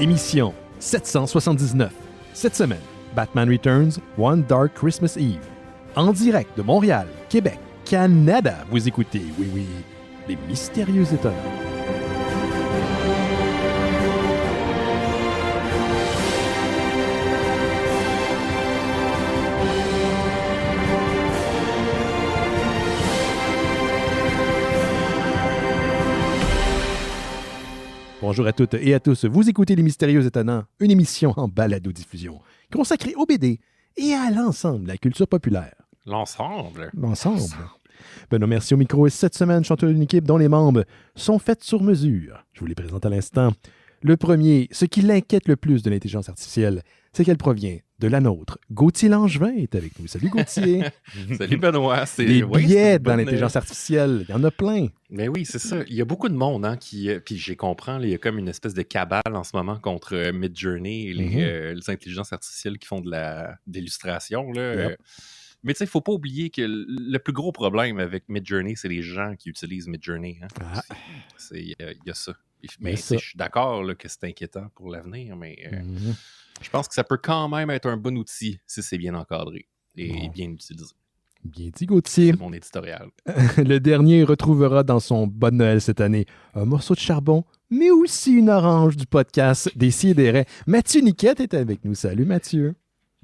Émission 779. Cette semaine, Batman Returns, One Dark Christmas Eve. En direct de Montréal, Québec, Canada, vous écoutez, oui, les Mystérieux Étonnants. Bonjour à toutes et à tous, vous écoutez Les Mystérieux Étonnants, une émission en balado-diffusion consacrée au BD et à l'ensemble de la culture populaire. L'ensemble. Benoît Mercier au micro et cette semaine, chanteur d'une équipe dont les membres sont faits sur mesure. Je vous les présente à l'instant. Le premier, ce qui l'inquiète le plus de l'intelligence artificielle, c'est qu'elle provient de la nôtre. Gauthier Langevin est avec nous. Salut Gauthier. Salut Benoît. Les billets dans l'intelligence artificielle, il y en a plein. Mais oui, c'est ça. Il y a beaucoup de monde qui... Puis j'ai compris, il y a comme une espèce de cabale en ce moment contre Midjourney et les intelligences artificielles qui font de l'illustration. Yep. Mais tu sais, il ne faut pas oublier que le plus gros problème avec Midjourney, c'est les gens qui utilisent Midjourney. Il y a ça. Mais je suis d'accord que c'est inquiétant pour l'avenir, mais je pense que ça peut quand même être un bon outil si c'est bien encadré et bien utilisé. Bien dit, Gauthier. C'est mon éditorial. Le dernier retrouvera dans son Bonne Noël cette année un morceau de charbon, mais aussi une orange du podcast Décideret. Mathieu Niquette est avec nous. Salut Mathieu.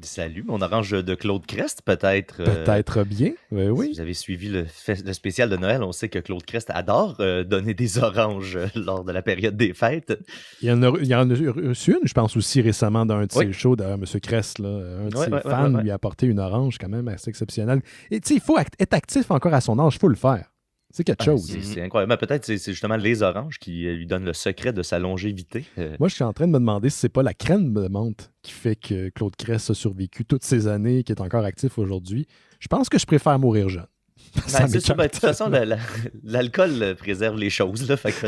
Salut, mon orange de Claude Crest, peut-être. Peut-être bien, oui. Si vous avez suivi le spécial de Noël, on sait que Claude Crest adore donner des oranges lors de la période des fêtes. Il y en a reçu une, je pense, aussi récemment dans un de ses shows, d'ailleurs, M. Crest, là, un de ses fans lui a apporté une orange quand même assez exceptionnelle. Et tu sais, il faut être actif encore à son âge, il faut le faire. C'est quelque chose. C'est incroyable. Mais peut-être c'est justement les oranges qui lui donnent le secret de sa longévité. Moi, je suis en train de me demander si c'est pas la crème de menthe qui fait que Claude Crest a survécu toutes ces années, qui est encore actif aujourd'hui. Je pense que je préfère mourir jeune. C'est sûr, de toute façon, l'alcool préserve les choses. Là, fait que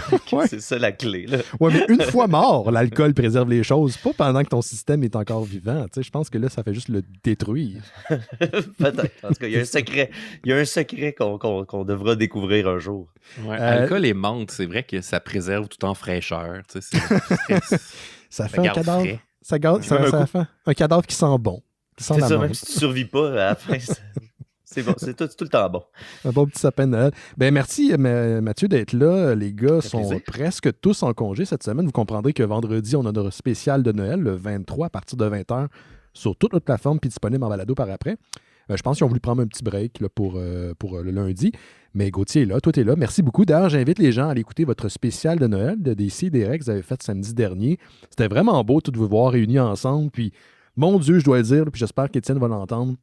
c'est ça la clé. Oui, mais une fois mort, l'alcool préserve les choses, pas pendant que ton système est encore vivant. Je pense que là, ça fait juste le détruire. Peut-être. En tout cas, il y a un secret. Il y a un secret qu'on devra découvrir un jour. Ouais, alcool et menthe, c'est vrai que ça préserve tout en fraîcheur. Ça fait un cadavre. Ça fait un cadavre qui sent bon. Qui sent c'est la ça, menthe. même si tu ne survis pas à la fin. C'est bon, c'est tout le temps bon. Un bon petit sapin de Noël. Ben merci Mathieu d'être là. Les gars sont presque tous en congé cette semaine. Vous comprendrez que vendredi, on a notre spécial de Noël, le 23 à partir de 20h, sur toute notre plateforme, puis disponible en balado par après. Je pense qu'ils ont voulu prendre un petit break là, pour le lundi. Mais Gauthier est là, toi t'es là. Merci beaucoup. D'ailleurs, j'invite les gens à aller écouter votre spécial de Noël de Décideret que vous avez fait samedi dernier. C'était vraiment beau de vous voir réunis ensemble. Puis, mon Dieu, je dois le dire, puis j'espère qu'Étienne va l'entendre.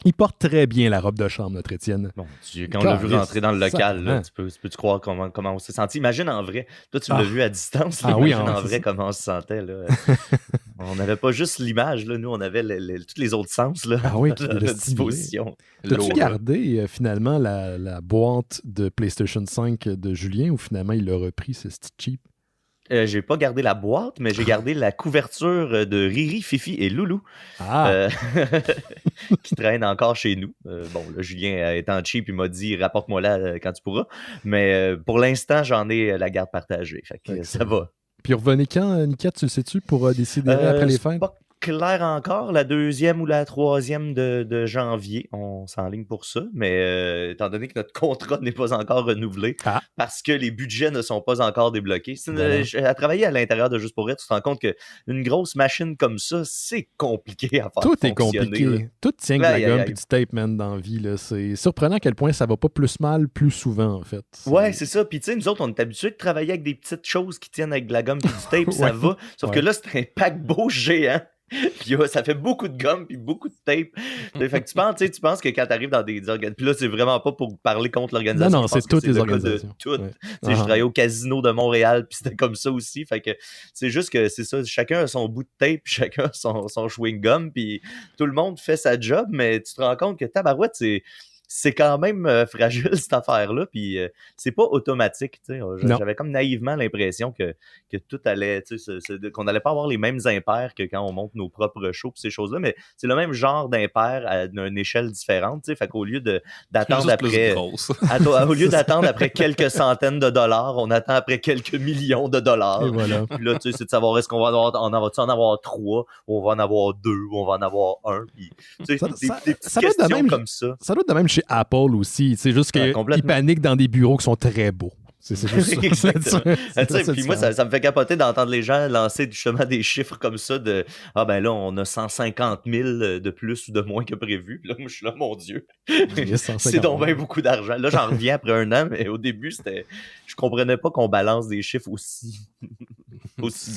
Il porte très bien la robe de chambre, notre Étienne. Bon, quand on l'a vu rentrer dans le local, là, tu peux-tu croire comment on s'est senti? Imagine en vrai. Toi, tu l'as vu à distance. Imagine en vrai comment on se sentait. Là. On n'avait pas juste l'image. Là. Nous, on avait tous les autres sens là, à notre disposition. T'as-tu gardé finalement la boîte de PlayStation 5 de Julien ou finalement il l'a repris, ce petit cheap? J'ai pas gardé la boîte, mais j'ai gardé la couverture de Riri, Fifi et Loulou qui traîne encore chez nous. Bon, là, Julien étant cheap, il m'a dit « rapporte-moi-la quand tu pourras ». Mais pour l'instant, j'en ai la garde partagée. Fait que ça va. Puis revenez quand, Niquette, tu le sais-tu, pour décider après les fêtes? Pas clair encore, la 2e ou la 3e de janvier. On s'enligne pour ça, mais étant donné que notre contrat n'est pas encore renouvelé, parce que les budgets ne sont pas encore débloqués. À travailler à l'intérieur de Juste pour Rire, tu te rends compte qu'une grosse machine comme ça, c'est compliqué à faire Tout fonctionner. Est compliqué. Là. Tout tient que la gomme et du tape, man, dans la vie. Là. C'est surprenant à quel point ça va pas plus mal plus souvent, en fait. Ouais, c'est ça. Puis tu sais, nous autres, on est habitués de travailler avec des petites choses qui tiennent avec de la gomme et du tape, ça va. Sauf que là, c'est un paquebot géant. Puis ça fait beaucoup de gomme puis beaucoup de tape. Fait que tu penses que quand tu arrives dans des organisations, puis là c'est vraiment pas pour parler contre l'organisation. Non, c'est toutes les organisations. Je travaillais au casino de Montréal puis c'était comme ça aussi. Fait que c'est juste que c'est ça, chacun a son bout de tape, chacun a son chewing gum puis tout le monde fait sa job, mais tu te rends compte que tabarouette c'est quand même fragile, cette affaire-là, puis c'est pas automatique, tu sais. J'avais comme naïvement l'impression que tout allait, tu sais, qu'on n'allait pas avoir les mêmes impairs que quand on monte nos propres shows pis ces choses-là, mais c'est le même genre d'impair à une échelle différente, tu sais. Fait qu'au lieu d'attendre après... au lieu d'attendre après quelques centaines de dollars, on attend après quelques millions de dollars. Et voilà. Puis là, tu sais, c'est de savoir est-ce qu'on va en avoir 3, ou on va en avoir 2, ou on va en avoir 1. Puis, tu sais, des petites questions comme ça. Ça doit être de même chez Apple aussi. C'est juste qu'ils paniquent dans des bureaux qui sont très beaux. C'est juste ça. Puis moi, ça me fait capoter d'entendre les gens lancer justement des chiffres comme ça de « Ah ben là, on a 150 000 de plus ou de moins que prévu. » Là, moi, je suis là, mon Dieu. C'est donc bien beaucoup d'argent. Là, j'en reviens après un an, mais au début, je comprenais pas qu'on balance des chiffres aussi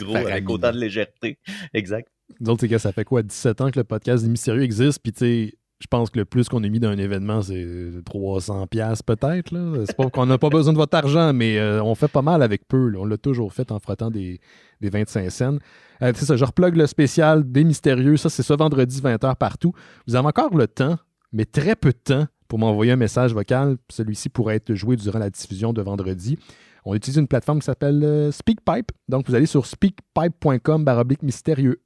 gros avec autant de légèreté. Exact. D'autres, c'est que ça fait quoi, 17 ans que le podcast des Mystérieux existe, puis tu sais, je pense que le plus qu'on a mis dans un événement, c'est 300$ peut-être. Là. C'est pas qu'on n'a pas besoin de votre argent, mais on fait pas mal avec peu. Là. On l'a toujours fait en frottant des 25 cents. C'est ça, je replugue le spécial des Mystérieux. Ça, c'est ce vendredi 20h partout. Vous avez encore le temps, mais très peu de temps, pour m'envoyer un message vocal. Celui-ci pourrait être joué durant la diffusion de vendredi. On utilise une plateforme qui s'appelle SpeakPipe. Donc, vous allez sur speakpipe.com/mystérieux.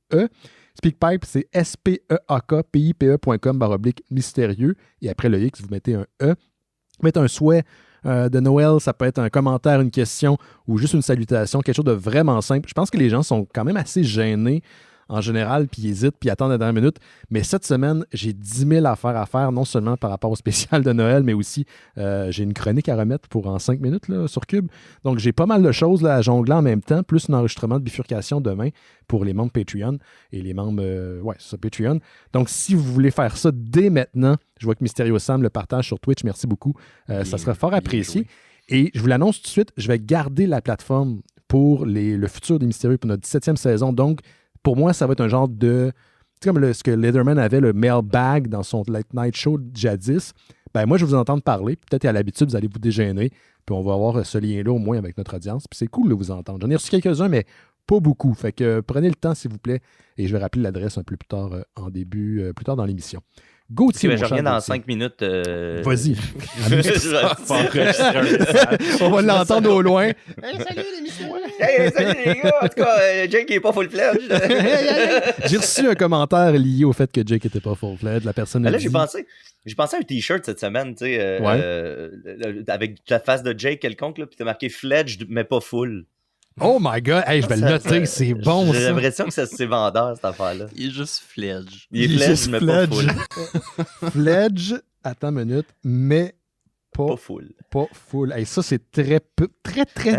SpeakPipe, c'est SPEAKPIPE.com/mystérieux. Et après le X, vous mettez un E. Vous mettez un souhait de Noël, ça peut être un commentaire, une question ou juste une salutation, quelque chose de vraiment simple. Je pense que les gens sont quand même assez gênés en général, puis ils hésitent, puis attendent la dernière minute. Mais cette semaine, j'ai 10 000 affaires à faire, non seulement par rapport au spécial de Noël, mais aussi j'ai une chronique à remettre pour en 5 minutes là, sur Cube. Donc, j'ai pas mal de choses là, à jongler en même temps, plus un enregistrement de bifurcation demain pour les membres Patreon et les membres Patreon. Donc, si vous voulez faire ça dès maintenant, je vois que Mysterio Sam le partage sur Twitch, merci beaucoup. Ça sera fort apprécié. Et je vous l'annonce tout de suite, je vais garder la plateforme pour le futur des Mystérieux pour notre 17e saison. Donc, pour moi, ça va être un genre de... Tu sais, comme ce que Letterman avait, le mailbag dans son Late Night Show jadis. Ben moi, je vais vous entendre parler. Peut-être à l'habitude, vous allez vous déjeuner. Puis on va avoir ce lien-là au moins avec notre audience. Puis c'est cool de vous entendre. J'en ai reçu quelques-uns, mais pas beaucoup. Fait que prenez le temps, s'il vous plaît. Et je vais rappeler l'adresse un peu plus tard plus tard dans l'émission. Gauthier, je reviens dans 5 minutes. Vas-y. On va l'entendre au loin. Hey, salut l'émission. Hey, salut les gars. En tout cas, Jake n'est pas full-fledged. J'ai reçu un commentaire lié au fait que Jake n'était pas full-fledged. La personne là, j'ai pensé à un t-shirt cette semaine, tu sais, avec la face de Jake quelconque, puis t'as marqué fledged, mais pas full. Oh my God! Hey, je vais le noter, c'est bon, ça! J'ai l'impression que c'est vendeur, cette affaire-là. Il est juste fledge. Il est fledge, mais pas full. Fledge, attends une minute, mais pas full. Pas full. Hey, ça, c'est très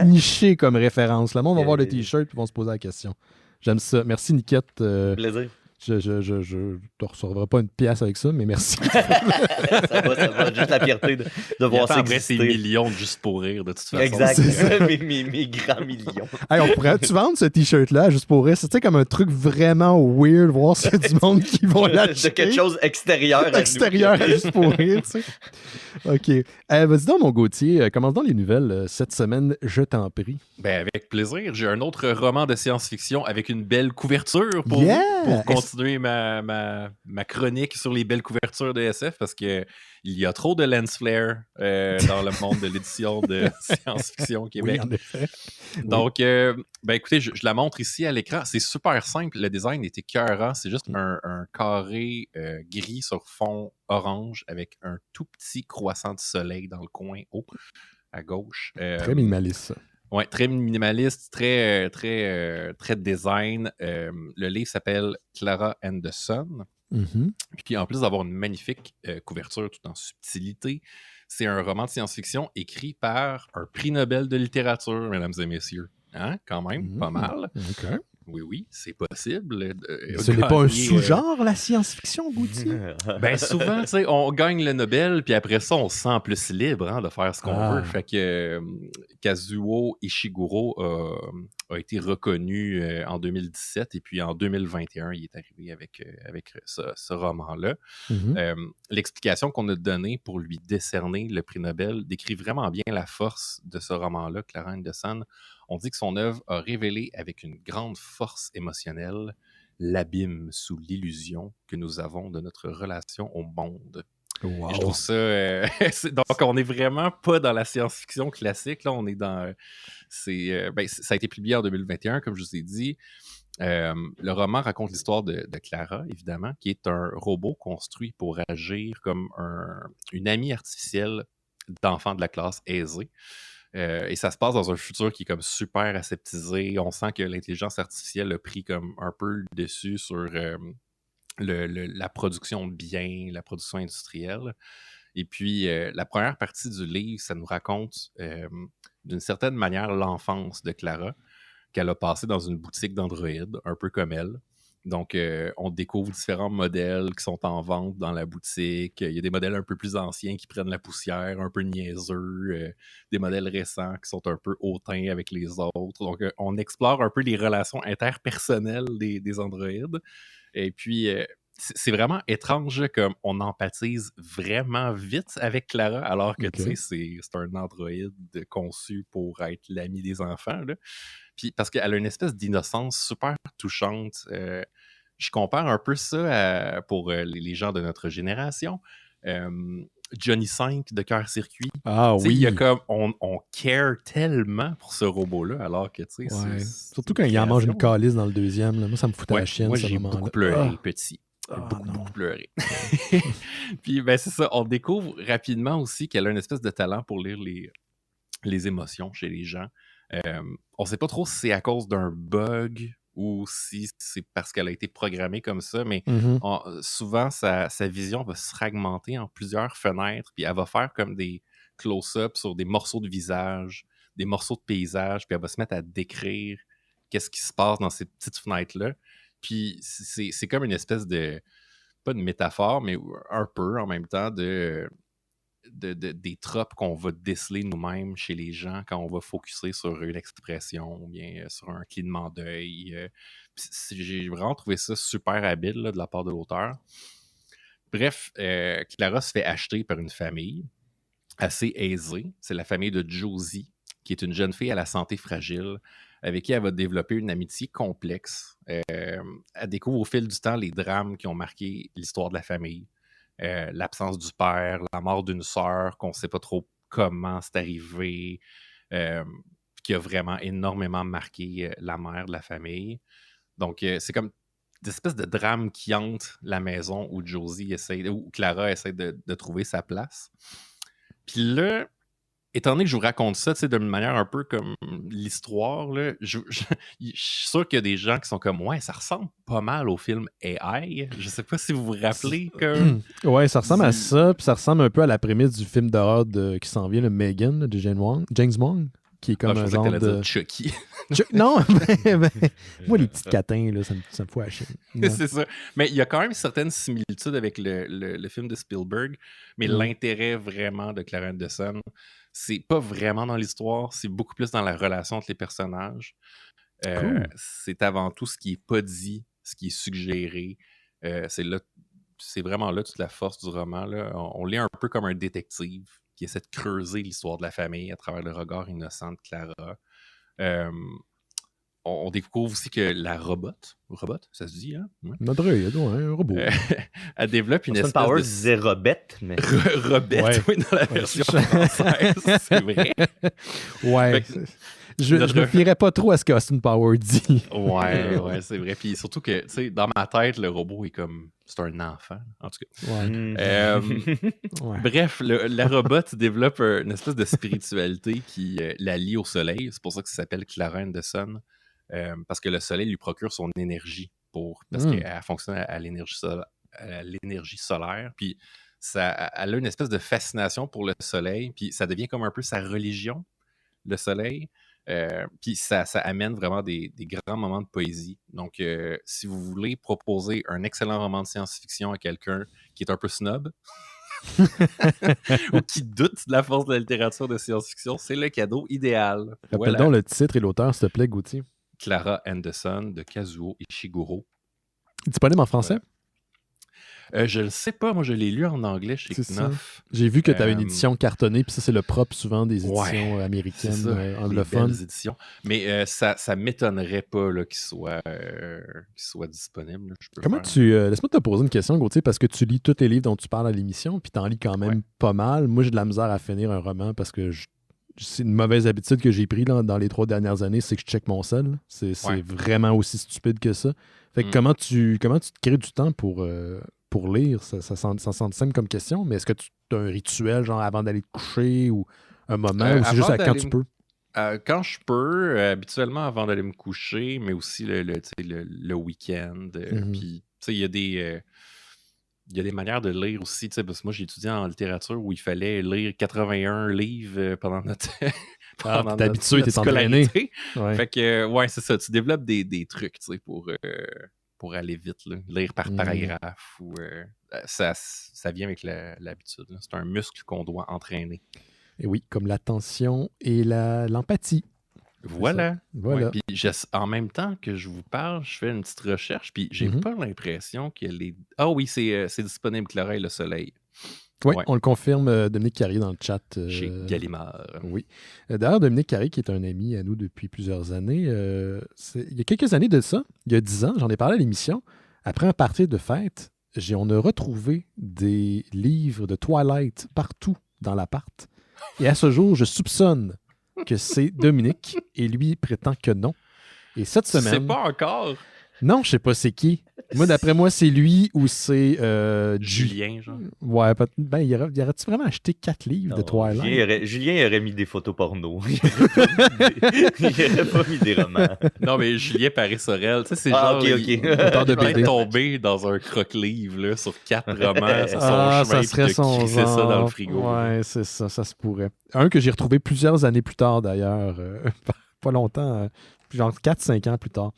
niché comme référence. Le monde va voir le t-shirt et vont se poser la question. J'aime ça. Merci, Niquette. Plaisir. Je te recevrai pas une pièce avec ça, mais merci. ça va. Juste la fierté de voir ça exister. Après, c'est millions de juste pour rire, de toute façon. Exact. mes grands millions. Hey, on pourrait-tu vendre ce t-shirt-là juste pour rire? C'est comme un truc vraiment weird, voir s'il y a du monde qui vont l'acheter. De quelque chose extérieur à juste pour rire, tu sais. OK. Vas-y donc, mon Gauthier, commence donc les nouvelles cette semaine, je t'en prie. Ben, avec plaisir. J'ai un autre roman de science-fiction avec une belle couverture pour continuer ma chronique sur les belles couvertures de SF parce que il y a trop de lens flare dans le monde de l'édition de science-fiction au Québec. Oui, en effet. Donc, ben écoutez, je la montre ici à l'écran. C'est super simple. Le design est écœurant. C'est juste un carré gris sur fond orange avec un tout petit croissant de soleil dans le coin haut à gauche. Très minimaliste, ça. Oui, très minimaliste, très design. Le livre s'appelle Clara and the Sun. Mm-hmm. Puis en plus d'avoir une magnifique couverture tout en subtilité, c'est un roman de science-fiction écrit par un prix Nobel de littérature, mesdames et messieurs. Hein? Quand même, pas mal. Okay. Oui, c'est possible. Ce n'est pas un sous-genre, la science-fiction, Gauthier? Ben souvent, tu sais, on gagne le Nobel, puis après ça, on se sent plus libre de faire ce qu'on veut. Fait que Kazuo Ishiguro a été reconnu en 2017, et puis en 2021, il est arrivé avec ce roman-là. Mm-hmm. L'explication qu'on a donnée pour lui décerner le prix Nobel décrit vraiment bien la force de ce roman-là, Clara and the Sun. On dit que son œuvre a révélé avec une grande force émotionnelle l'abîme sous l'illusion que nous avons de notre relation au monde. Wow. Et je trouve ça... donc, on n'est vraiment pas dans la science-fiction classique. Là, on est dans... ça a été publié en 2021, comme je vous ai dit. Le roman raconte l'histoire de Clara, évidemment, qui est un robot construit pour agir comme une amie artificielle d'enfants de la classe aisée. Et ça se passe dans un futur qui est comme super aseptisé. On sent que l'intelligence artificielle a pris comme un peu le dessus sur la production de biens, la production industrielle. Et puis, la première partie du livre, ça nous raconte d'une certaine manière l'enfance de Clara, qu'elle a passé dans une boutique d'Android, un peu comme elle. Donc, on découvre différents modèles qui sont en vente dans la boutique. Il y a des modèles un peu plus anciens qui prennent la poussière, un peu niaiseux. Des modèles récents qui sont un peu hautains avec les autres. Donc, on explore un peu les relations interpersonnelles des androïdes. Et puis, c'est vraiment étrange comme on empathise vraiment vite avec Clara, alors que, tu sais, c'est un androïde conçu pour être l'ami des enfants, là. Puis parce qu'elle a une espèce d'innocence super touchante. Je compare un peu ça pour les gens de notre génération. Johnny 5 de Cœur Circuit. Ah oui. Il y a comme on care tellement pour ce robot-là, alors que tu sais, ouais. Surtout quand il en mange une calice dans le deuxième. Là. Moi, ça me foutait la chienne. Moi, j'ai beaucoup pleuré, petit. Beaucoup pleuré. Puis ben c'est ça, on découvre rapidement aussi qu'elle a une espèce de talent pour lire les émotions chez les gens. On sait pas trop si c'est à cause d'un bug ou si c'est parce qu'elle a été programmée comme ça, mais souvent, sa vision va se fragmenter en plusieurs fenêtres, puis elle va faire comme des close-ups sur des morceaux de visage, des morceaux de paysage, puis elle va se mettre à décrire qu'est-ce qui se passe dans ces petites fenêtres-là. Puis c'est comme une espèce de, pas de métaphore, mais un peu en même temps des tropes qu'on va déceler nous-mêmes chez les gens quand on va focusser sur une expression ou bien sur un clignement d'œil. J'ai vraiment trouvé ça super habile là, de la part de l'auteur. Bref, Clara se fait acheter par une famille assez aisée. C'est la famille de Josie, qui est une jeune fille à la santé fragile, avec qui elle va développer une amitié complexe. Elle découvre au fil du temps les drames qui ont marqué l'histoire de la famille. L'absence du père, la mort d'une sœur, qu'on ne sait pas trop comment c'est arrivé, qui a vraiment énormément marqué la mère de la famille. Donc, c'est comme des espèces de drames qui hantent la maison où Clara essaie de trouver sa place. Puis là, étant donné que je vous raconte ça, tu sais, d'une manière un peu comme l'histoire, là, je suis sûr qu'il y a des gens qui sont comme « Ouais, ça ressemble pas mal au film AI ». Je sais pas si vous vous rappelez comme... Ouais, ça ressemble à ça, puis ça ressemble un peu à la prémisse du film d'horreur qui s'en vient, le Megan, de James Wong, qui est comme un genre de... Chucky. Non, moi, les petites catins, là, ça me fout à la chienne. C'est ça. Mais il y a quand même certaines similitudes avec le film de Spielberg, mais l'intérêt vraiment de Clara Anderson, c'est pas vraiment dans l'histoire, c'est beaucoup plus dans la relation entre les personnages. Cool. C'est avant tout ce qui est pas dit, ce qui est suggéré. C'est vraiment là toute la force du roman. Là. On lit un peu comme un détective qui essaie de creuser l'histoire de la famille à travers le regard innocent de Clara. On découvre aussi que la robot, ça se dit, hein? Ouais. Notre un robot. Elle développe une espèce Powers de... disait Robette, mais... Robette, oui, dans la version française, c'est vrai. Ouais. Je me fierais pas trop à ce qu'Austin Powers dit. Ouais, c'est vrai. Puis surtout que, tu sais, dans ma tête, le robot est comme... C'est un enfant, en tout cas. Ouais. Bref, la robot développe une espèce de spiritualité qui la lie au soleil. C'est pour ça que ça s'appelle Clara Anderson. Parce que le soleil lui procure son énergie parce qu'elle fonctionne à l'énergie solaire. Puis elle a une espèce de fascination pour le soleil. Puis ça devient comme un peu sa religion, le soleil. Puis ça amène vraiment des grands moments de poésie. Donc, si vous voulez proposer un excellent roman de science-fiction à quelqu'un qui est un peu snob ou qui doute de la force de la littérature de science-fiction, c'est le cadeau idéal. Rappelle donc le titre et l'auteur, s'il te plaît, Gauthier. Clara Anderson de Kazuo Ishiguro. Disponible en français? Je le sais pas, moi je l'ai lu en anglais chez Knopf. J'ai vu que tu avais une édition cartonnée, puis ça c'est le propre souvent des éditions américaines, anglophones. Des belles éditions. Mais ça m'étonnerait pas là, qu'il soit disponible. Comment laisse-moi te poser une question, Gauthier, parce que tu lis tous les livres dont tu parles à l'émission, puis tu en lis quand même pas mal. Moi j'ai de la misère à finir un roman parce que c'est une mauvaise habitude que j'ai prise dans les 3 dernières années, c'est que je check mon sel. C'est vraiment aussi stupide que ça. Fait que comment tu te crées du temps pour lire? Ça semble simple comme question, mais est-ce que tu as un rituel, genre avant d'aller te coucher ou un moment, ou c'est juste quand tu peux? Quand je peux, habituellement avant d'aller me coucher, mais aussi le week-end. Puis, il y a des manières de lire aussi, parce que moi j'ai étudié en littérature où il fallait lire 81 livres pendant notre t'es habitué, t'es entraîné. Fait que, c'est ça, tu développes des trucs, pour aller vite, là. Lire par paragraphe. Ou, ça vient avec l'habitude. Là. C'est un muscle qu'on doit entraîner. Et oui, comme l'attention et l'empathie. Voilà. Ouais, puis en même temps que je vous parle, je fais une petite recherche, puis j'ai pas l'impression qu'elle est... Ah oui, c'est disponible, Clara et le Soleil. Oui, on le confirme, Dominique Carrier dans le chat. Chez Gallimard. Oui. D'ailleurs, Dominique Carrier, qui est un ami à nous depuis plusieurs années, il y a quelques années de ça, il y a 10 ans, j'en ai parlé à l'émission, après un party de fête, on a retrouvé des livres de Twilight partout dans l'appart. Et à ce jour, je soupçonne que c'est Dominique et lui prétend que non. Et cette semaine... C'est pas encore... Non, je sais pas c'est qui. Moi, d'après moi, c'est lui ou c'est Julien, genre. Ouais, il aurait-tu vraiment acheté 4 livres de Twilight? Julien aurait mis des photos porno. Il aurait pas mis des romans. Non, mais Julien Paris-Sorel, tu sais, c'est genre... OK. Il est tombé dans un croque-livre là, sur 4 romans. Ça serait son genre. Ça dans le frigo. Ouais, c'est ça se pourrait. Un que j'ai retrouvé plusieurs années plus tard, d'ailleurs. Pas longtemps... genre 4-5 ans plus tard.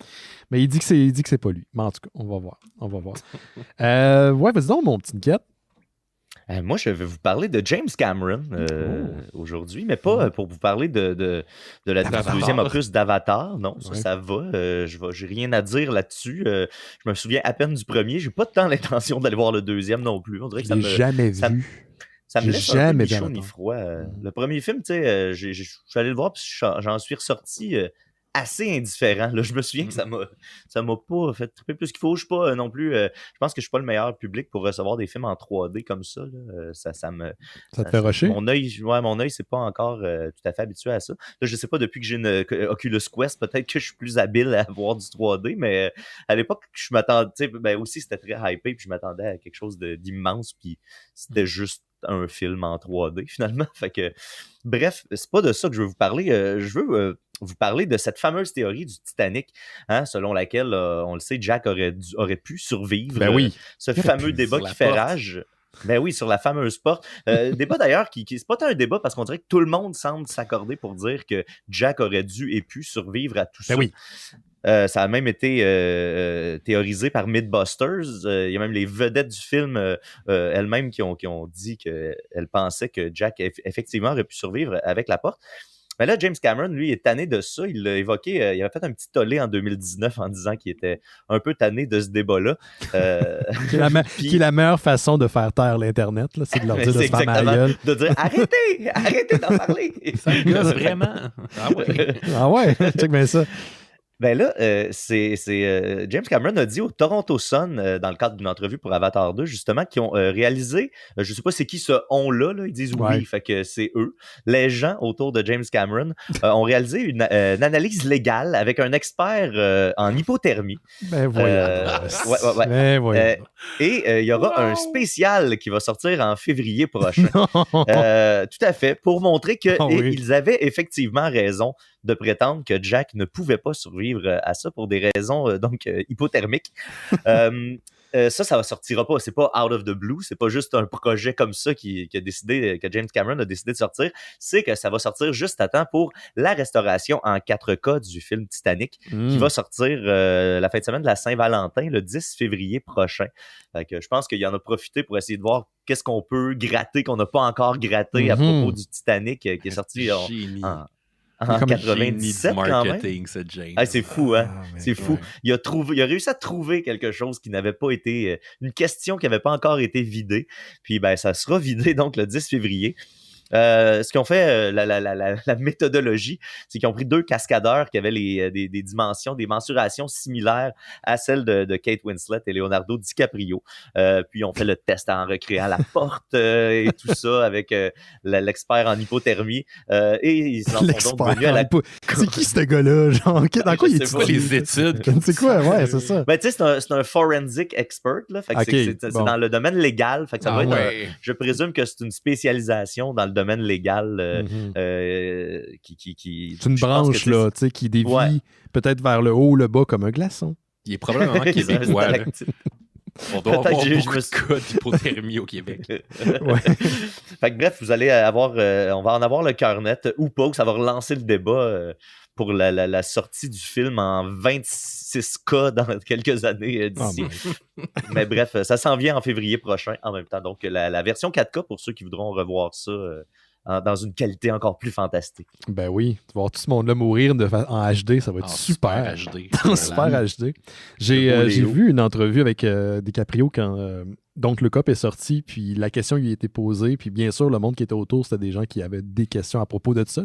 Mais il dit que c'est pas lui. Mais en tout cas, on va voir. Vas-y donc, mon petit Niquette. Moi, je vais vous parler de James Cameron aujourd'hui, mais pas pour vous parler de la deuxième opus d'Avatar. Non, ça va. J'ai rien à dire là-dessus. Je me souviens à peine du premier. J'ai pas tant l'intention d'aller voir le deuxième non plus. On dirait que ça me jamais vu. Ça me laisse un peu ni chaud ni froid. Le premier film, tu sais, je suis allé le voir puis j'en suis ressorti... assez indifférent. Là, je me souviens que ça m'a pas fait triper plus qu'il faut. Je suis pas non plus... je pense que je suis pas le meilleur public pour recevoir des films en 3D comme ça. Là. Ça te fait rusher? Mon œil, c'est pas encore tout à fait habitué à ça. Là, je sais pas, depuis que j'ai une Oculus Quest, peut-être que je suis plus habile à voir du 3D, mais à l'époque, je m'attendais... aussi, c'était très hypé, puis je m'attendais à quelque chose d'immense, puis c'était juste un film en 3D, finalement. Fait que... Bref, c'est pas de ça que je veux vous parler. Je veux vous parler de cette fameuse théorie du Titanic, selon laquelle, on le sait, Jack aurait pu survivre. Ce fameux débat qui fait rage. Ben oui, sur la fameuse porte. Débat d'ailleurs qui c'est pas tant un débat parce qu'on dirait que tout le monde semble s'accorder pour dire que Jack aurait dû et pu survivre à tout ça. Oui. Ça a même été théorisé par Mythbusters. Il y a même les vedettes du film elles-mêmes qui ont dit qu'elles pensaient que Jack effectivement aurait pu survivre avec la porte. Mais là, James Cameron, lui, est tanné de ça. Il l'a évoqué, il avait fait un petit tollé en 2019 en disant qu'il était un peu tanné de ce débat-là. Qui est la meilleure façon de faire taire l'Internet, là, c'est de leur dire de se faire ma gueule. De dire arrêtez d'en parler. Ça me gosse vraiment. Ah ouais, check bien ça. Ben là, James Cameron a dit au Toronto Sun, dans le cadre d'une entrevue pour Avatar 2, justement, qu'ils ont réalisé, je sais pas c'est qui ce on-là, ils disent oui, fait que c'est eux, les gens autour de James Cameron ont réalisé une analyse légale avec un expert en hypothermie. Ben voyons. Et il y aura un spécial qui va sortir en février prochain. Tout à fait, pour montrer qu'ils avaient effectivement raison de prétendre que Jack ne pouvait pas survivre à ça pour des raisons hypothermiques. Ça sortira pas. C'est pas out of the blue. C'est pas juste un projet comme ça que James Cameron a décidé de sortir. C'est que ça va sortir juste à temps pour la restauration en 4K du film Titanic qui va sortir la fin de semaine de la Saint-Valentin, le 10 février prochain. Fait que je pense qu'il y en a profité pour essayer de voir qu'est-ce qu'on peut gratter, qu'on n'a pas encore gratté à propos du Titanic qui est sorti En 97, quand même. C'est fou, hein? C'est fou. Ouais. Il a réussi à trouver quelque chose qui n'avait pas été... une question qui n'avait pas encore été vidée. Puis, ça sera vidé, donc, le 10 février. Ce qu'ils ont fait, la méthodologie, c'est qu'ils ont pris 2 cascadeurs qui avaient des dimensions, des mensurations similaires à celles de Kate Winslet et Leonardo DiCaprio. Puis ils ont fait le test en recréant la porte et tout ça avec l'expert en hypothermie. Et ils en sont donc venus à la... C'est qui ce gars-là? Genre, dans quoi il est les études? C'est quoi? Ouais, c'est ça. Tu sais, c'est un forensic expert, là. Fait que c'est dans le domaine légal. Fait que ça doit être je présume que c'est une spécialisation dans le domaine légal c'est une branche là, tu sais, qui dévie peut-être vers le haut ou le bas comme un glaçon. Il est probablement québécois. On doit avoir beaucoup de cas d'hypothermie au Québec. Fait que bref, vous allez avoir on va en avoir le cœur net ou pas, que ça va relancer le débat pour la sortie du film en 26K dans quelques années d'ici. Mais bref, ça s'en vient en février prochain en même temps. Donc, la version 4K, pour ceux qui voudront revoir ça dans une qualité encore plus fantastique. Ben oui, tu vas voir tout ce monde-là mourir en HD, ça va être super. Super HD. J'ai vu une entrevue avec DiCaprio quand donc le cop est sorti, puis la question lui a été posée, puis bien sûr, le monde qui était autour, c'était des gens qui avaient des questions à propos de ça.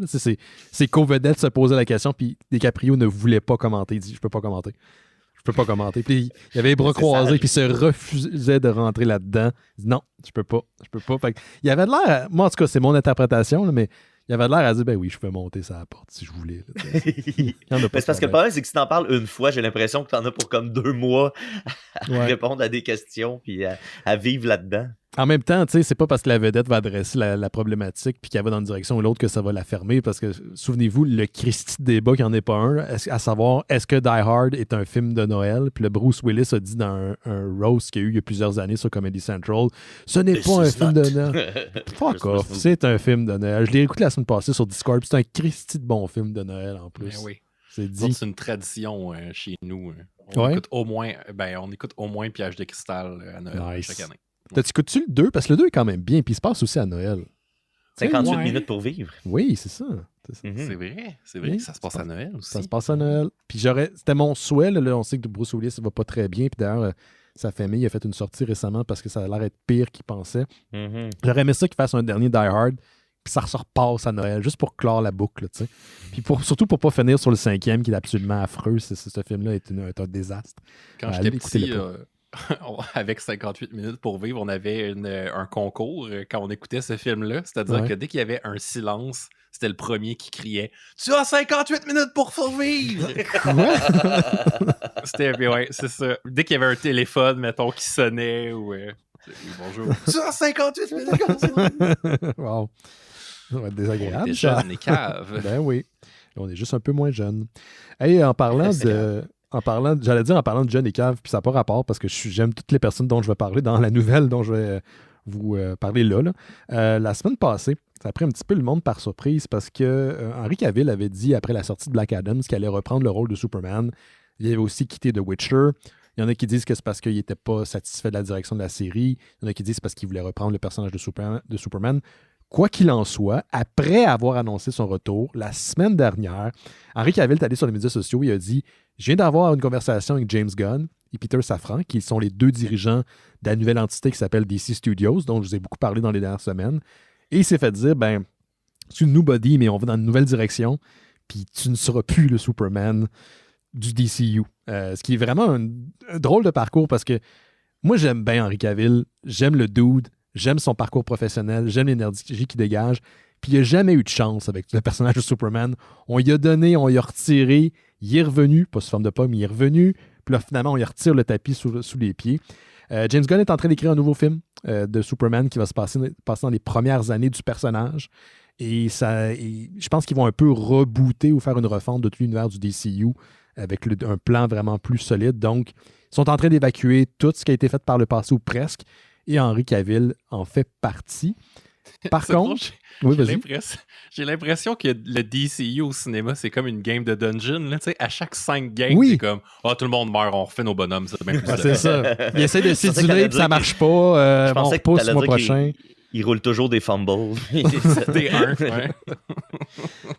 C'est co-vedette se poser la question, puis DiCaprio ne voulait pas commenter. Il dit « Je peux pas commenter. » Je peux pas commenter. Puis il avait les bras croisés, puis il se refusait de rentrer là-dedans. Il dit non, je peux pas. Fait que, il avait l'air, moi en tout cas, c'est mon interprétation, là, mais il avait l'air à dire ben oui, je peux monter ça à la porte si je voulais. C'est parce que le problème, c'est que si t'en parles une fois, j'ai l'impression que t'en as pour comme 2 mois à répondre à des questions puis à vivre là-dedans. En même temps, tu sais, c'est pas parce que la vedette va adresser la problématique puis qu'elle va dans une direction ou l'autre que ça va la fermer, parce que, souvenez-vous, le Christy de débat qu'il n'y en ait pas un, à savoir, est-ce que Die Hard est un film de Noël? Puis le Bruce Willis a dit dans un roast qu'il y a eu il y a plusieurs années sur Comedy Central, ce n'est pas un film de Noël. Fuck off, c'est un film de Noël. Je l'ai écouté la semaine passée sur Discord, c'est un Christy de bon film de Noël en plus. Ben oui. C'est une tradition chez nous. On écoute au moins Piège de cristal à Noël chaque année. T'écoutes-tu le 2? Parce que le 2 est quand même bien, puis il se passe aussi à Noël. 58 minutes pour vivre. Oui, c'est ça. C'est vrai, ça se passe à Noël aussi. Ça se passe à Noël. Puis c'était mon souhait, là, on sait que Bruce Willis ne va pas très bien, puis d'ailleurs, sa famille a fait une sortie récemment parce que ça a l'air d'être pire qu'il pensait. J'aurais aimé ça qu'il fasse un dernier Die Hard, puis ça repasse à Noël, juste pour clore la boucle, tu sais. Puis surtout pour pas finir sur le 5e, qui est absolument affreux. Ce film-là est un désastre. Quand j'étais petit... avec 58 minutes pour vivre, on avait un concours quand on écoutait ce film-là. C'est-à-dire que dès qu'il y avait un silence, c'était le premier qui criait « Tu as 58 minutes pour survivre! » c'est ça. Dès qu'il y avait un téléphone, mettons, qui sonnait ou... bonjour. « Tu as 58 minutes! » Wow. Ça va être désagréable. On était jeunes et caves. Ben oui. On est juste un peu moins jeunes. Hey, en parlant de John et Cave, puis ça n'a pas rapport parce que j'aime toutes les personnes dont je vais parler dans la nouvelle dont je vais vous parler là. La semaine passée, ça a pris un petit peu le monde par surprise parce que Henry Cavill avait dit après la sortie de Black Adam qu'il allait reprendre le rôle de Superman. Il avait aussi quitté The Witcher. Il y en a qui disent que c'est parce qu'il n'était pas satisfait de la direction de la série. Il y en a qui disent que c'est parce qu'il voulait reprendre le personnage de Superman. Quoi qu'il en soit, après avoir annoncé son retour, la semaine dernière, Henry Cavill est allé sur les médias sociaux, il a dit « Je viens d'avoir une conversation avec James Gunn et Peter Safran, qui sont les 2 dirigeants de la nouvelle entité qui s'appelle DC Studios, dont je vous ai beaucoup parlé dans les dernières semaines. » Et il s'est fait dire « Ben, c'est une nobody, mais on va dans une nouvelle direction, puis tu ne seras plus le Superman du DCU. » Ce qui est vraiment un drôle de parcours parce que moi, j'aime bien Henry Cavill, j'aime le dude, j'aime son parcours professionnel, j'aime l'énergie qu'il dégage. Puis il n'a jamais eu de chance avec le personnage de Superman. On y a donné, on y a retiré, il est revenu, pas sous forme de pomme, il est revenu. Puis là, finalement, on y retire le tapis sous les pieds. James Gunn est en train d'écrire un nouveau film de Superman qui va se passer dans les premières années du personnage. Et je pense qu'ils vont un peu rebooter ou faire une refonte de tout l'univers du DCU avec un plan vraiment plus solide. Donc, ils sont en train d'évacuer tout ce qui a été fait par le passé ou presque. Et Henry Cavill en fait partie. Par contre, j'ai l'impression que le DCU au cinéma, c'est comme une game de dungeon. Là, à chaque 5 games, c'est comme tout le monde meurt, on refait nos bonhommes. C'est ça. Il essaie de séduler, puis ça marche pas. On repousse le mois prochain. Il roule toujours des fumbles. Des 1, ouais.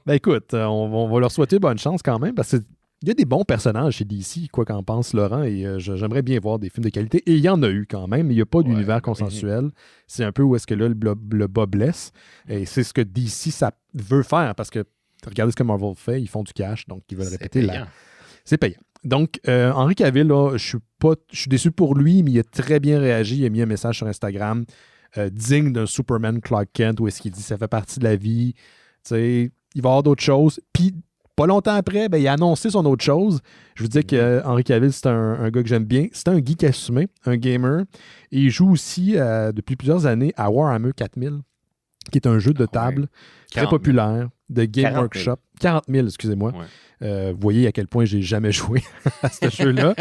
Ben écoute, on va leur souhaiter bonne chance quand même, parce qu'il y a des bons personnages chez DC, quoi qu'en pense Laurent, et j'aimerais bien voir des films de qualité. Et il y en a eu quand même, mais il n'y a pas d'univers consensuel. C'est un peu où est-ce que là, le bas blesse. Et c'est ce que DC ça veut faire, parce que regardez ce que Marvel fait, ils font du cash, donc ils veulent répéter là. C'est payant. Donc, Henry Cavill, là, je suis déçu pour lui, mais il a très bien réagi. Il a mis un message sur Instagram digne d'un Superman Clark Kent où est-ce qu'il dit ça fait partie de la vie. Tu sais, il va y avoir d'autres choses. Puis, pas longtemps après, ben, il a annoncé son autre chose. Je vous dis que Henry Cavill, c'est un gars que j'aime bien. C'est un geek assumé, un gamer. Et il joue aussi depuis plusieurs années à Warhammer 4000, qui est un jeu de table très populaire de Game Workshop. 40 000, excusez-moi. Ouais. Vous voyez à quel point j'ai jamais joué à ce jeu-là.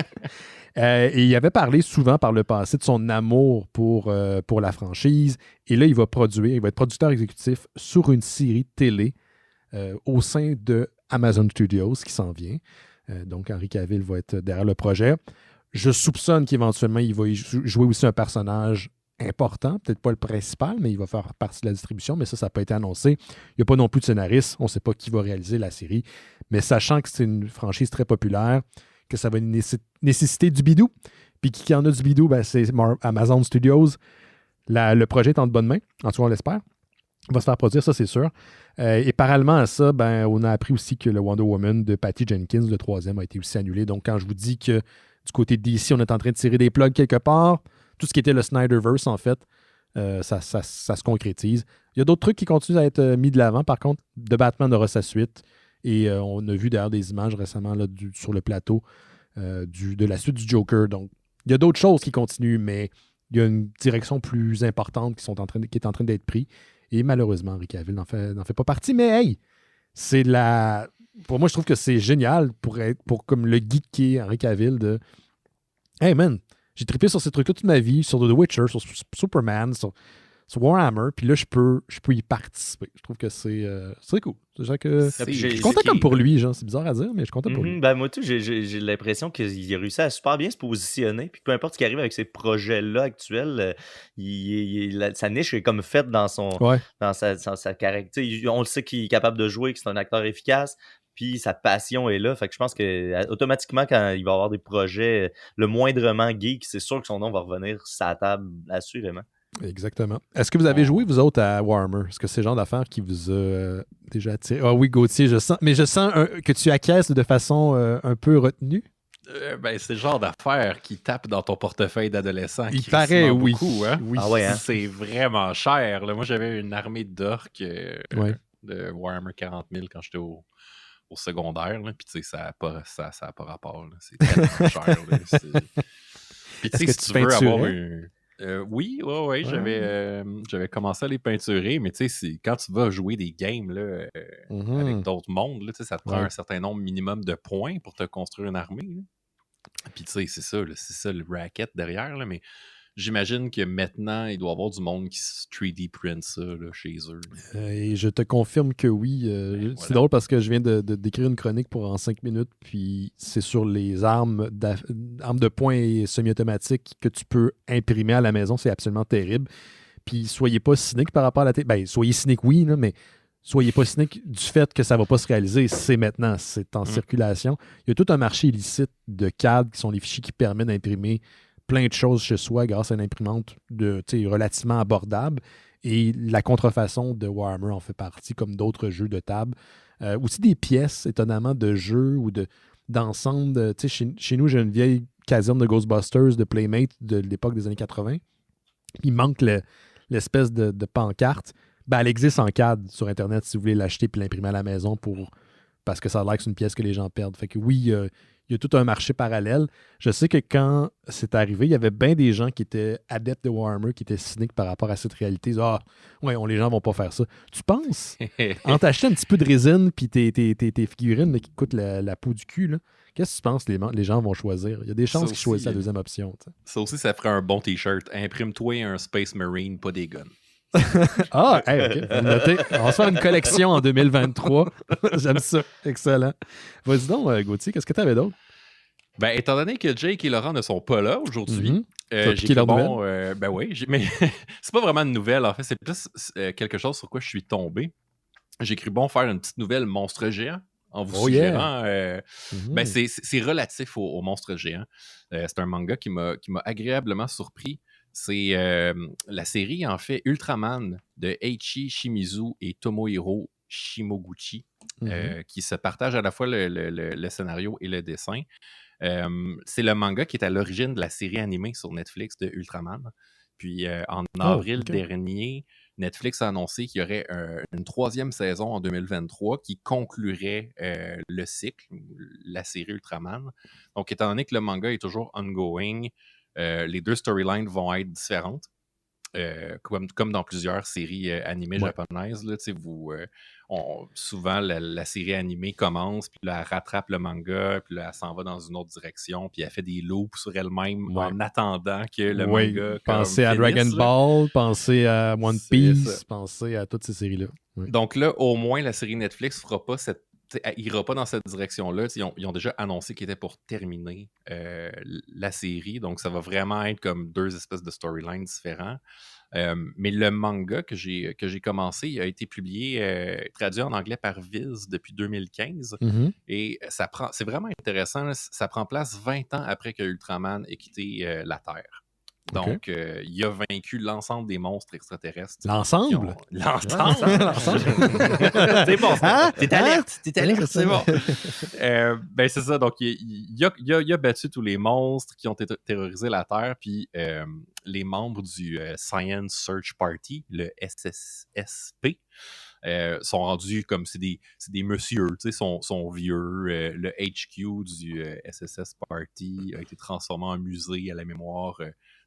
Et il avait parlé souvent par le passé de son amour pour la franchise. Et là, il va être producteur exécutif sur une série télé au sein de Amazon Studios qui s'en vient. Donc, Henry Cavill va être derrière le projet. Je soupçonne qu'éventuellement, il va y jouer aussi un personnage important, peut-être pas le principal, mais il va faire partie de la distribution, mais ça n'a pas été annoncé. Il n'y a pas non plus de scénariste, on ne sait pas qui va réaliser la série, mais sachant que c'est une franchise très populaire, que ça va nécessiter du bidou, puis qui en a du bidou, ben c'est Amazon Studios. Le projet est en de bonnes mains, en tout cas on l'espère. Il va se faire produire, ça c'est sûr. Et parallèlement à ça, ben, on a appris aussi que le Wonder Woman de Patty Jenkins, le 3e, a été aussi annulé. Donc quand je vous dis que du côté de DC, on est en train de tirer des plugs quelque part, tout ce qui était le Snyderverse, en fait, ça se concrétise. Il y a d'autres trucs qui continuent à être mis de l'avant. Par contre, The Batman aura sa suite. Et on a vu d'ailleurs des images récemment là, sur le plateau de la suite du Joker. Donc, il y a d'autres choses qui continuent, mais il y a une direction plus importante qui est en train d'être prise. Et malheureusement, Henry Cavill n'en fait pas partie. Mais hey, c'est pour moi, je trouve que c'est génial pour comme le geek qui est Henry Cavill de hey man, j'ai trippé sur ces trucs-là toute ma vie, sur The Witcher, sur Superman, sur Warhammer, puis là, je peux y participer. Je trouve que c'est cool. Je suis content comme pour lui, genre, c'est bizarre à dire, mais je suis content pour lui. Ben, moi, tout, j'ai l'impression qu'il a réussi à super bien se positionner, puis peu importe ce qui arrive avec ces projets-là actuels, sa niche est comme faite dans sa caractère. On le sait qu'il est capable de jouer, que c'est un acteur efficace, puis sa passion est là. Fait que je pense que automatiquement, quand il va avoir des projets le moindrement geek, c'est sûr que son nom va revenir sur sa table, assurément. Exactement. Est-ce que vous avez joué, vous autres, à Warhammer? Est-ce que c'est le genre d'affaire qui vous a déjà attiré? Ah oui, Gauthier, je sens que tu acquiesces de façon un peu retenue. C'est le genre d'affaire qui tape dans ton portefeuille d'adolescent. Il paraît, oui. Beaucoup, hein? Oui. Ah ouais, hein? C'est vraiment cher. Là. Moi, j'avais une armée d'orques de Warhammer 40 000 quand j'étais au secondaire. Puis, tu sais, ça n'a pas rapport. Là. C'est tellement cher. Là. Puis, tu sais, si tu veux avoir une... oui, j'avais commencé à les peinturer, mais tu sais, quand tu vas jouer des games là, avec d'autres mondes, là, ça te prend un certain nombre minimum de points pour te construire une armée. Là. Puis tu sais, c'est ça le racket derrière, là, mais j'imagine que maintenant, il doit y avoir du monde qui 3D print ça là, chez eux. Et je te confirme que oui. C'est drôle parce que je viens d'écrire une chronique pour en 5 minutes, puis c'est sur les armes de poing semi-automatiques que tu peux imprimer à la maison. C'est absolument terrible. Puis soyez pas cynique par rapport à la télé. Ben, soyez cynique, oui, là, mais soyez pas cynique du fait que ça va pas se réaliser. C'est maintenant, c'est en circulation. Il y a tout un marché illicite de CAD qui sont les fichiers qui permettent d'imprimer plein de choses chez soi grâce à une imprimante relativement abordable. Et la contrefaçon de Warhammer en fait partie, comme d'autres jeux de table. Aussi des pièces, étonnamment, de jeux ou d'ensemble. Chez nous, j'ai une vieille caserne de Ghostbusters, de Playmate de l'époque des années 80. Il manque l'espèce de pancarte. Ben, elle existe en CAD sur Internet si vous voulez l'acheter et l'imprimer à la maison parce que ça a l'air que c'est une pièce que les gens perdent. Fait que oui, il y a tout un marché parallèle. Je sais que quand c'est arrivé, il y avait bien des gens qui étaient adeptes de Warhammer, qui étaient cyniques par rapport à cette réalité. Les gens vont pas faire ça. Tu penses, en t'achetant un petit peu de résine puis tes figurines là, qui coûtent la peau du cul, là, qu'est-ce que tu penses les gens vont choisir? Il y a des chances qu'ils choisissent la deuxième option. T'sais. Ça aussi, ça ferait un bon T-shirt. Imprime-toi un Space Marine, pas des guns. OK. Vous notez. On va se faire une collection en 2023. J'aime ça. Excellent. Vas-y donc, Gauthier, qu'est-ce que tu avais d'autre? Ben, étant donné que Jake et Laurent ne sont pas là aujourd'hui, j'ai écrit ben oui, mais c'est pas vraiment une nouvelle, en fait, c'est plus quelque chose sur quoi je suis tombé. J'ai cru bon faire une petite nouvelle monstre géant en vous suggérant. Ben c'est relatif au monstre géant. C'est un manga qui m'a agréablement surpris. C'est la série, en fait, Ultraman de Eiichi Shimizu et Tomohiro Shimoguchi, qui se partagent à la fois le scénario et le dessin. C'est le manga qui est à l'origine de la série animée sur Netflix de Ultraman. Puis en avril dernier, Netflix a annoncé qu'il y aurait une 3e saison en 2023 qui conclurait le cycle, la série Ultraman. Donc, étant donné que le manga est toujours ongoing, les 2 storylines vont être différentes. Comme dans plusieurs séries animées japonaises, là, souvent la série animée commence, puis là, elle rattrape le manga, puis là, elle s'en va dans une autre direction, puis elle fait des loops sur elle-même en attendant que le manga pensez à Dragon Ball, pensez à One Piece, pensez à toutes ces séries-là. Oui. Donc là, au moins, la série Netflix fera pas ira pas dans cette direction-là. Ils ont déjà annoncé qu'ils étaient pour terminer la série. Donc, ça va vraiment être comme 2 espèces de storylines différents. Mais le manga que j'ai commencé, il a été publié, traduit en anglais par Viz depuis 2015. Et c'est vraiment intéressant. Là, ça prend place 20 ans après que Ultraman ait quitté la Terre. Donc, il a vaincu l'ensemble des monstres extraterrestres. L'ensemble? L'ensemble? C'est bon, t'es alerte, c'est bon. Ben, c'est ça, donc il a battu tous les monstres qui ont terrorisé la Terre, puis les membres du Science Search Party, le SSSP, sont rendus comme c'est des messieurs, tu sais, sont vieux. Le HQ du SSS Party a été transformé en musée à la mémoire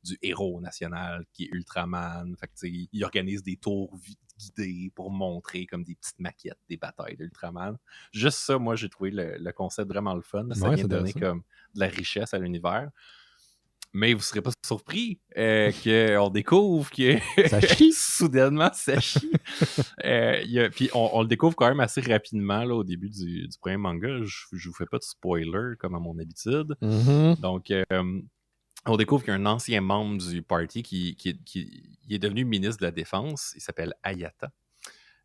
du héros national qui est Ultraman. Fait que, il organise des tours guidés pour montrer comme des petites maquettes des batailles d'Ultraman. Juste ça, moi, j'ai trouvé le concept vraiment le fun. Ça vient donner comme de la richesse à l'univers. Mais vous ne serez pas surpris qu'on découvre que ça chie. Soudainement, ça chie. Puis on le découvre quand même assez rapidement là, au début du premier manga. Je vous fais pas de spoiler comme à mon habitude. Donc, on découvre qu'il y a un ancien membre du party qui est devenu ministre de la Défense. Il s'appelle Ayata.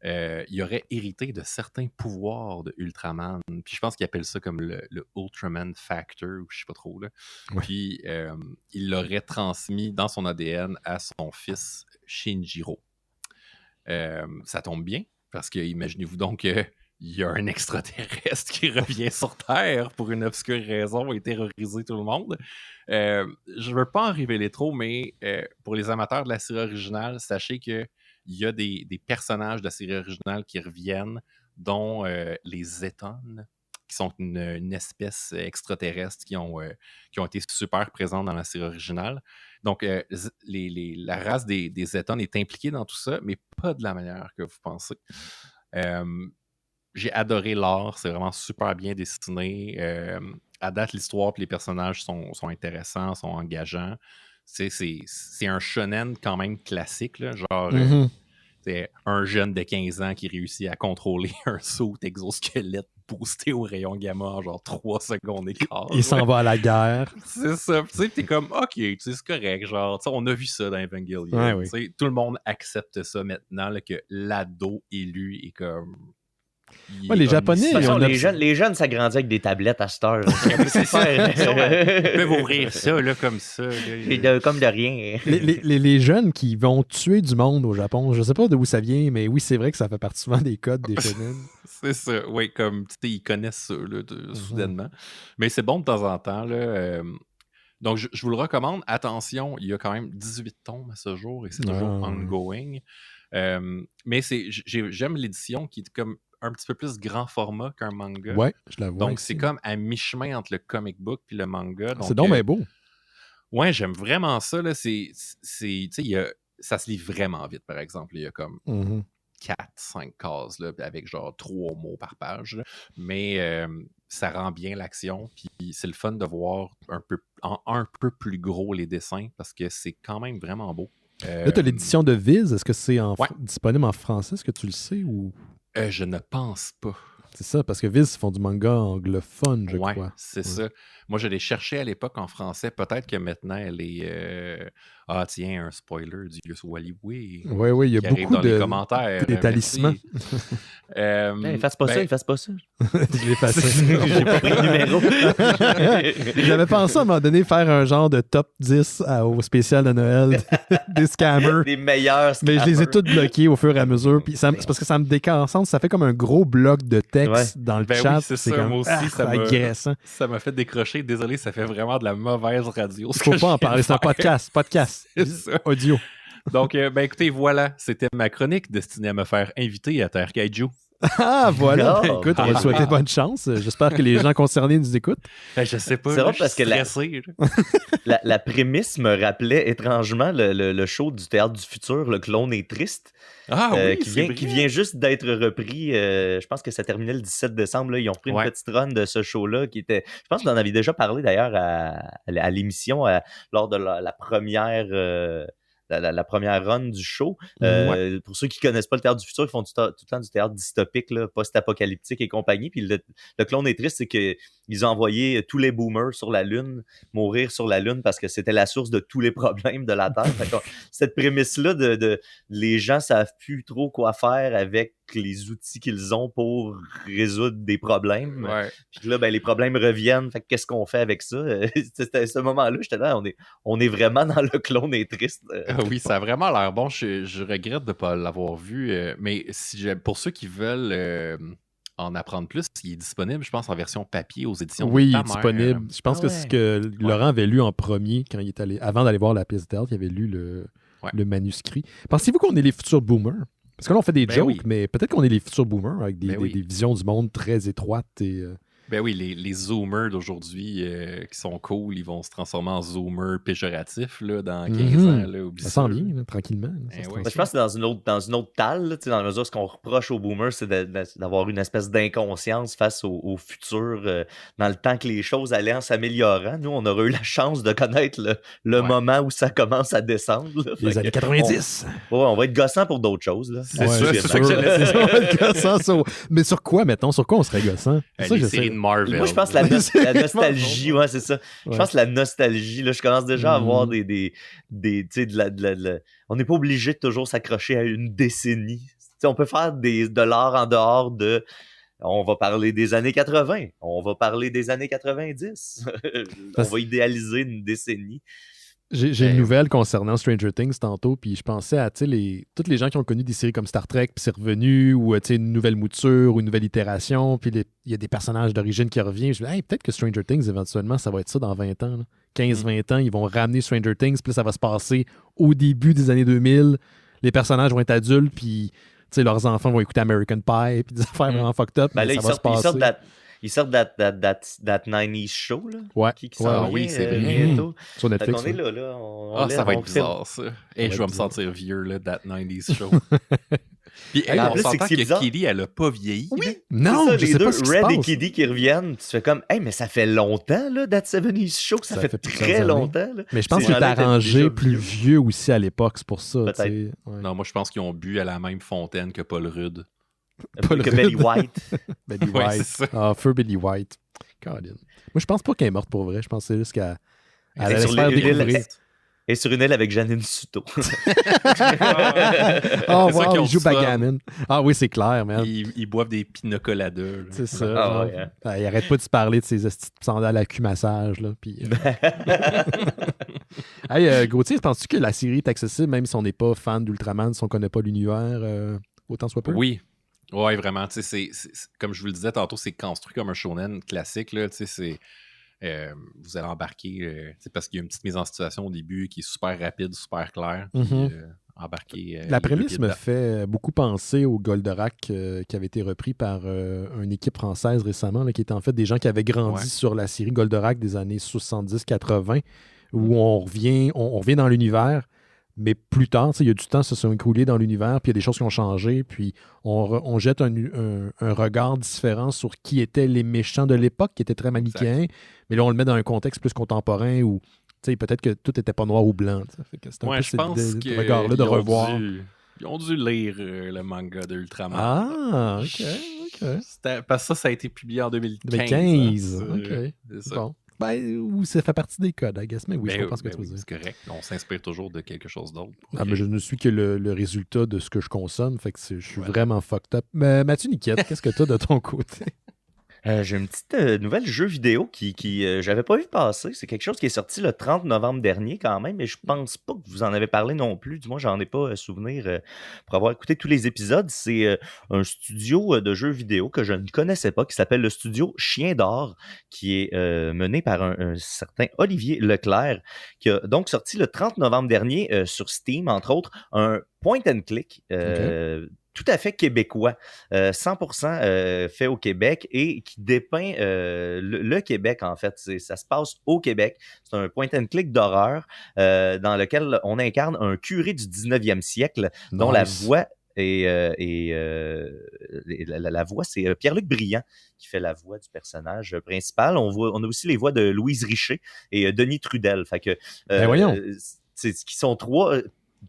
Il aurait hérité de certains pouvoirs de Ultraman. Puis je pense qu'il appelle ça comme le Ultraman Factor, ou je sais pas trop. Là. Ouais. Puis il l'aurait transmis dans son ADN à son fils Shinjiro. Ça tombe bien, parce que imaginez-vous donc qu'il y a un extraterrestre qui revient sur Terre pour une obscure raison et terroriser tout le monde. Je veux pas en révéler trop, mais pour les amateurs de la série originale, sachez que il y a des personnages de la série originale qui reviennent, dont les Etones, qui sont une espèce extraterrestre qui ont été super présentes dans la série originale. Donc, la race des Etones est impliquée dans tout ça, mais pas de la manière que vous pensez. J'ai adoré l'art, c'est vraiment super bien dessiné. À date, l'histoire et les personnages sont intéressants, sont engageants. C'est un shonen quand même classique, là, genre c'est un jeune de 15 ans qui réussit à contrôler un saut exosquelette boosté au rayon gamma en genre 3 secondes et quart. Il s'en va à la guerre. C'est ça. Tu sais, t'es comme, OK, c'est correct. Genre, on a vu ça dans Evangelion. Ouais, oui. Tout le monde accepte ça maintenant, là, que l'ado élu est comme... Ouais, les Japonais... Les jeunes s'agrandissent avec des tablettes à cette heure. C'est ça. Ils peuvent ouvrir ça là, comme ça. Là. Comme de rien. Les jeunes qui vont tuer du monde au Japon, je sais pas d'où ça vient, mais oui, c'est vrai que ça fait partie souvent des codes des shonen. C'est ça. Oui, comme ils connaissent ça là, soudainement. Mais c'est bon de temps en temps. Là, donc, je vous le recommande. Attention, il y a quand même 18 tomes à ce jour et c'est toujours ongoing. Mais j'aime l'édition qui est comme un petit peu plus grand format qu'un manga. Ouais, je la vois. Donc, c'est comme à mi-chemin entre le comic book et le manga. C'est donc bien beau. Ouais, j'aime vraiment ça. Là. Ça se lit vraiment vite, par exemple. Il y a comme 4-5 cases là, avec genre 3 mots par page. Là. Mais ça rend bien l'action. Puis c'est le fun de voir un peu plus gros les dessins parce que c'est quand même vraiment beau. Là, tu as l'édition de Viz. Est-ce que c'est disponible en français? Est-ce que tu le sais? Ou... je ne pense pas. C'est ça, parce que Viz font du manga anglophone, je crois. C'est ça. Moi, je l'ai cherché à l'époque en français. Peut-être que maintenant, elle est... Ah, tiens, un spoiler du Wally-Oui. Oui, il y a beaucoup dans les commentaires. Des talismans. Efface pas ça. Je l'ai effacé. J'ai pas pris le numéro. J'avais pensé à un moment donné faire un genre de top 10 au spécial de Noël des scammers. Des meilleurs scammers. Mais je les ai tous bloqués au fur et à mesure. Puis c'est parce que ça me déconcentre. Ça fait comme un gros bloc de texte dans le chat. Oui, c'est ça. Comme, moi aussi, agressant. Ça m'a fait décrocher. Désolé, ça fait vraiment de la mauvaise radio. Il ne faut pas en parler. C'est un podcast. Audio. Donc, écoutez, voilà. C'était ma chronique destinée à me faire inviter à Terre Kaiju. Ah, voilà. Écoute, on va te souhaiter bonne chance. J'espère que les gens concernés nous écoutent. Je sais pas. C'est vrai parce que la prémisse me rappelait étrangement le show du Théâtre du Futur, Le Clone est triste. Qui vient juste d'être repris. Je pense que ça terminait le 17 décembre. Là. Ils ont pris une petite run de ce show-là qui était. Je pense que j'en avais déjà parlé d'ailleurs à l'émission lors de la première. La première run du show. Pour ceux qui connaissent pas le Théâtre du Futur, ils font tout le temps du théâtre dystopique, là, post-apocalyptique et compagnie. Puis le Clone est triste, c'est qu'ils ont envoyé tous les boomers sur la Lune, mourir sur la Lune parce que c'était la source de tous les problèmes de la Terre. Cette prémisse-là de les gens savent plus trop quoi faire avec les outils qu'ils ont pour résoudre des problèmes. Puis là, les problèmes reviennent. Fait que qu'est-ce qu'on fait avec ça? C'était à ce moment-là, j'étais là, on est vraiment dans le Clone est triste. Oui, ça a vraiment l'air bon. Je regrette de ne pas l'avoir vu. Mais pour ceux qui veulent en apprendre plus, il est disponible, je pense, en version papier aux éditions. Oui, il est disponible. Je pense que c'est ce que Laurent avait lu en premier quand il est allé, avant d'aller voir la pièce de théâtre, il avait lu le manuscrit. Pensez-vous qu'on est les futurs boomers? Parce que là, on fait des jokes, mais peut-être qu'on est les futurs boomers avec des visions du monde très étroites et... Ben oui, les zoomers d'aujourd'hui qui sont cool, ils vont se transformer en zoomers péjoratifs là, dans 15 ans. Là, ça sent bien, là, tranquillement. Je pense que c'est dans une autre talle, là, dans la mesure ce qu'on reproche aux boomers, c'est d'avoir une espèce d'inconscience face au futur, dans le temps que les choses allaient en s'améliorant. Nous, on aurait eu la chance de connaître le moment où ça commence à descendre. Là. Les années 90. On va être gossant pour d'autres choses. Là. C'est ça que j'allais dire. On va être gossant mais sur quoi, mettons? Sur quoi on serait gossant? Ça, je sais. Marvel. Moi, je pense que la nostalgie, c'est ça. Je pense que la nostalgie, là, je commence déjà à avoir on n'est pas obligé de toujours s'accrocher à une décennie. T'sais, on peut faire de l'art en dehors de... On va parler des années 80, on va parler des années 90. On va idéaliser une décennie. J'ai une nouvelle concernant Stranger Things tantôt, puis je pensais à tous les gens qui ont connu des séries comme Star Trek, puis c'est revenu, ou une nouvelle mouture, ou une nouvelle itération, puis il y a des personnages d'origine qui reviennent. Je me dis, peut-être que Stranger Things, éventuellement, ça va être ça dans 20 ans. 15-20 ans, ils vont ramener Stranger Things, puis ça va se passer au début des années 2000. Les personnages vont être adultes, puis leurs enfants vont écouter American Pie, puis des affaires vraiment fucked up. Là, ça va se passer. Ils sortent that 90s show, là. Ouais. Qui s'en oui, c'est vrai. Bientôt. Sur Netflix. On est là. Ça va être bizarre, ça. Et je vais me sentir vieux, là, that 90s show. Puis, on s'entend que Kitty, elle a pas vieilli. Oui. Non, ça, les deux, Red et Kitty qui reviennent, tu fais comme, mais ça fait longtemps, là, that 70s show. Ça fait très longtemps, là. Mais je pense qu'il est arrangé plus vieux aussi à l'époque, c'est pour ça. Peut-être. Non, moi, je pense qu'ils ont bu à la même fontaine que Paul Rudd. Que Betty White. Betty White. Feu Betty White. Colin. Moi, je pense pas qu'elle est morte pour vrai. Je pensais juste qu'elle allait se faire découvrir. Et sur une île avec Janine Suto. Oh, wow, il joue backgammon. Ah oui, c'est clair, man. Ils boivent des pina coladas. C'est ça. Il arrête pas de se parler de ses sandales à cul-massage. Puis... hey, Gauthier, penses-tu que la série est accessible, même si on n'est pas fan d'Ultraman, si on connaît pas l'univers, autant soit peu? Oui. Oui, vraiment. Comme je vous le disais tantôt, c'est construit comme un shonen classique. Là, vous allez embarquer parce qu'il y a une petite mise en situation au début qui est super rapide, super claire. Embarquer. La prémisse me fait beaucoup penser au Goldorak qui avait été repris par une équipe française récemment, là, qui était en fait des gens qui avaient grandi sur la série Goldorak des années 70-80, où on revient dans l'univers. Mais plus tard, il y a du temps qui se sont écoulés dans l'univers, puis il y a des choses qui ont changé, puis on jette un regard différent sur qui étaient les méchants de l'époque, qui étaient très manichéens, mais là, on le met dans un contexte plus contemporain où peut-être que tout n'était pas noir ou blanc. Fait que c'est un peu je pense ce regard-là de revoir. Ils ont dû lire le manga de Ultraman. Ah, OK. Parce que ça a été publié en 2015. 2015, OK. C'est bon. Ou ça fait partie des codes, I guess. Mais oui, je comprends ce que tu veux dire. C'est correct. On s'inspire toujours de quelque chose d'autre. Mais je ne suis que le résultat de ce que je consomme. Fait que je suis vraiment fucked up. Mais Mathieu Niquette, qu'est-ce que tu as de ton côté? J'ai une petite nouvelle jeu vidéo qui j'avais pas vu passer. C'est quelque chose qui est sorti le 30 novembre dernier quand même, mais je pense pas que vous en avez parlé non plus. Du moins, j'en ai pas souvenir pour avoir écouté tous les épisodes. C'est un studio de jeux vidéo que je ne connaissais pas, qui s'appelle le studio Chien d'Or, qui est mené par un certain Olivier Leclerc, qui a donc sorti le 30 novembre dernier sur Steam, entre autres, un point and click. Tout à fait québécois, 100% fait au Québec et qui dépeint le Québec, en fait. Ça se passe au Québec. C'est un point and click d'horreur dans lequel on incarne un curé du 19e siècle dont la voix la voix, c'est Pierre-Luc Briand qui fait la voix du personnage principal. On a aussi les voix de Louise Richer et Denis Trudel. Fait que, qui sont trois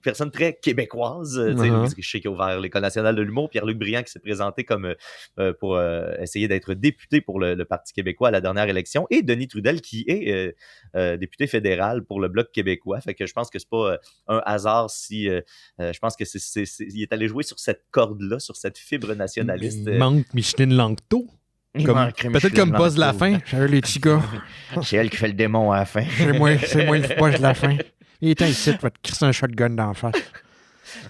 personne très québécoise. Louise Richer qui a ouvert l'École nationale de l'humour, Pierre-Luc Briand qui s'est présenté comme pour essayer d'être député pour le Parti québécois à la dernière élection, et Denis Trudel qui est député fédéral pour le Bloc québécois. Fait que je pense que c'est pas un hasard si je pense que il est allé jouer sur cette corde-là, sur cette fibre nationaliste. Il manque Micheline Langto. Peut-être comme boss de la fin. Salut les petits gars. C'est elle qui fait le démon à la fin. C'est moi le boss de la fin. Il est ici, tu vas te crisser un shotgun d'en face.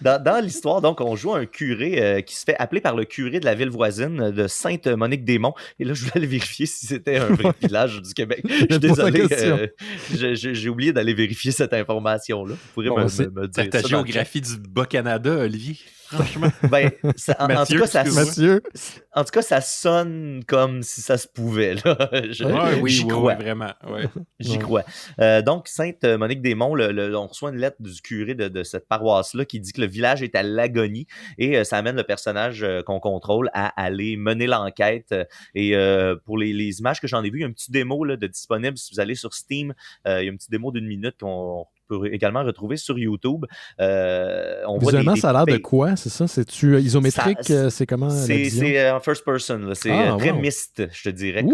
Dans l'histoire, donc, on joue un curé qui se fait appeler par le curé de la ville voisine de Sainte-Monique-des-Monts. Et là, je voulais aller vérifier si c'était un vrai village du Québec. Je suis désolé, j'ai oublié d'aller vérifier cette information-là. Vous pourrez me dire ta géographie du Bas-Canada, Olivier. Franchement. En tout cas, ça sonne comme si ça se pouvait. J'y crois. Vraiment. Ouais. J'y crois. Donc, Sainte-Monique-des-Monts, on reçoit une lettre du curé de cette paroisse-là qui dit que le village est à l'agonie et ça amène le personnage qu'on contrôle à aller mener l'enquête. Et pour les images que j'en ai vues, il y a un petit démo de disponible. Si vous allez sur Steam, il y a un petit démo d'1 minute qu'on peut également retrouver sur YouTube. Visuellement, ça a l'air de quoi? C'est ça? C'est-tu isométrique? C'est comment? C'est en first person. Là. C'est très mist, je te dirais,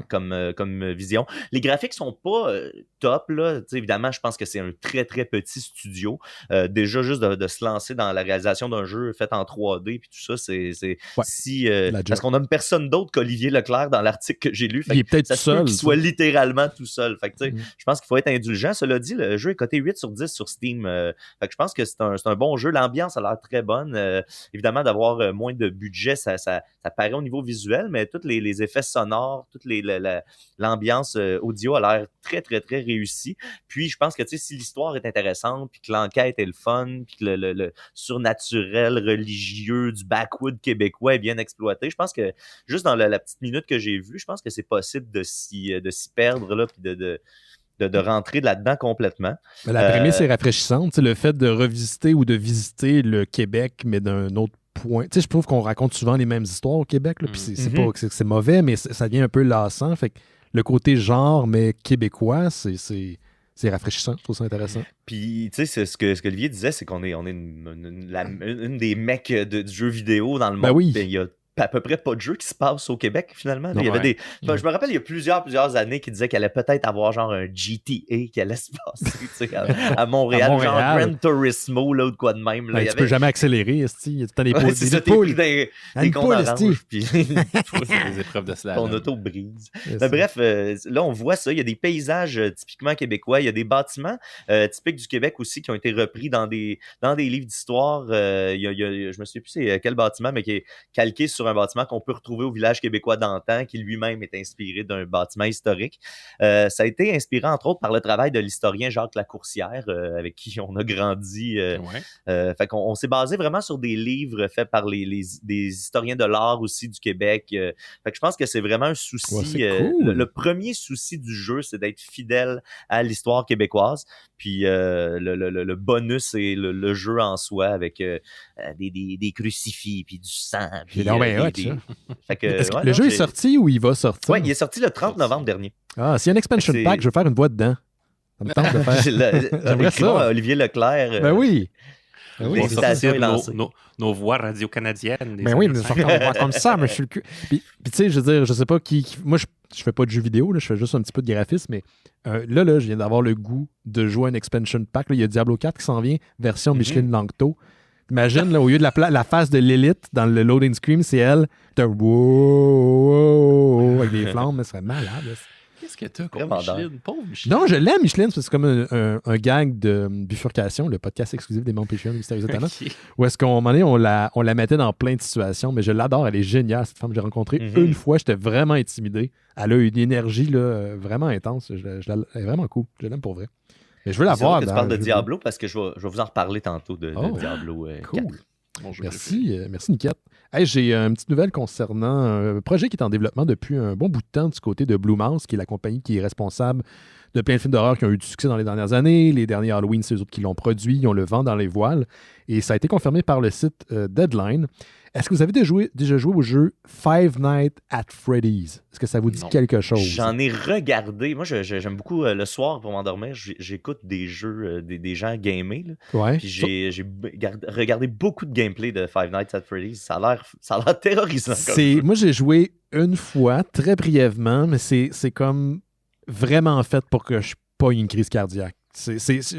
comme vision. Les graphiques sont pas top. Là. Évidemment, je pense que c'est un très, très petit studio. Déjà, juste de se lancer dans la réalisation d'un jeu fait en 3D puis tout ça, parce qu'on nomme personne d'autre qu'Olivier Leclerc dans l'article que j'ai lu. Il est peut-être ça tout seul. Qu'il soit littéralement tout seul. Fait que, je pense qu'il faut être indulgent. Cela dit, le jeu est coté 8 sur 10 sur Steam. Fait que je pense que c'est un bon jeu. L'ambiance a l'air très bonne. Évidemment, d'avoir moins de budget, ça paraît au niveau visuel, mais tous les effets sonores, toute l'ambiance audio a l'air très, très, très réussie. Puis, je pense que si l'histoire est intéressante, puis que l'enquête est le fun, puis que le surnaturel, religieux du backwood québécois est bien exploité, je pense que juste dans la petite minute que j'ai vue, je pense que c'est possible de s'y perdre, là, puis de rentrer là-dedans complètement. Mais la prémisse est rafraîchissante. Le fait de revisiter ou de visiter le Québec, mais d'un autre point. Je trouve qu'on raconte souvent les mêmes histoires au Québec. Puis c'est pas que c'est mauvais, mais ça devient un peu lassant. Fait que le côté genre, mais québécois, c'est rafraîchissant. Je trouve ça intéressant. Puis, tu sais, ce que Olivier disait, c'est qu'on est une des mecs du jeu vidéo dans le monde. Ben oui. Il y a à peu près pas de jeu qui se passe au Québec, finalement. Il y avait je me rappelle, il y a plusieurs années qui disaient qu'il allait peut-être avoir genre un GTA qui allait se passer à Montréal, genre Gran Turismo, là, ou de quoi de même. Là, tu peux jamais accélérer, il y a tout le temps des poules. C'est ça, t'es pris des comptes orange, puis des épreuves de slalom. Ton auto brise. Bref, là, on voit ça. Il y a des paysages typiquement québécois. Il y a des bâtiments typiques du Québec aussi qui ont été repris dans des livres d'histoire. Je me souviens plus c'est quel bâtiment, mais qui est calqué sur un bâtiment qu'on peut retrouver au village québécois d'antan, qui lui-même est inspiré d'un bâtiment historique. Ça a été inspiré, entre autres, par le travail de l'historien Jacques Lacourcière, avec qui on a grandi. Fait qu'on s'est basé vraiment sur des livres faits par des historiens de l'art aussi du Québec. Fait que je pense que c'est vraiment un souci. Ouais, cool. Le premier souci du jeu, c'est d'être fidèle à l'histoire québécoise. Puis le bonus, c'est le jeu en soi, avec des crucifix, puis du sang. Puis, Fait que, le jeu est sorti ou il va sortir? Oui, il est sorti le 30 novembre dernier. Ah, s'il y a un expansion pack, je vais faire une voix dedans. Ça me tente de faire. J'aimerais ça. Olivier Leclerc. Ben oui. Oui, l'invitation est lancée. Nos voix radio-canadiennes. Mais oui, nous sortons des voix comme ça, mais je suis le cul. Puis tu sais, je veux dire, je sais pas qui moi, je fais pas de jeux vidéo, là, je fais juste un petit peu de graphisme, mais là, je viens d'avoir le goût de jouer un expansion pack. Là, il y a Diablo 4 qui s'en vient, version Micheline Langto. Imagine, là, au lieu de la face de l'élite dans le loading screen, c'est elle. T'as wow, avec des flammes, mais ce serait malade. Là. Qu'est-ce que t'as contre Micheline? Pauvre Micheline. Non, je l'aime, Micheline, parce que c'est comme un gag de bifurcation, le podcast exclusif des Monts Pécheurs Mystérieux Talents. Okay. Où est-ce qu'à un moment donné, on la mettait dans plein de situations, mais je l'adore, elle est géniale, cette femme que j'ai rencontrée une fois, j'étais vraiment intimidé. Elle a une énergie là, vraiment intense, elle est vraiment cool, je l'aime pour vrai. Mais je veux la voir. Tu parles de Diablo parce que je vais vous en reparler tantôt de Diablo 4. Cool. Merci, Niquette. Hey, j'ai une petite nouvelle concernant un projet qui est en développement depuis un bon bout de temps du côté de Blue Mouse, qui est la compagnie qui est responsable de plein de films d'horreur qui ont eu du succès dans les dernières années. Les derniers Halloween, c'est eux autres qui l'ont produit. Ils ont le vent dans les voiles. Et ça a été confirmé par le site Deadline. Est-ce que vous avez déjà joué au jeu Five Nights at Freddy's? Est-ce que ça vous dit quelque chose? J'en ai regardé. Moi, j'aime beaucoup le soir pour m'endormir. J'écoute des jeux, des gens gamer. Là. Ouais. Puis j'ai regardé beaucoup de gameplay de Five Nights at Freddy's. Ça a l'air terrorisant. Moi, j'ai joué une fois, très brièvement, mais c'est comme vraiment fait pour que je pogne une crise cardiaque.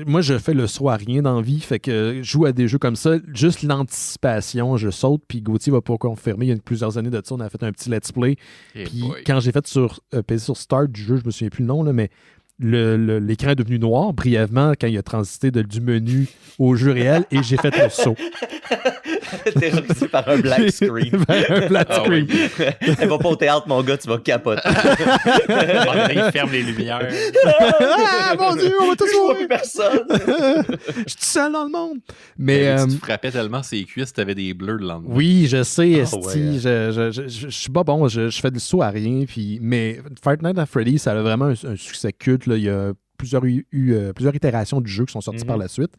Moi, je fais le soir rien dans la vie, fait que je joue à des jeux comme ça, juste l'anticipation, je saute, puis Gauthier va pas confirmer, il y a plusieurs années de ça, on a fait un petit let's play, puis quand j'ai fait sur PC sur Start du jeu, je me souviens plus le nom, là, mais l'écran est devenu noir brièvement quand il a transité du menu au jeu réel, et j'ai fait le saut. Terrorisé par un black screen. Un black screen. Elle va pas au théâtre, mon gars, tu vas capoter. Il ferme les lumières. Ah, mon Dieu, on va tous voir. Je vois plus personne. Je suis seul dans le monde. Mais tu frappais tellement ses cuisses, t'avais des bleus le lendemain. Oui, je sais, esti. Je suis pas bon, je fais du saut à rien. Mais Five Nights at Freddy's, ça a vraiment un succès culte. Là. Il y a plusieurs itérations du jeu qui sont sorties par la suite.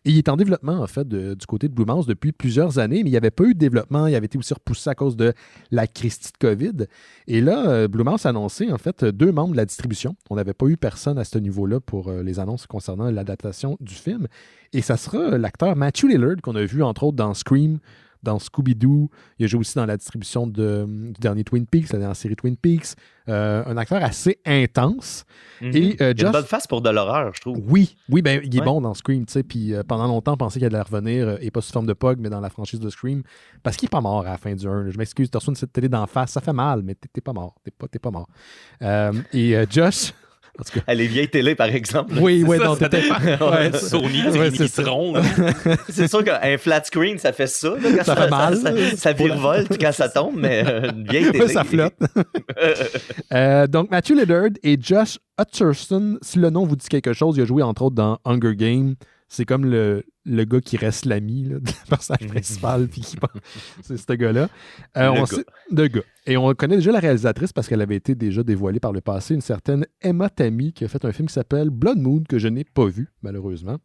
Et il est en développement, en fait, du côté de Blue Mouse depuis plusieurs années, mais il n'y avait pas eu de développement. Il avait été aussi repoussé à cause de la crise de COVID. Et là, Blue Mouse a annoncé, en fait, 2 membres de la distribution. On n'avait pas eu personne à ce niveau-là pour les annonces concernant l'adaptation du film. Et ça sera l'acteur Matthew Lillard, qu'on a vu, entre autres, dans Scream, dans Scooby-Doo. Il a joué aussi dans la distribution du dernier Twin Peaks, la dernière série Twin Peaks. Un acteur assez intense. Et, il a une bonne face pour de l'horreur, je trouve. Oui, ben, il est bon dans Scream. Puis pendant longtemps, on pensait qu'il allait revenir, et pas sous forme de Pog, mais dans la franchise de Scream. Parce qu'il n'est pas mort à la fin du 1. Je m'excuse, tu reçois une télé d'en face. Ça fait mal, mais t'es pas mort. T'es pas mort. Et Josh... À les vieilles télé, par exemple. Oui, non, ça dépend. Sony, c'est rond. C'est sûr qu'un flat screen, ça fait ça. Là, quand ça fait mal. Ça virevolte quand ça tombe, mais une vieille télé... ça flotte. Donc, Matthew Lillard et Josh Hutcherson, si le nom vous dit quelque chose, il a joué entre autres dans Hunger Games. C'est comme le gars qui reste l'ami du personnage principal. C'est ce gars-là. Le gars. Et on connaît déjà la réalisatrice parce qu'elle avait été déjà dévoilée par le passé, une certaine Emma Tammy qui a fait un film qui s'appelle Blood Moon que je n'ai pas vu, malheureusement.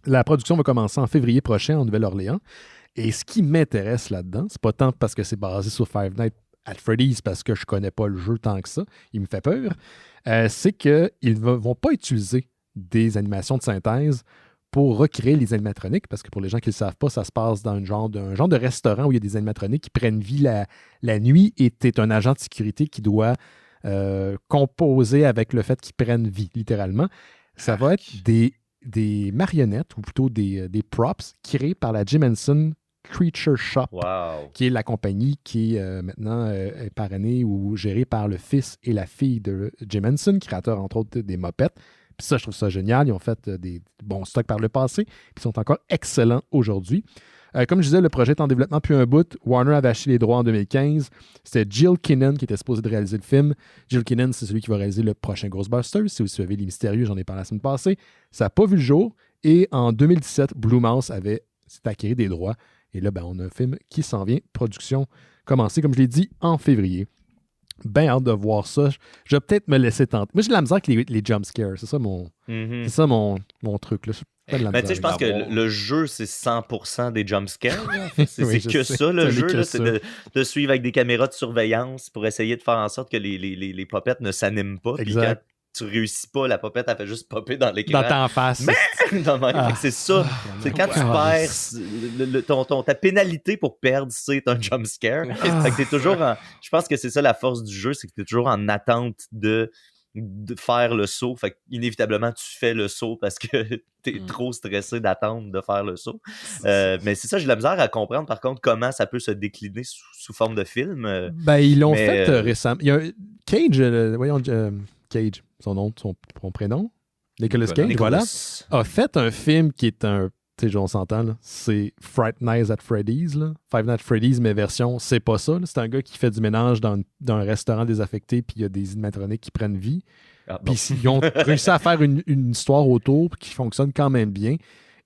La production va commencer en février prochain en Nouvelle-Orléans. Et ce qui m'intéresse là-dedans, c'est pas tant parce que c'est basé sur Five Nights at Freddy's parce que je connais pas le jeu tant que ça, il me fait peur, c'est qu'ils ne vont pas utiliser des animations de synthèse pour recréer les animatroniques, parce que pour les gens qui ne le savent pas, ça se passe dans un genre de restaurant où il y a des animatroniques qui prennent vie la nuit, et tu es un agent de sécurité qui doit composer avec le fait qu'ils prennent vie, littéralement. Ça va être des marionnettes, ou plutôt des props, créés par la Jim Henson Creature Shop, qui est la compagnie qui est maintenant parrainée ou gérée par le fils et la fille de Jim Henson, créateur, entre autres, des Muppets. Puis ça, je trouve ça génial. Ils ont fait des bons stocks par le passé, puis ils sont encore excellents aujourd'hui. Comme je disais, le projet est en développement depuis un bout. Warner avait acheté les droits en 2015. C'était Jill Kinnan qui était supposée de réaliser le film. Jill Kinnan, c'est celui qui va réaliser le prochain Ghostbusters. Si vous suivez Les Mystérieux, j'en ai parlé la semaine passée. Ça n'a pas vu le jour. Et en 2017, Blue Mouse s'est acquis des droits. Et là, on a un film qui s'en vient. Production commencée, comme je l'ai dit, en février. Ben hâte de voir ça. Je vais peut-être me laisser tenter. Moi, j'ai de la misère avec les jumpscares. C'est ça mon truc. Là. Je pense que le jeu, c'est 100% des jumpscares. C'est que ça, le jeu. Là, c'est de suivre avec des caméras de surveillance pour essayer de faire en sorte que les popettes ne s'animent pas. Exact. tu réussis pas, la popette, elle fait juste popper dans l'écran. Dans ta face. Mais c'est ça. C'est quand tu perds ta pénalité pour perdre, c'est un jump scare. Fait que t'es toujours je pense que c'est ça la force du jeu, c'est que t'es toujours en attente de faire le saut. Fait qu'inévitablement, tu fais le saut parce que t'es trop stressé d'attendre de faire le saut. Mais c'est ça, j'ai de la misère à comprendre, par contre, comment ça peut se décliner sous forme de film. Ils l'ont fait récemment. Il y a Cage, Cage, son prénom, Nicolas Cage, voilà, a fait un film qui est tu sais, on s'entend, là, c'est Fright Nights at Freddy's, là. Five Nights at Freddy's, mais version, c'est pas ça. Là. C'est un gars qui fait du ménage dans un restaurant désaffecté, puis il y a des animatroniques qui prennent vie. Puis ils ont réussi à faire une histoire autour qui fonctionne quand même bien.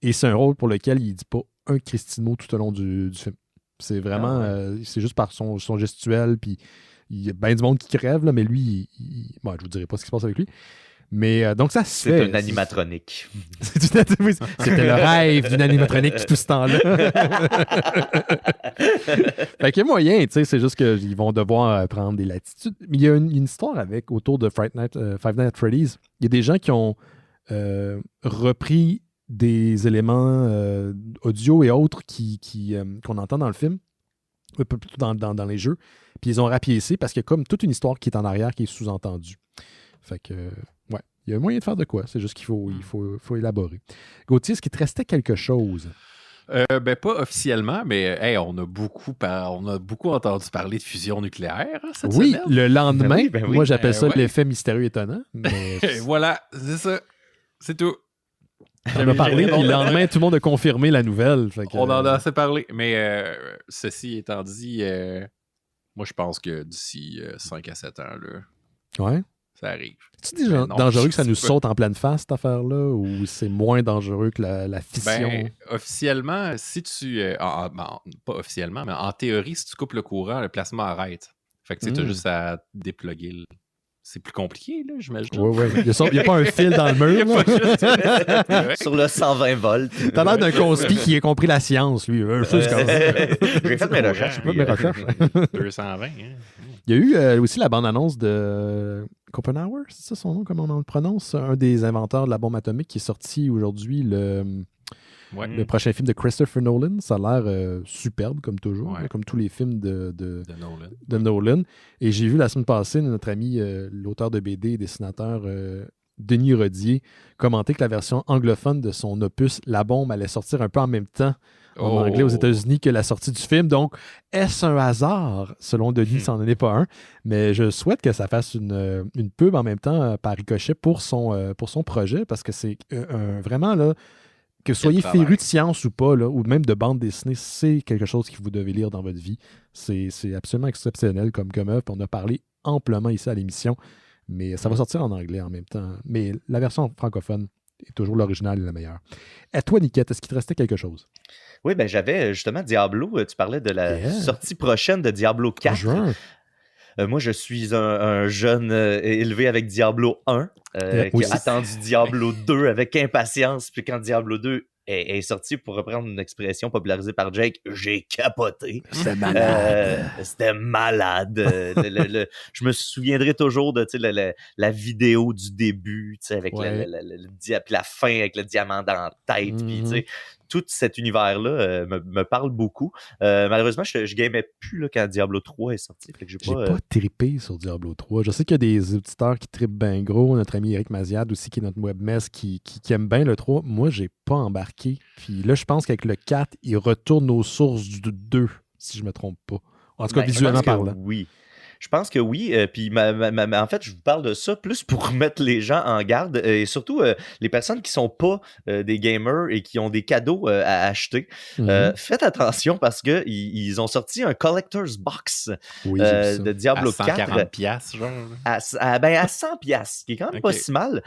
Et c'est un rôle pour lequel il dit pas un Christine tout au long du film. C'est vraiment, c'est juste par son gestuel, puis il y a bien du monde qui crève, là, mais lui, je vous dirai pas ce qui se passe avec lui. Mais donc ça se fait. C'est un animatronique. C'était le rêve d'une animatronique tout ce temps-là. Fait qu'il y a moyen, tu sais, c'est juste qu'ils vont devoir prendre des latitudes. Mais il y a une histoire autour de Five Nights at Freddy's. Il y a des gens qui ont repris des éléments audio et autres qu'on entend dans le film, un peu plutôt dans les jeux, puis ils ont rapiécé parce qu'il y a comme toute une histoire qui est en arrière qui est sous-entendue. Fait que, ouais, il y a un moyen de faire de quoi. C'est juste qu'il faut élaborer. Gauthier, est-ce qu'il te restait quelque chose? Pas officiellement, mais on a beaucoup entendu parler de fusion nucléaire cette semaine. Oui, le lendemain. Moi, j'appelle ça l'effet mystérieux étonnant. Mais... voilà, c'est ça. C'est tout. On a parlé, puis le lendemain, tout le monde a confirmé la nouvelle. On en a assez parlé. Mais ceci étant dit, moi, je pense que d'ici 5 à 7 ans, là, ça arrive. C'est dangereux que ça nous saute en pleine face, cette affaire-là, ou c'est moins dangereux que la fission? Officiellement, si tu... pas officiellement, mais en théorie, si tu coupes le courant, le plasma arrête. Fait que tu as juste à dépluguer C'est plus compliqué, là, j'imagine. Oui. Il n'y a pas un fil dans le mur. Sur le 120 volts. T'as l'air d'un conspi qui a compris la science, lui. J'ai fait mes recherches. 220. Hein. Il y a eu aussi la bande-annonce de Copenhauer, c'est ça son nom, comment on le prononce? Un des inventeurs de la bombe atomique qui est sorti aujourd'hui, le prochain film de Christopher Nolan. Ça a l'air superbe, comme toujours, comme tous les films de Nolan. Et j'ai vu la semaine passée notre ami, l'auteur de BD et dessinateur Denis Rodier, commenter que la version anglophone de son opus La Bombe allait sortir un peu en même temps en anglais aux États-Unis que la sortie du film. Donc, est-ce un hasard? Selon Denis, ça n'en est pas un. Mais je souhaite que ça fasse une pub en même temps par ricochet pour son projet, parce que c'est vraiment, là, que vous soyez féru de science ou pas, là, ou même de bande dessinée, c'est quelque chose que vous devez lire dans votre vie. C'est absolument exceptionnel comme œuvre. On a parlé amplement ici à l'émission, mais ça va sortir en anglais en même temps. Mais la version francophone est toujours l'original et la meilleure. Et toi, Niquette, est-ce qu'il te restait quelque chose? Oui, j'avais justement Diablo. Tu parlais de la sortie prochaine de Diablo 4. Moi, je suis un jeune élevé avec Diablo 1 qui a attendu Diablo 2 avec impatience. Puis quand Diablo 2 est sorti, pour reprendre une expression popularisée par Jake, j'ai capoté. C'était malade. C'était malade. Je me souviendrai toujours de la vidéo du début, avec la fin avec le diamant dans la tête. Puis, tout cet univers-là me parle beaucoup. Malheureusement, je gamais plus là, quand Diablo 3 est sorti. Fait que j'ai pas trippé sur Diablo 3. Je sais qu'il y a des auditeurs qui trippent bien gros. Notre ami Eric Maziad aussi, qui est notre webmess, qui aime bien le 3. Moi, j'ai pas embarqué. Puis là, je pense qu'avec le 4, il retourne aux sources du 2, si je me trompe pas. En tout cas, visuellement parlant. Oui. Je pense que oui. Puis en fait, je vous parle de ça plus pour mettre les gens en garde et surtout les personnes qui sont pas des gamers et qui ont des cadeaux à acheter. Faites attention parce que ils ont sorti un Collector's Box de Diablo 4. À 140$, genre. À 100$, qui est quand même pas si mal.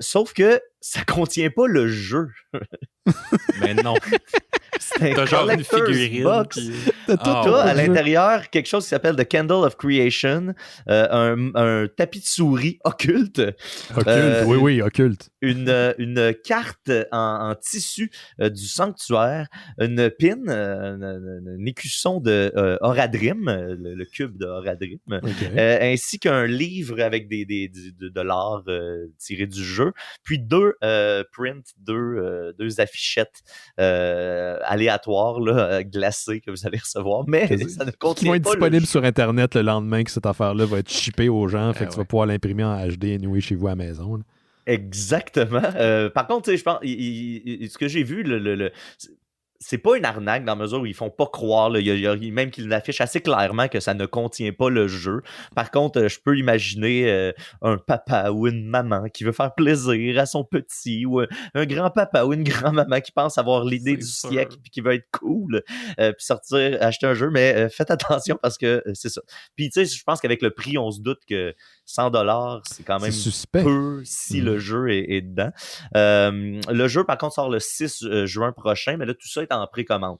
Sauf que ça contient pas le jeu. Mais non. C'est un genre une collector's figurine. box. Puis... T'as à l'intérieur quelque chose qui s'appelle The Candle of Creation, un tapis de souris occulte. Occulte, oui, occulte. Une carte en tissu du sanctuaire, une pin, un écusson de Horadrim, le cube de Horadrim, ainsi qu'un livre avec de l'art tiré du jeu, puis deux prints, deux affichettes aléatoires là, glacées que vous allez recevoir, mais ça ne contient qui vont être pas disponibles sur Internet le lendemain que cette affaire-là va être shippée aux gens, fait que tu vas ouais. pouvoir l'imprimer en HD anyway chez vous à la maison. Là. Exactement. Par contre, je pense, ce que j'ai vu, c'est pas une arnaque dans la mesure où ils font pas croire, là, même qu'ils l'affichent assez clairement que ça ne contient pas le jeu. Par contre, je peux imaginer un papa ou une maman qui veut faire plaisir à son petit, ou un grand-papa ou une grand-maman qui pense avoir l'idée du siècle puis qui veut être cool, puis sortir, acheter un jeu, mais faites attention parce que c'est ça. Puis tu sais, je pense qu'avec le prix, on se doute que $100, c'est quand même suspect. Peu si le jeu est dedans. Le jeu, par contre, sort le 6 juin prochain, mais là, tout ça est en précommande.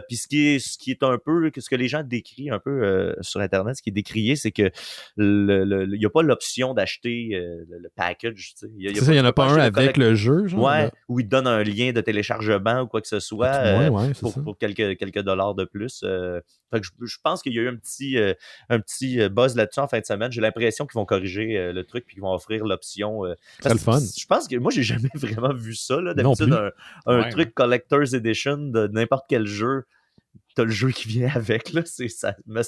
Puis ce qui est un peu, ce que les gens décrivent un peu sur Internet, ce qui est décrié, c'est que il n'y a pas l'option d'acheter le package. Tu sais. Il n'y en a pas un avec le jeu, genre? Ouais, où il te donne un lien de téléchargement ou quoi que ce soit pour quelques dollars de plus. Fait que je pense qu'il y a eu un petit buzz là-dessus en fin de semaine. J'ai l'impression qu'ils vont corriger le truc puis qu'ils vont offrir l'option. C'est le fun. Je pense que moi, j'ai jamais vraiment vu ça. Là. D'habitude, un truc Collector's Edition de n'importe quel jeu, t'as le jeu qui vient avec. Là. Ça me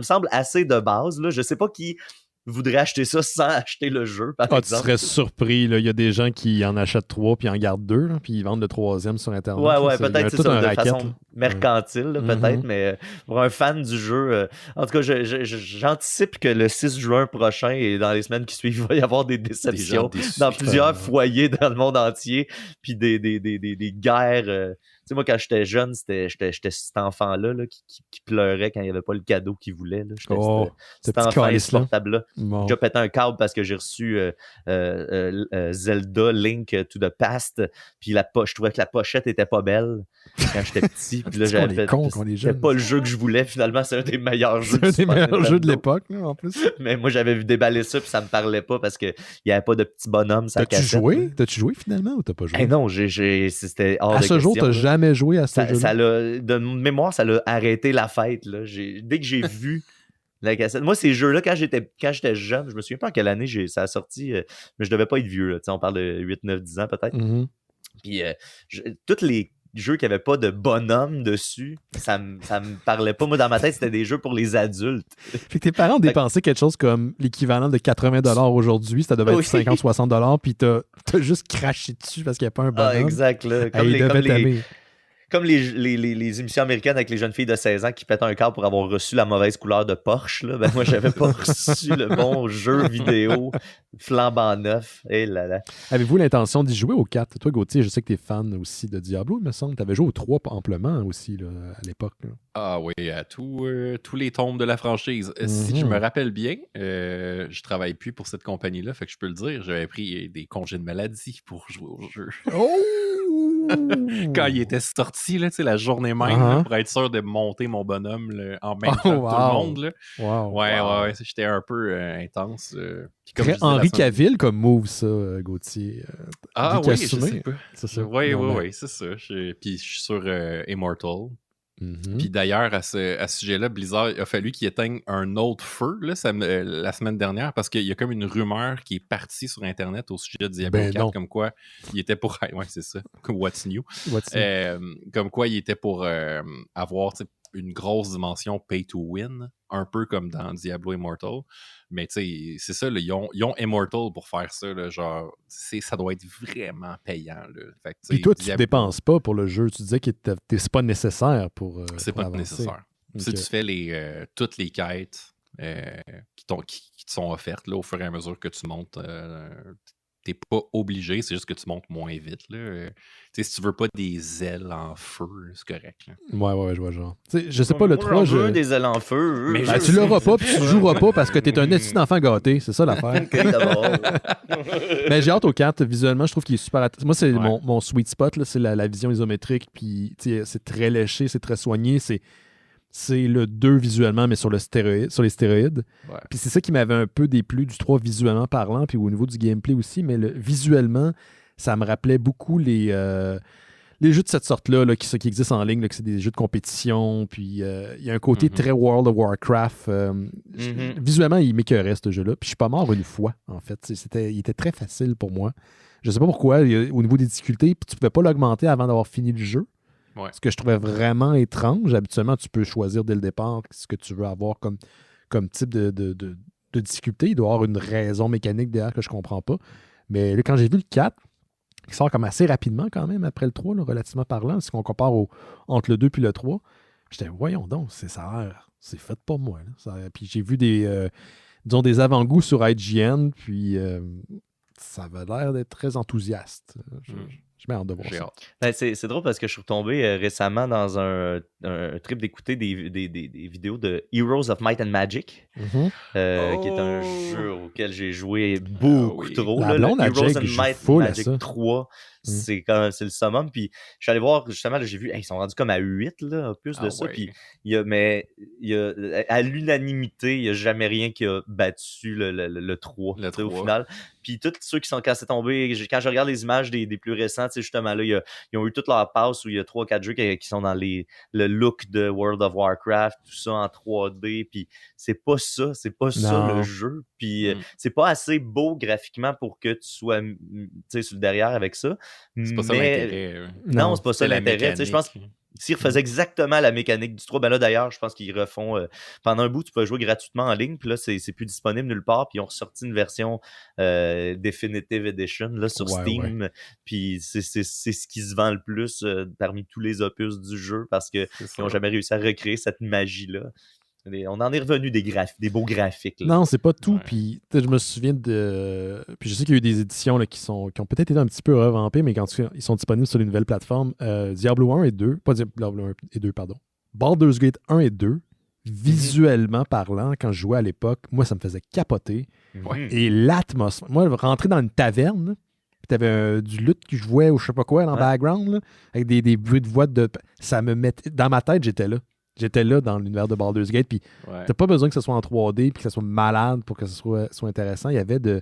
semble assez de base. Là. Je sais pas qui voudrait acheter ça sans acheter le jeu, par exemple. Tu serais surpris. Là. Il y a des gens qui en achètent 3 puis en gardent 2, là, puis ils vendent le 3e sur Internet. Ouais, peut-être c'est ça, de racket, façon mercantile, là, peut-être, mais pour un fan du jeu, en tout cas, j'anticipe que le 6 juin prochain et dans les semaines qui suivent, il va y avoir des déceptions dans plusieurs foyers dans le monde entier, puis des guerres. Tu sais, moi, quand j'étais jeune, j'étais cet enfant-là là, qui pleurait quand il n'y avait pas le cadeau qu'il voulait. Là. J'étais cet enfant insupportable-là. J'ai déjà pété un câble parce que j'ai reçu Zelda Link to the Past, puis je trouvais que la pochette était pas belle quand j'étais petit. Puis là, c'était pas le jeu que je voulais. Finalement, c'est un des meilleurs jeux. C'est un des meilleurs jeux de l'époque, là, en plus. Mais moi, j'avais vu déballer ça, puis ça me parlait pas parce qu'il n'y avait pas de petits bonhommes. T'as-tu joué finalement ou t'as pas joué? Non, c'était hors de question. À ce jour, t'as jamais joué à ce jeu-là? De mémoire, ça l'a arrêté la fête. Là. Dès que j'ai vu la cassette. Moi, ces jeux-là, quand j'étais jeune, je me souviens pas en quelle année ça a sorti, mais je devais pas être vieux. Là. On parle de 8, 9, 10 ans peut-être. Puis tous les jeux qui n'avaient pas de bonhomme dessus, ça me parlait pas. Moi, dans ma tête, c'était des jeux pour les adultes. Fait que tes parents ont dépensé quelque chose comme l'équivalent de 80$ aujourd'hui, ça devait être 50-60$, puis t'as juste craché dessus parce qu'il n'y a pas un bonhomme. Ah, exact. Là. Comme les émissions américaines avec les jeunes filles de 16 ans qui pètent un câble pour avoir reçu la mauvaise couleur de Porsche, là, ben moi, j'avais pas reçu le bon jeu vidéo flambant neuf. Et là là. Avez-vous l'intention d'y jouer au 4? Toi, Gauthier, je sais que tu es fan aussi de Diablo, il me semble. Tu avais joué au 3 amplement aussi là, à l'époque. Là. Ah oui, à tous les tomes de la franchise. Si je me rappelle bien, je travaille plus pour cette compagnie-là, fait que je peux le dire, j'avais pris des congés de maladie pour jouer au jeu. Oh! Quand il était sorti, là, la journée même, là, pour être sûr de monter mon bonhomme là, en même temps que tout le monde. Là. Ouais, j'étais un peu intense. Très Henri Cavill comme move, ça, Gauthier. Oui, je sais pas. C'est ça. Oui, c'est ça. Puis je suis sur Immortal. Puis d'ailleurs, à ce sujet-là, Blizzard, il a fallu qu'il éteigne un autre feu là, la semaine dernière parce qu'il y a comme une rumeur qui est partie sur Internet au sujet de Diablo 4, comme quoi il était pour... Ouais, c'est ça. What's new? Comme quoi il était pour avoir une grosse dimension pay to win, un peu comme dans Diablo Immortal. Mais tu sais, c'est ça, là, ils ont Immortal pour faire ça. Là, genre, ça doit être vraiment payant. Là. Fait que, puis toi, tu ne dépenses pas pour le jeu. Tu disais que c'est pas nécessaire pour. C'est pas nécessaire. Okay. Si tu fais toutes les quêtes qui te sont offertes là, au fur et à mesure que tu montes T'es pas obligé, c'est juste que tu montes moins vite. Là. Si tu veux pas des ailes en feu, c'est correct. Là. Ouais, je vois genre. Je sais pas, le 3, je veux des ailes en feu. Mais tu l'auras pas, puis tu joueras pas parce que t'es un esti d'enfant gâté. C'est ça l'affaire. OK, d'abord. Mais j'ai hâte au 4. Visuellement, je trouve qu'il est super... Moi, c'est mon sweet spot, là, c'est la vision isométrique, puis c'est très léché, c'est très soigné, c'est le 2 visuellement, mais sur les stéroïdes. Ouais. Puis c'est ça qui m'avait un peu déplu du 3 visuellement parlant, puis au niveau du gameplay aussi, mais visuellement, ça me rappelait beaucoup les jeux de cette sorte-là, là, qui existent en ligne, là, que c'est des jeux de compétition, puis il y a un côté très World of Warcraft. Visuellement, il m'écœurait, ce jeu-là. Puis je suis pas mort une fois, en fait. Il était très facile pour moi. Je sais pas pourquoi, au niveau des difficultés, puis tu pouvais pas l'augmenter avant d'avoir fini le jeu. Ouais. Ce que je trouvais vraiment étrange. Habituellement, tu peux choisir dès le départ ce que tu veux avoir comme type de difficulté. Il doit y avoir une raison mécanique derrière que je comprends pas. Mais là, quand j'ai vu le 4, il sort comme assez rapidement quand même après le 3, là, relativement parlant, si on compare entre le 2 et le 3. J'étais, voyons donc, c'est fait pour moi. Puis j'ai vu des avant-goûts sur IGN, puis ça avait l'air d'être très enthousiaste. Je mets hâte de voir ça. Ben, c'est drôle parce que je suis retombé récemment dans un trip d'écouter des vidéos de Heroes of Might and Magic, qui est un jeu auquel j'ai joué beaucoup trop. La blonde à Jake joue full à ça. 3, c'est le summum. Puis je suis allé voir, justement, là, j'ai vu, ils sont rendus comme à 8, là, plus de ça. Ouais. Puis à l'unanimité, il n'y a jamais rien qui a battu le 3, au final. Puis tous ceux qui sont cassés tombés, quand je regarde les images des plus récents, justement, là, ils ont eu toute leur passe où il y a 3-4 jeux qui sont dans le look de World of Warcraft, tout ça en 3D, puis c'est pas ça le jeu, puis c'est pas assez beau graphiquement pour que tu sois sur le derrière avec ça. C'est pas ça l'intérêt. Non, c'est pas ça l'intérêt. Je pense s'ils refaisaient exactement la mécanique du 3, ben là d'ailleurs, je pense qu'ils refont pendant un bout, tu peux jouer gratuitement en ligne, puis là, c'est plus disponible nulle part, puis ils ont ressorti une version Definitive Edition là, sur Steam, puis c'est ce qui se vend le plus parmi tous les opus du jeu, parce qu'ils n'ont jamais réussi à recréer cette magie-là. On en est revenu des beaux graphiques. Là. Non, c'est pas tout. Puis je me souviens de. Puis je sais qu'il y a eu des éditions là, qui ont peut-être été un petit peu revampées, mais quand ils sont disponibles sur les nouvelles plateformes. Diablo 1 et 2, pas Diablo 1 et 2, pardon. Baldur's Gate 1 et 2, visuellement parlant, quand je jouais à l'époque, moi, ça me faisait capoter. Et l'atmosphère. Moi, rentrer dans une taverne, puis t'avais du luth que je jouais ou je sais pas quoi dans le background, là, avec des bruits de voix. Ça me mettait. Dans ma tête, j'étais là. J'étais là dans l'univers de Baldur's Gate, puis t'as pas besoin que ce soit en 3D puis que ce soit malade pour que ce soit intéressant. C'était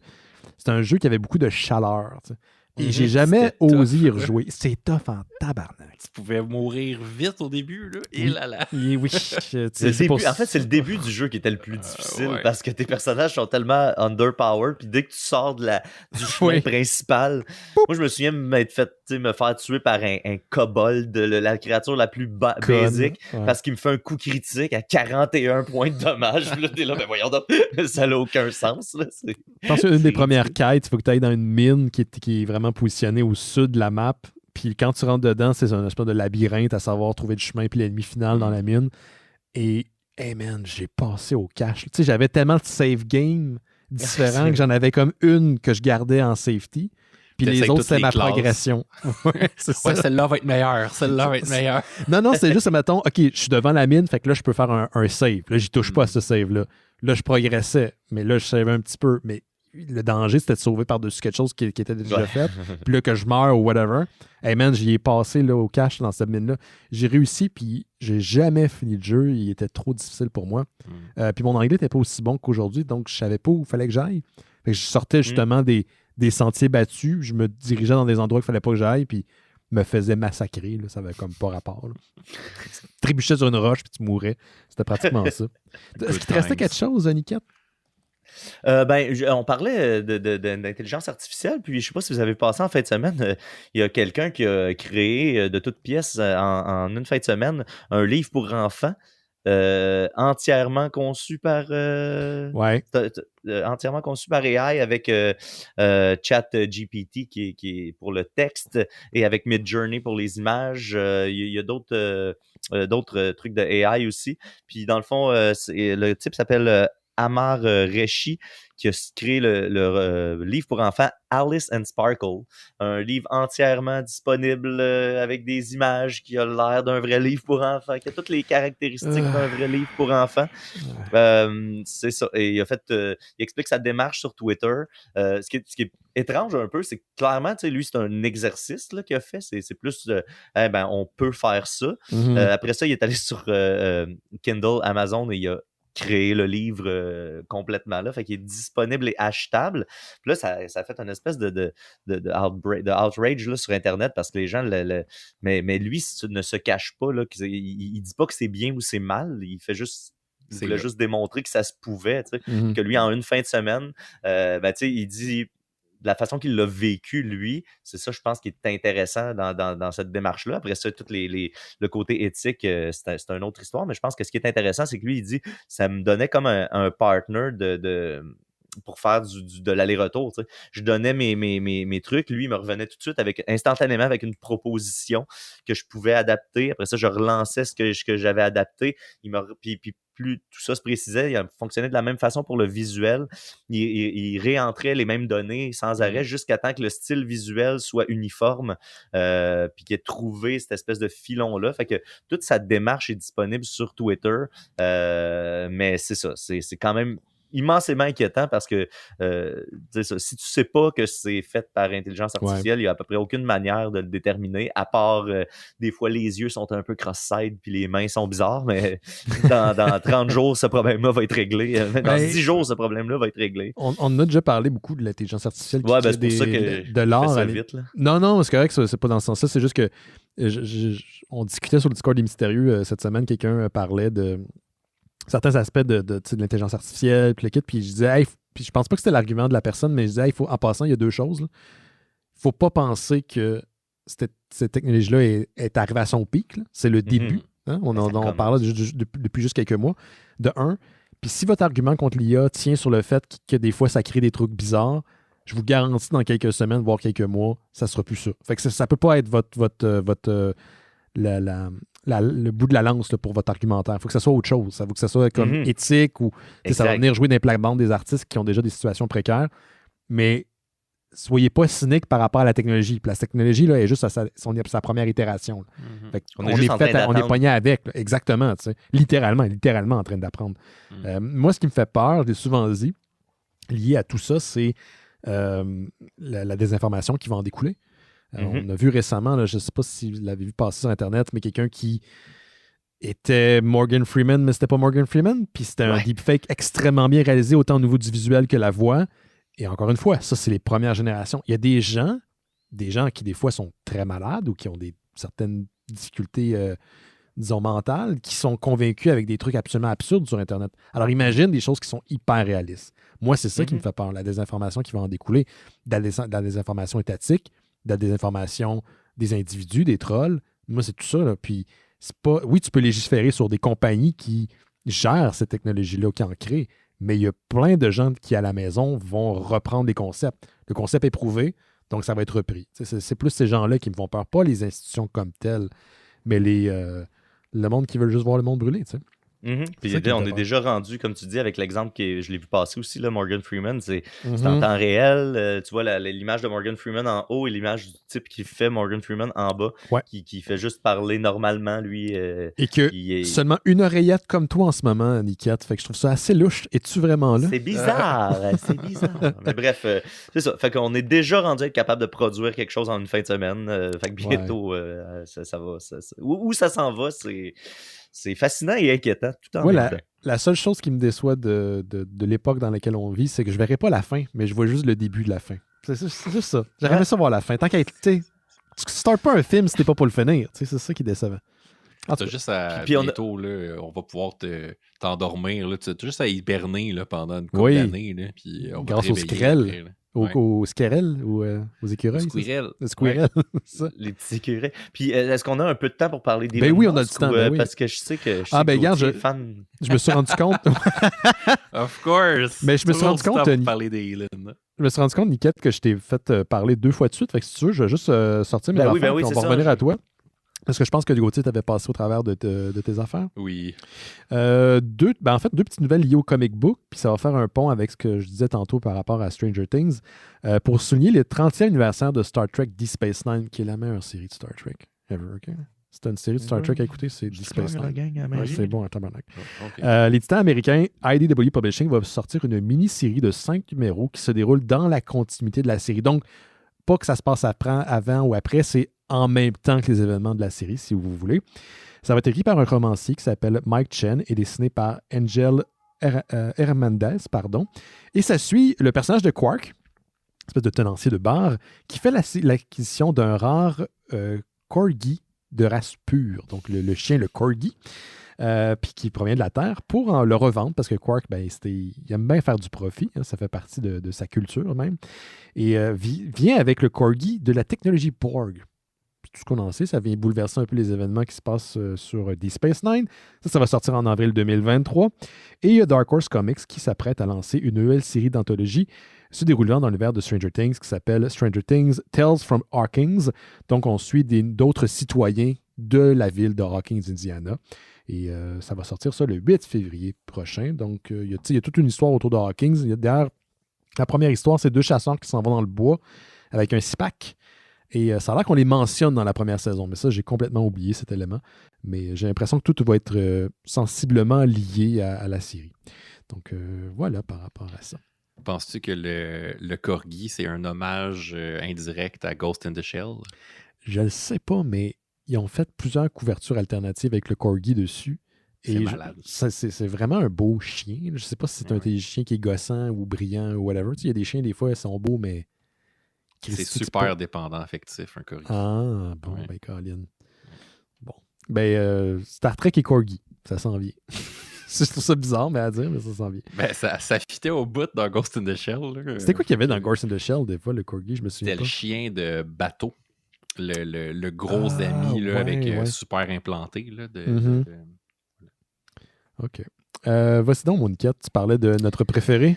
un jeu qui avait beaucoup de chaleur. T'sais. Et j'ai jamais osé y rejouer. C'est tough en tabarnak. Tu pouvais mourir vite au début, là. Et là là. Oui. En fait, c'est le début du jeu qui était le plus difficile parce que tes personnages sont tellement underpowered. Puis dès que tu sors du chemin principal, moi, je me souviens me faire tuer par un kobold, la créature la plus basique, parce qu'il me fait un coup critique à 41 points de dommage. Puis là, t'es là, ben voyons donc, ça n'a aucun sens. Là. Je pense qu'une des premières quêtes, il faut que tu ailles dans une mine qui est vraiment positionnée au sud de la map. Puis quand tu rentres dedans, c'est un espèce de labyrinthe à savoir trouver le chemin puis l'ennemi final dans la mine. Et, hey man, j'ai passé au cash. Tu sais, j'avais tellement de save games différents que j'en avais comme une que je gardais en safety. Puis les autres, c'est ma progression. Celle-là va être meilleure. Non, c'est juste, mettons, OK, je suis devant la mine, fait que là, je peux faire un save. Là, j'y touche pas à ce save-là. Là, je progressais, mais là, je savais un petit peu. Mais le danger, c'était de sauver par-dessus quelque chose qui était déjà fait. Puis là, que je meurs ou whatever. Hey man, j'y ai passé là, au cash dans cette mine-là. J'ai réussi, puis j'ai jamais fini le jeu. Il était trop difficile pour moi. Puis mon anglais n'était pas aussi bon qu'aujourd'hui, donc je savais pas où il fallait que j'aille. Fait que je sortais justement des sentiers battus. Je me dirigeais dans des endroits qu'il fallait pas que j'aille, puis me faisais massacrer. Là. Ça avait comme pas rapport. Tu trébuchais sur une roche, puis tu mourais. C'était pratiquement ça. Est-ce qu'il te restait quelque chose, Niquette? On parlait d'intelligence artificielle, puis je sais pas si vous avez passé en fin de semaine, il y a quelqu'un qui a créé de toutes pièces en une fin de semaine un livre pour enfants entièrement conçu par entièrement conçu par AI avec ChatGPT qui est pour le texte et avec Midjourney pour les images. Il y a d'autres trucs de AI aussi. Puis dans le fond, le type s'appelle Amar Reshi, qui a créé le livre pour enfants Alice and Sparkle, un livre entièrement disponible avec des images qui a l'air d'un vrai livre pour enfants, qui a toutes les caractéristiques d'un vrai livre pour enfants. C'est ça. Et il explique sa démarche sur Twitter. Ce qui est étrange un peu, c'est que clairement, lui, c'est un exercice là, qu'il a fait. C'est plus on peut faire ça. Après ça, il est allé sur Kindle, Amazon, et il a créé le livre complètement là. Fait qu'il est disponible et achetable. Puis là, ça a fait une espèce de outrage là, sur Internet parce que les gens mais lui ne se cache pas. Là, il dit pas que c'est bien ou c'est mal. Il fait juste. Il voulait juste démontrer que ça se pouvait. Que lui, en une fin de semaine, il dit. De la façon qu'il l'a vécu, lui, c'est ça, je pense, qui est intéressant dans cette démarche-là. Après ça, tout le côté éthique, c'est une autre histoire, mais je pense que ce qui est intéressant, c'est que lui, il dit, ça me donnait comme un partner pour faire de l'aller-retour. Tu sais. Je donnais mes trucs, lui, il me revenait tout de suite instantanément avec une proposition que je pouvais adapter. Après ça, je relançais ce que j'avais adapté. Puis plus tout ça se précisait, il fonctionnait de la même façon pour le visuel. Il réentrait les mêmes données sans arrêt jusqu'à temps que le style visuel soit uniforme, puis qu'il ait trouvé cette espèce de filon-là. Fait que toute sa démarche est disponible sur Twitter, mais c'est ça, c'est quand même immensément inquiétant parce que si tu sais pas que c'est fait par intelligence artificielle, il n'y a à peu près aucune manière de le déterminer, à part des fois les yeux sont un peu cross-side puis les mains sont bizarres, mais dans 30 jours, ce problème-là va être réglé. Dans 10 jours, ce problème-là va être réglé. On a déjà parlé beaucoup de l'intelligence artificielle qui c'est pour ça que de l'art. Ça vite, là. Non, c'est correct, c'est pas dans ce sens-là, c'est juste que on discutait sur le Discord des Mystérieux cette semaine, quelqu'un parlait de certains aspects de l'intelligence artificielle, puis je disais, puis je pense pas que c'était l'argument de la personne, mais je disais, en passant, il y a deux choses. Il faut pas penser que cette technologie-là est arrivée à son pic. Là. C'est le début. Hein? On parle depuis juste quelques mois. De un. Puis si votre argument contre l'IA tient sur le fait que des fois, ça crée des trucs bizarres, je vous garantis dans quelques semaines, voire quelques mois, ça sera plus ça. Fait que ça peut pas être le bout de la lance là, pour votre argumentaire. Il faut que ça soit autre chose. Il faut que ça soit comme éthique ou ça va venir jouer dans les plaques-bandes des artistes qui ont déjà des situations précaires. Mais soyez pas cynique par rapport à la technologie. Puis la technologie là, est juste à sa première itération. Fait on est pogné avec. Là. Exactement. Littéralement en train d'apprendre. Moi, ce qui me fait peur, je l'ai souvent dit, lié à tout ça, c'est la désinformation qui va en découler. On a vu récemment, là, je ne sais pas si vous l'avez vu passer sur Internet, mais quelqu'un qui était Morgan Freeman, mais c'était pas Morgan Freeman. Puis c'était un deepfake extrêmement bien réalisé, autant au niveau du visuel que la voix. Et encore une fois, ça, c'est les premières générations. Il y a des gens qui, des fois, sont très malades ou qui ont certaines difficultés, disons, mentales, qui sont convaincus avec des trucs absolument absurdes sur Internet. Alors, imagine des choses qui sont hyper réalistes. Moi, c'est ça qui me fait peur, la désinformation qui va en découler, de la désinformation étatique, de la désinformation des individus, des trolls. Moi, c'est tout ça. Là. Puis, c'est pas... Oui, tu peux légiférer sur des compagnies qui gèrent cette technologie-là, qui en créent, mais il y a plein de gens qui, à la maison, vont reprendre des concepts. Le concept est prouvé, donc ça va être repris. C'est plus ces gens-là qui me font peur, pas les institutions comme telles, mais le monde qui veut juste voir le monde brûler, tu sais. Puis on est déjà rendu, comme tu dis, avec l'exemple que je l'ai vu passer aussi, là, Morgan Freeman, c'est en temps réel. Tu vois l'image de Morgan Freeman en haut et l'image du type qui fait Morgan Freeman en bas, qui fait juste parler normalement, lui. Et que seulement une oreillette comme toi en ce moment, Niquette. Fait que je trouve ça assez louche. Es-tu vraiment là? C'est bizarre, c'est bizarre. Mais bref, c'est ça. Fait qu'on est déjà rendu à être capable de produire quelque chose en une fin de semaine. Fait que bientôt, ça va. Où ça s'en va, c'est fascinant et inquiétant tout en même temps. La seule chose qui me déçoit de l'époque dans laquelle on vit, c'est que je ne verrai pas la fin, mais je vois juste le début de la fin. C'est juste ça. J'aimerais ça voir la fin. Tant qu'à être, tu startes pas un film si t'es pas pour le finir. C'est ça qui est décevant. T'as juste à bientôt, là, on va pouvoir t'endormir. Là, t'as juste à hiberner là, pendant une couple d'années. Là, puis on grâce au Squirrel. Au Squirrel ou aux écureuils. Squirrel. Le Squirrel. Ça. Les petits écureuils. Puis est-ce qu'on a un peu de temps pour parler des oui, on a du temps. Parce que je sais que je fan. Je me suis rendu compte. Of course. Mais je me suis rendu compte. Parler des Elon. Je me suis rendu compte, Niquette, que je t'ai fait parler 2 fois de suite. Fait que si tu veux, je vais juste sortir mes affaires et on va revenir à toi. Parce que je pense que Gauthier t'avait passé au travers de tes affaires. Oui. Deux petites nouvelles liées au comic book, puis ça va faire un pont avec ce que je disais tantôt par rapport à Stranger Things. Pour souligner le 30e anniversaire de Star Trek Deep Space Nine, qui est la meilleure série de Star Trek ever. Okay? C'est une série de Star Trek à écouter, c'est Deep Space Nine. Ouais, c'est bon, un tabarnak. Okay. L'éditeur américain IDW Publishing va sortir une mini-série de 5 numéros qui se déroule dans la continuité de la série. Donc, pas que ça se passe avant ou après, c'est en même temps que les événements de la série, si vous voulez. Ça va être écrit par un romancier qui s'appelle Mike Chen et dessiné par Angel Hernandez, Et ça suit le personnage de Quark, espèce de tenancier de bar, qui fait l'acquisition d'un rare corgi de race pure, donc le chien, le corgi, puis qui provient de la Terre, pour le revendre, parce que Quark, il aime bien faire du profit, hein, ça fait partie de sa culture même, et vient avec le corgi de la technologie Borg. Tout ce qu'on en sait, ça vient bouleverser un peu les événements qui se passent sur Deep Space Nine. Ça va sortir en avril 2023. Et il y a Dark Horse Comics qui s'apprête à lancer une nouvelle série d'anthologie se déroulant dans l'univers de Stranger Things qui s'appelle Stranger Things Tales from Hawkins. Donc, on suit d'autres citoyens de la ville de Hawkins, Indiana. Et ça va sortir ça le 8 février prochain. Donc, il y a toute une histoire autour de Hawkins. D'ailleurs, la première histoire, c'est 2 chasseurs qui s'en vont dans le bois avec un SPAC. Et ça a l'air qu'on les mentionne dans la première saison, mais ça, j'ai complètement oublié cet élément. Mais j'ai l'impression que tout va être sensiblement lié à la série. Donc voilà par rapport à ça. Penses-tu que le corgi, c'est un hommage indirect à Ghost in the Shell? Je le sais pas, mais ils ont fait plusieurs couvertures alternatives avec le corgi dessus. C'est malade. C'est vraiment un beau chien. Je sais pas si c'est un chien qui est gossant ou brillant ou whatever. Il y a des chiens, des fois, ils sont beaux, mais... C'est super dépendant affectif, un corgi. Ah, bon, Colin. Bon. Star Trek et corgi, ça s'en vient. Je trouve ça bizarre à dire, mais ça s'en vient. Ça fitait au bout dans Ghost in the Shell. C'était quoi qu'il y avait dans Ghost in the Shell, des fois, le corgi, je me souviens pas. C'était le chien de bateau. Le gros ami avec super implanté. Là, OK. Voici donc, Moniquette, tu parlais de notre préféré.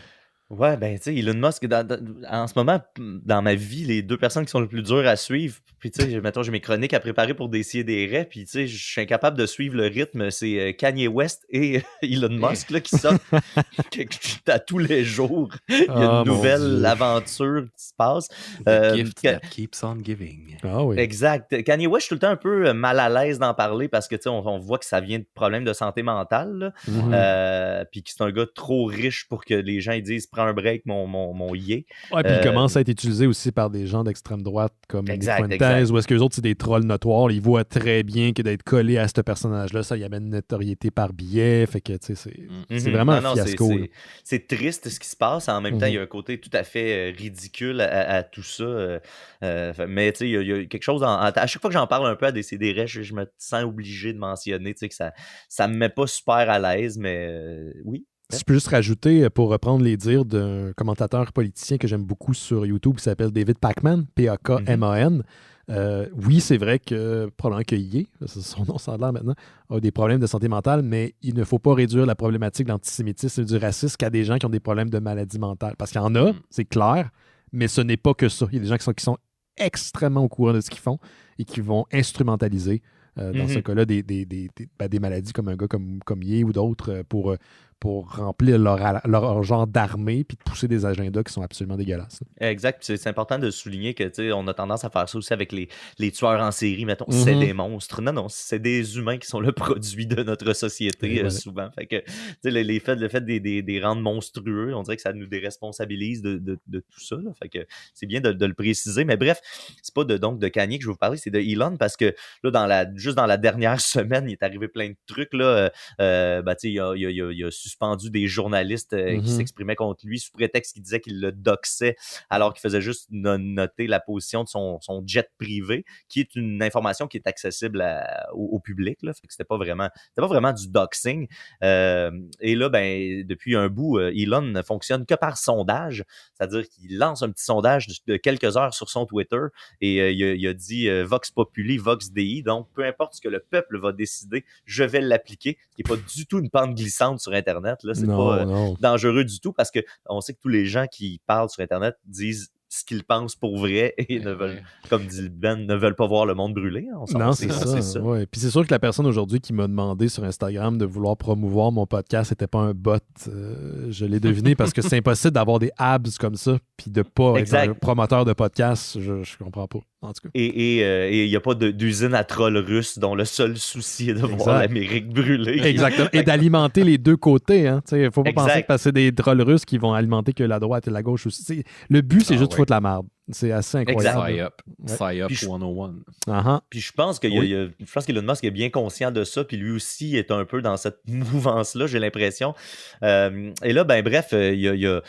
Ouais, tu sais, Elon Musk, en ce moment, dans ma vie, les 2 personnes qui sont le plus dures à suivre, puis tu sais, mettons, j'ai mes chroniques à préparer pour Décideret, puis tu sais, je suis incapable de suivre le rythme, c'est Kanye West et Elon Musk là, qui sortent à tous les jours. Il y a une nouvelle aventure qui se passe. The gift that keeps on giving. Ah oui. Exact. Kanye West, je suis tout le temps un peu mal à l'aise d'en parler parce que tu sais, on voit que ça vient de problèmes de santé mentale, puis que c'est un gars trop riche pour que les gens ils disent prends un break, mon yé. Ouais, puis il commence à être utilisé aussi par des gens d'extrême droite comme Nick Fuentes, ou est-ce qu'eux autres, c'est des trolls notoires. Ils voient très bien que d'être collé à ce personnage-là, ça y amène une notoriété par billet. Fait que, tu sais, c'est vraiment un fiasco. C'est triste ce qui se passe. En même temps, il y a un côté tout à fait ridicule à tout ça. Mais tu sais, il y a quelque chose... à chaque fois que j'en parle un peu à Décideret, je me sens obligé de mentionner que ça me met pas super à l'aise, mais oui. Si je peux juste rajouter, pour reprendre les dires d'un commentateur politicien que j'aime beaucoup sur YouTube qui s'appelle David Pakman, P-A-K-M-A-N. Oui, c'est vrai que probablement qu'il y est, c'est son nom sans l'air maintenant, a des problèmes de santé mentale, mais il ne faut pas réduire la problématique de l'antisémitisme et du racisme qu'à des gens qui ont des problèmes de maladie mentale. Parce qu'il y en a, c'est clair, mais ce n'est pas que ça. Il y a des gens qui sont extrêmement au courant de ce qu'ils font et qui vont instrumentaliser, dans ce cas-là, des maladies comme un gars comme Yé ou d'autres pour remplir leur genre d'armée puis de pousser des agendas qui sont absolument dégueulasses. Exact. C'est important de souligner que on a tendance à faire ça aussi avec les tueurs en série. Mettons, c'est des monstres. Non, c'est des humains qui sont le produit de notre société souvent. Fait que le fait des rendre monstrueux, on dirait que ça nous déresponsabilise de tout ça. Là. Fait que c'est bien de le préciser. Mais bref, c'est pas donc de Kanye que je vais vous parler, c'est de Elon parce que là, juste dans la dernière semaine, il est arrivé plein de trucs. Là, il a suspendu des journalistes qui s'exprimaient contre lui sous prétexte qu'il disait qu'il le doxait alors qu'il faisait juste noter la position de son jet privé, qui est une information qui est accessible au public. Là. Fait que c'était pas vraiment du doxing. Et là, depuis un bout, Elon ne fonctionne que par sondage, c'est-à-dire qu'il lance un petit sondage de quelques heures sur son Twitter et il a dit Vox Populi, Vox Dei, donc peu importe ce que le peuple va décider, je vais l'appliquer, ce qui n'est pas du tout une pente glissante sur Internet. Là, c'est pas dangereux du tout parce qu'on sait que tous les gens qui parlent sur Internet disent ce qu'ils pensent pour vrai et ne veulent, comme dit Ben, ne veulent pas voir le monde brûler. Non, c'est ça. Ouais. Puis c'est sûr que la personne aujourd'hui qui m'a demandé sur Instagram de vouloir promouvoir mon podcast n'était pas un bot. Je l'ai deviné parce que c'est impossible d'avoir des abs comme ça puis de pas être un promoteur de podcast. Je comprends pas, en tout cas. Et il n'y a pas d'usine à trolls russes dont le seul souci est de voir l'Amérique brûler. Exactement. Et d'alimenter les deux côtés. Il ne faut pas penser que c'est des trolls russes qui vont alimenter que la droite et la gauche aussi. Le but, c'est juste de foutre la merde. C'est assez incroyable. Psy-up 101. Puis je pense qu'Elon Musk est bien conscient de ça, puis lui aussi est un peu dans cette mouvance-là, j'ai l'impression. Et là, bref, il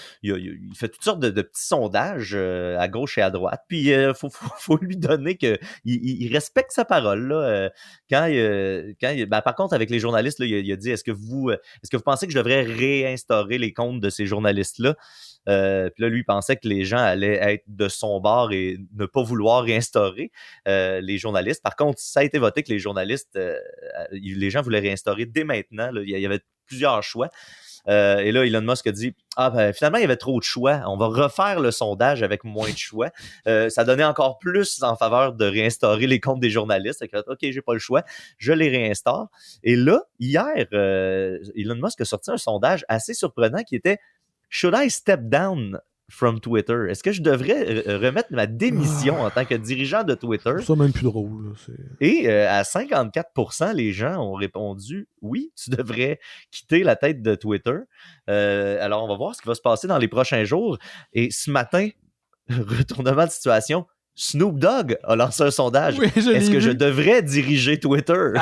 fait toutes sortes de petits sondages à gauche et à droite, puis il faut lui donner qu'il respecte sa parole. Là, par contre, avec les journalistes, là, il a dit, est-ce que vous pensez que je devrais réinstaurer les comptes de ces journalistes-là? Puis là, lui, il pensait que les gens allaient être de son bord et ne pas vouloir réinstaurer les journalistes. Par contre, ça a été voté que les journalistes, les gens voulaient réinstaurer dès maintenant. Là. Il y avait plusieurs choix. Et là, Elon Musk a dit finalement, il y avait trop de choix. On va refaire le sondage avec moins de choix. Ça donnait encore plus en faveur de réinstaurer les comptes des journalistes. OK, j'ai pas le choix. Je les réinstaure. Et là, hier, Elon Musk a sorti un sondage assez surprenant qui était Should I step down from Twitter? Est-ce que je devrais remettre ma démission en tant que dirigeant de Twitter? C'est même plus drôle. Et à 54%, les gens ont répondu oui, tu devrais quitter la tête de Twitter. Alors, on va voir ce qui va se passer dans les prochains jours. Et ce matin, retournement de situation, Snoop Dogg a lancé un sondage. Oui, est-ce que je devrais diriger Twitter?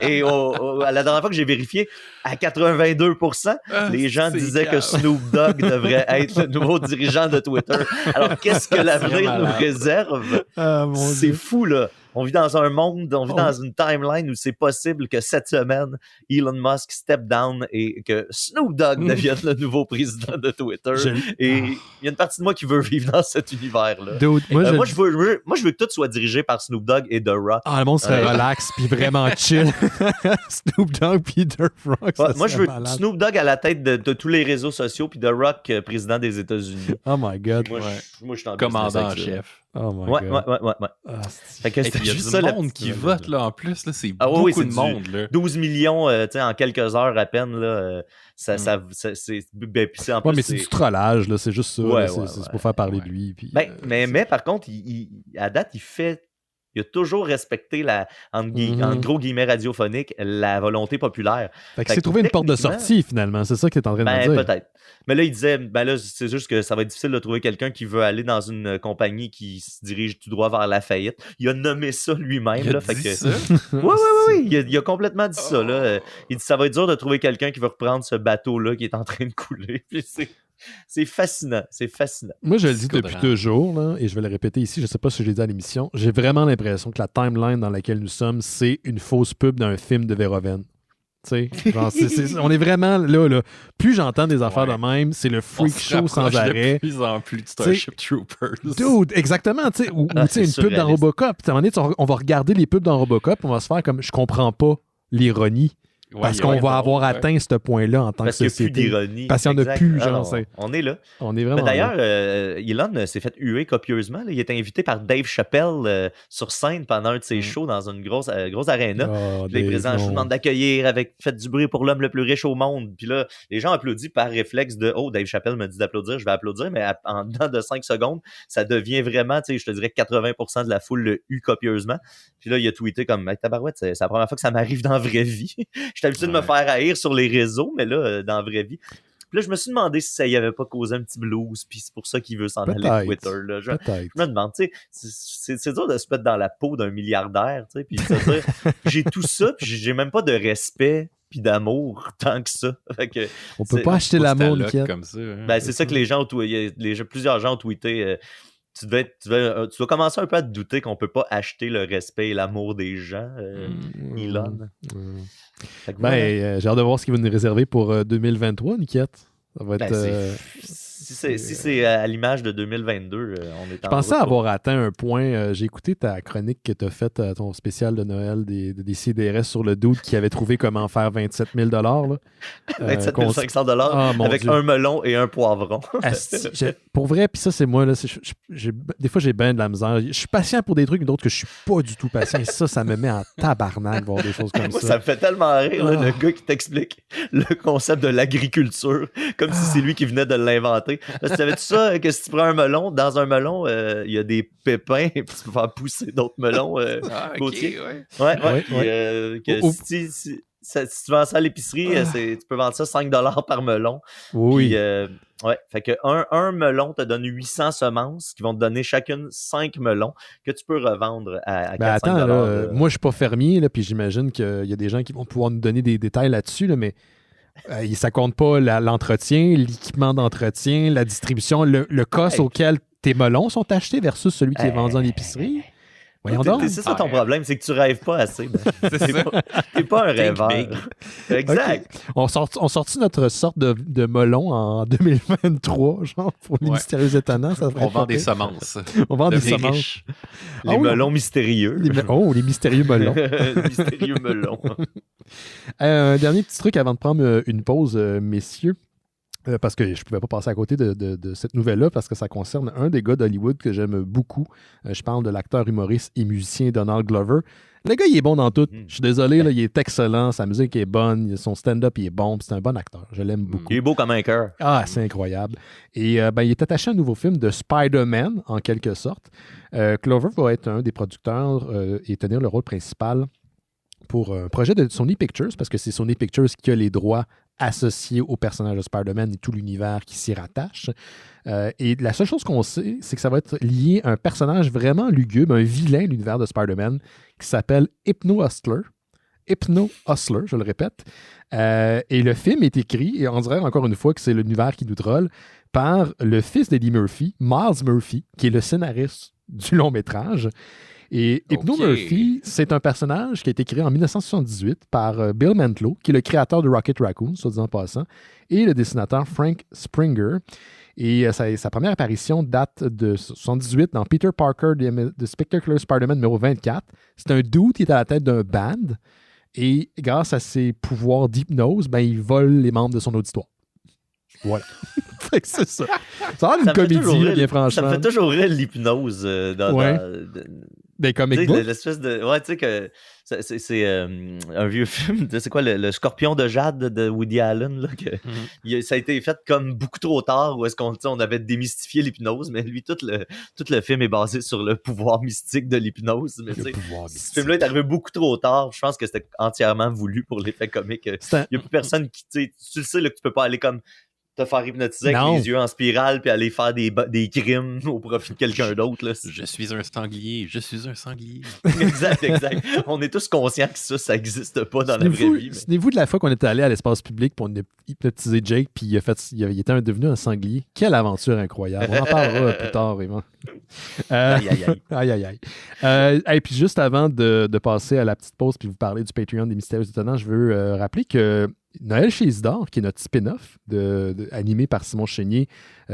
Et à la dernière fois que j'ai vérifié, à 82%, les gens disaient que Snoop Dogg devrait être le nouveau dirigeant de Twitter. Alors, qu'est-ce que l'avenir nous réserve? C'est fou, là. On vit dans un monde, on vit dans une timeline où c'est possible que cette semaine, Elon Musk step down et que Snoop Dogg devienne le nouveau président de Twitter. Et il y a une partie de moi qui veut vivre dans cet univers-là. Dude, moi, je veux que tout soit dirigé par Snoop Dogg et The Rock. Le monde serait relax puis vraiment chill. Snoop Dogg puis The Rock. Moi, je veux Snoop Dogg à la tête de tous les réseaux sociaux puis The Rock président des États-Unis. Oh my God. Moi, je suis en commandant en chef. Oh my God. Ouais. Fait que il y a du monde qui vote là en plus. Là, c'est beaucoup de monde. Là. 12 millions en quelques heures à peine. Là, c'est en plus, mais c'est du trollage. Là, c'est juste ça. C'est pour faire parler de lui. Puis, mais par contre, à date, il a toujours respecté en gros guillemets radiophonique la volonté populaire. Fait que c'est trouvé une porte de sortie finalement, c'est ça que tu es en train de me dire. Peut-être. Mais là, il disait, là, c'est juste que ça va être difficile de trouver quelqu'un qui veut aller dans une compagnie qui se dirige tout droit vers la faillite. Il a nommé ça lui-même. Il a dit ça? Oui. Il a complètement dit ça. Là. Il dit ça va être dur de trouver quelqu'un qui veut reprendre ce bateau-là qui est en train de couler. Puis c'est fascinant. Moi, je le dis depuis toujours, là, et je vais le répéter ici, je ne sais pas si je l'ai dit à l'émission, j'ai vraiment l'impression que la timeline dans laquelle nous sommes, c'est une fausse pub d'un film de Verhoeven. Genre, on est vraiment là. Plus j'entends des affaires de même, c'est le freak show sans arrêt. De plus en plus de Starship Troopers. Dude, exactement. Ou une pub dans Robocop. À un moment donné, on va regarder les pubs dans Robocop, on va se faire comme je comprends pas l'ironie. Parce qu'on va avoir atteint ce point-là en tant que société. Parce qu'il n'y en a plus. On est là. On est vraiment d'ailleurs, Elon s'est fait huer copieusement. Là. Il était invité par Dave Chappelle sur scène pendant un de ses shows dans une grosse aréna. Les présents, je vous demande d'accueillir faites du bruit pour l'homme le plus riche au monde. Puis là, les gens applaudissent par réflexe de Dave Chappelle me dit d'applaudir, je vais applaudir. Mais en dedans de 5 secondes, ça devient vraiment, je te dirais 80% de la foule le hue copieusement. Puis là, il a tweeté comme tabarouette, c'est la première fois que ça m'arrive dans la vraie vie. J'étais habitué de me faire haïr sur les réseaux, mais là, dans la vraie vie. Puis là, je me suis demandé si ça y avait pas causé un petit blues, puis c'est pour ça qu'il veut s'en aller de Twitter. Là. Je me demande, tu sais, c'est dur de se mettre dans la peau d'un milliardaire, tu sais, puis de se dire, j'ai tout ça, puis j'ai même pas de respect puis d'amour tant que ça. On peut pas acheter l'amour, comme ça. Hein, c'est ça que les gens plusieurs gens ont tweeté. Tu dois commencer un peu à te douter qu'on peut pas acheter le respect et l'amour des gens, Elon. J'ai hâte de voir ce qu'il va nous réserver pour 2023, Niquette. Ça va être... Si c'est à l'image de 2022, on est en Je pensais avoir atteint un point. J'ai écouté ta chronique que tu as faite à ton spécial de Noël des CDRS sur le dude qui avait trouvé comment faire 27 000 $. 27 500 $ avec un melon et un poivron. Pour vrai, puis ça, c'est moi. Là, des fois, j'ai bien de la misère. Je suis patient pour des trucs, d'autres que je suis pas du tout patient. Et ça me met en tabarnak de voir des choses comme moi, ça. Ça me fait tellement rire, là, le gars qui t'explique le concept de l'agriculture, comme si c'est lui qui venait de l'inventer. Tu savais-tu ça, que si tu prends un melon, dans un melon, il y a des pépins, puis tu peux faire pousser d'autres melons côtiers. Si tu vends ça à l'épicerie, tu peux vendre ça 5 $ par melon. Oui. Puis, fait que un melon te donne 800 semences qui vont te donner chacune 5 melons que tu peux revendre à 4-5 $. Moi, je suis pas fermier, là, puis j'imagine qu'il y a des gens qui vont pouvoir nous donner des détails là-dessus, là, mais ça compte pas l'entretien, l'équipement d'entretien, la distribution, le cost auquel tes melons sont achetés versus celui qui est vendu en épicerie. Voyons donc. C'est ça ton problème, c'est que tu rêves pas assez. T'es pas un rêveur. Exact. Okay. On sortit notre sorte de melon en 2023, genre, pour les mystérieux étonnants. On vend des semences. On vend des semences. Les melons mystérieux. Les mystérieux melons. Mystérieux melons. Un dernier petit truc avant de prendre une pause, messieurs. Parce que je ne pouvais pas passer à côté de cette nouvelle-là parce que ça concerne un des gars d'Hollywood que j'aime beaucoup. Je parle de l'acteur, humoriste et musicien Donald Glover. Le gars, il est bon dans tout. Je suis désolé, là, il est excellent. Sa musique est bonne. Son stand-up, il est bon. C'est un bon acteur. Je l'aime beaucoup. Il est beau comme un cœur. Ah, c'est incroyable. Et il est attaché à un nouveau film de Spider-Man, en quelque sorte. Glover va être un des producteurs et tenir le rôle principal pour un projet de Sony Pictures, parce que c'est Sony Pictures qui a les droits associés au personnage de Spider-Man et tout l'univers qui s'y rattache. Et la seule chose qu'on sait, c'est que ça va être lié à un personnage vraiment lugubre, un vilain de l'univers de Spider-Man, qui s'appelle Hypno Hustler. Hypno Hustler, je le répète. Et le film est écrit, et on dirait encore une fois que c'est l'univers qui nous troll, par le fils d'Eddie Murphy, Miles Murphy, qui est le scénariste du long-métrage. Et Hypno Murphy, c'est un personnage qui a été créé en 1978 par Bill Mantlo, qui est le créateur de Rocket Raccoon, soit dit en passant, et le dessinateur Frank Springer. Et sa première apparition date de 1978 dans Peter Parker, The Spectacular Spider-Man numéro 24. C'est un dude qui est à la tête d'un band, et grâce à ses pouvoirs d'hypnose, il vole les membres de son auditoire. Voilà. C'est ça. Ça a l'air d'une comédie, bien franchement. Ça me fait toujours rire l'hypnose des comic books. L'espèce de. Ouais, tu sais que c'est un vieux film. C'est quoi, le Scorpion de Jade de Woody Allen? Là, ça a été fait comme beaucoup trop tard, où est-ce qu'on avait démystifié l'hypnose, mais lui, tout le film est basé sur le pouvoir mystique de l'hypnose. Mais ce film-là est arrivé beaucoup trop tard. Je pense que c'était entièrement voulu pour l'effet comique. Il n'y a plus personne qui. Tu le sais là, que tu peux pas aller comme te faire hypnotiser avec les yeux en spirale puis aller faire des crimes au profit de quelqu'un d'autre. Là. Je suis un sanglier. Exact. On est tous conscients que ça n'existe pas dans la vraie vie. Souvenez-vous de la fois qu'on était allé à l'espace public pour hypnotiser Jake puis il était devenu un sanglier. Quelle aventure incroyable. On en parlera plus tard, vraiment. Aïe. Et puis juste avant de passer à la petite pause puis vous parler du Patreon des Mystérieux Étonnants, je veux rappeler que Noël chez Isidore, qui est notre spin-off animé par Simon Chénier,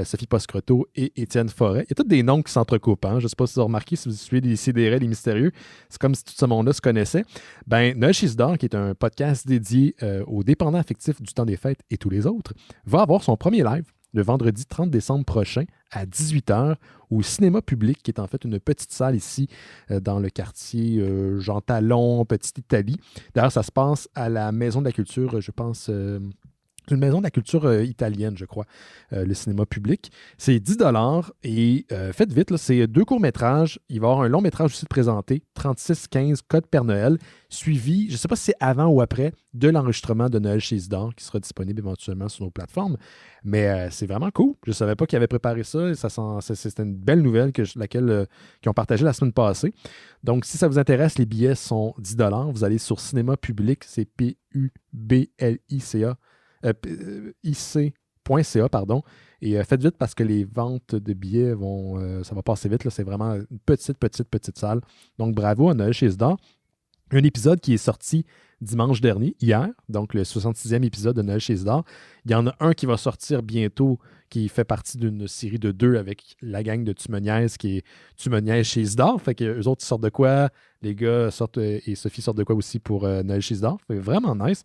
Sophie Poscroto et Étienne Forêt. Il y a tous des noms qui s'entrecoupent. Hein? Je ne sais pas si vous avez remarqué, si vous suivez les CDR, les mystérieux, c'est comme si tout ce monde-là se connaissait. Noël chez Isidore, qui est un podcast dédié aux dépendants affectifs du temps des fêtes et tous les autres, va avoir son premier live le vendredi 30 décembre prochain à 18h au Cinéma Public, qui est en fait une petite salle ici dans le quartier Jean Talon, Petite Italie. D'ailleurs, ça se passe à la Maison de la Culture, je pense, une maison de la culture italienne, je crois, le Cinéma Public. C'est 10$ et faites vite, là, c'est 2 courts-métrages. Il va y avoir un long-métrage aussi de présenté, 3615 Code Père Noël, suivi, je ne sais pas si c'est avant ou après, de l'enregistrement de Noël chez Isidore, qui sera disponible éventuellement sur nos plateformes. Mais c'est vraiment cool. Je ne savais pas qu'ils avaient préparé ça. C'était une belle nouvelle qu'ils ont partagée la semaine passée. Donc, si ça vous intéresse, les billets sont 10$. Vous allez sur Cinéma Public, c'est PUBLICA. IC.ca, pardon. Et faites vite parce que les ventes de billets ça va passer vite. Là. C'est vraiment une petite salle. Donc, bravo à Noël chez Isidore. Un épisode qui est sorti dimanche dernier, hier, donc le 66e épisode de Noël chez Isidore. Il y en a un qui va sortir bientôt, qui fait partie d'une série de 2 avec la gang de Tumoniaise, qui est Tumoniaise chez Isidore. Fait que eux autres, ils sortent de quoi? Les gars sortent, et Sophie sortent de quoi aussi pour Noël chez Isidore. Fait vraiment nice.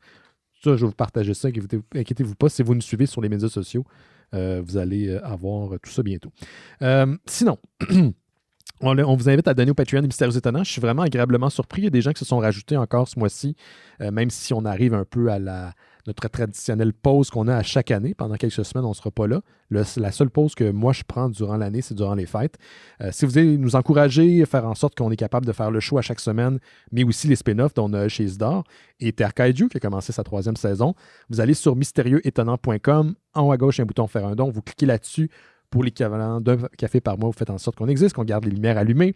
Ça, je vais vous partager ça. Inquiétez-vous pas, si vous nous suivez sur les médias sociaux, vous allez avoir tout ça bientôt. Sinon... On vous invite à donner au Patreon des Mystérieux Étonnants. Je suis vraiment agréablement surpris. Il y a des gens qui se sont rajoutés encore ce mois-ci, même si on arrive un peu à notre traditionnelle pause qu'on a à chaque année. Pendant quelques semaines, on ne sera pas là. La seule pause que moi, je prends durant l'année, c'est durant les fêtes. Si vous voulez nous encourager, faire en sorte qu'on est capable de faire le show à chaque semaine, mais aussi les spin-offs dont Noël chez Isidore et Terre Kaiju, qui a commencé sa 3e saison, vous allez sur mystérieuxétonnant.com. En haut à gauche, il y a un bouton « Faire un don ». Vous cliquez là-dessus. Pour l'équivalent d'un café par mois, vous faites en sorte qu'on existe, qu'on garde les lumières allumées,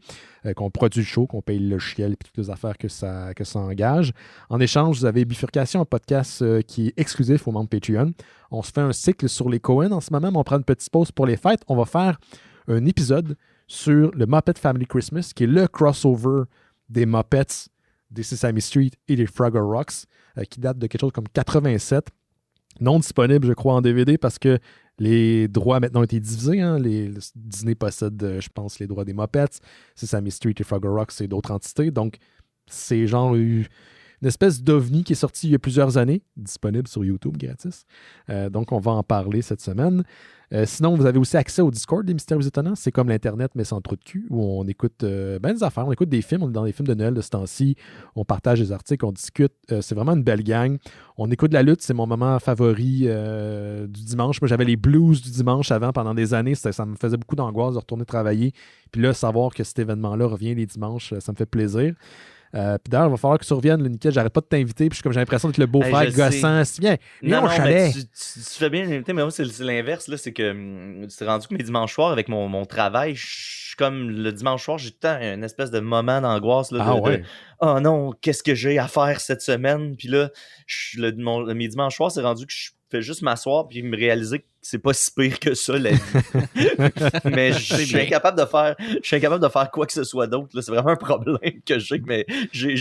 qu'on produit le show, qu'on paye le logiciel et toutes les affaires que ça engage. En échange, vous avez Bifurcation, un podcast qui est exclusif aux membres Patreon. On se fait un cycle sur les Coen en ce moment, mais on prend une petite pause pour les fêtes. On va faire un épisode sur le Muppet Family Christmas, qui est le crossover des Muppets, des Sesame Street et des Fraggle Rocks, qui date de quelque chose comme 87. Non disponible, je crois, en DVD parce que les droits maintenant ont été divisés. Hein. Disney possède, je pense, les droits des Muppets. Sesame Street et Fraggle Rock, c'est d'autres entités. Donc, c'est genre une espèce d'ovni qui est sorti il y a plusieurs années, disponible sur YouTube gratis. Donc, on va en parler cette semaine. Sinon, vous avez aussi accès au Discord des Mystérieux Étonnants. C'est comme l'Internet, mais sans trop de cul, où on écoute des affaires. On écoute des films. On est dans les films de Noël de ce temps-ci. On partage des articles, on discute. C'est vraiment une belle gang. On écoute la lutte. C'est mon moment favori du dimanche. Moi, j'avais les blues du dimanche avant, pendant des années. Ça me faisait beaucoup d'angoisse de retourner travailler. Puis là, savoir que cet événement-là revient les dimanches, ça me fait plaisir. Puis d'ailleurs, il va falloir que tu reviennes, le Nickel. J'arrête pas de t'inviter. Puis j'ai l'impression d'être le beau-frère gossant. Viens, non, mais tu fais bien l'inviter, mais moi, c'est l'inverse. Là, c'est que c'est rendu que mes dimanches soirs, avec mon travail, je suis comme le dimanche soir, j'ai tout le temps une espèce de moment d'angoisse. Là, oh non, qu'est-ce que j'ai à faire cette semaine? Puis là, mes dimanches soirs, c'est rendu que je fais juste m'asseoir puis me réaliser que c'est pas si pire que ça, la vie. Mais je suis incapable de faire quoi que ce soit d'autre. Là. C'est vraiment un problème que j'ai. Mais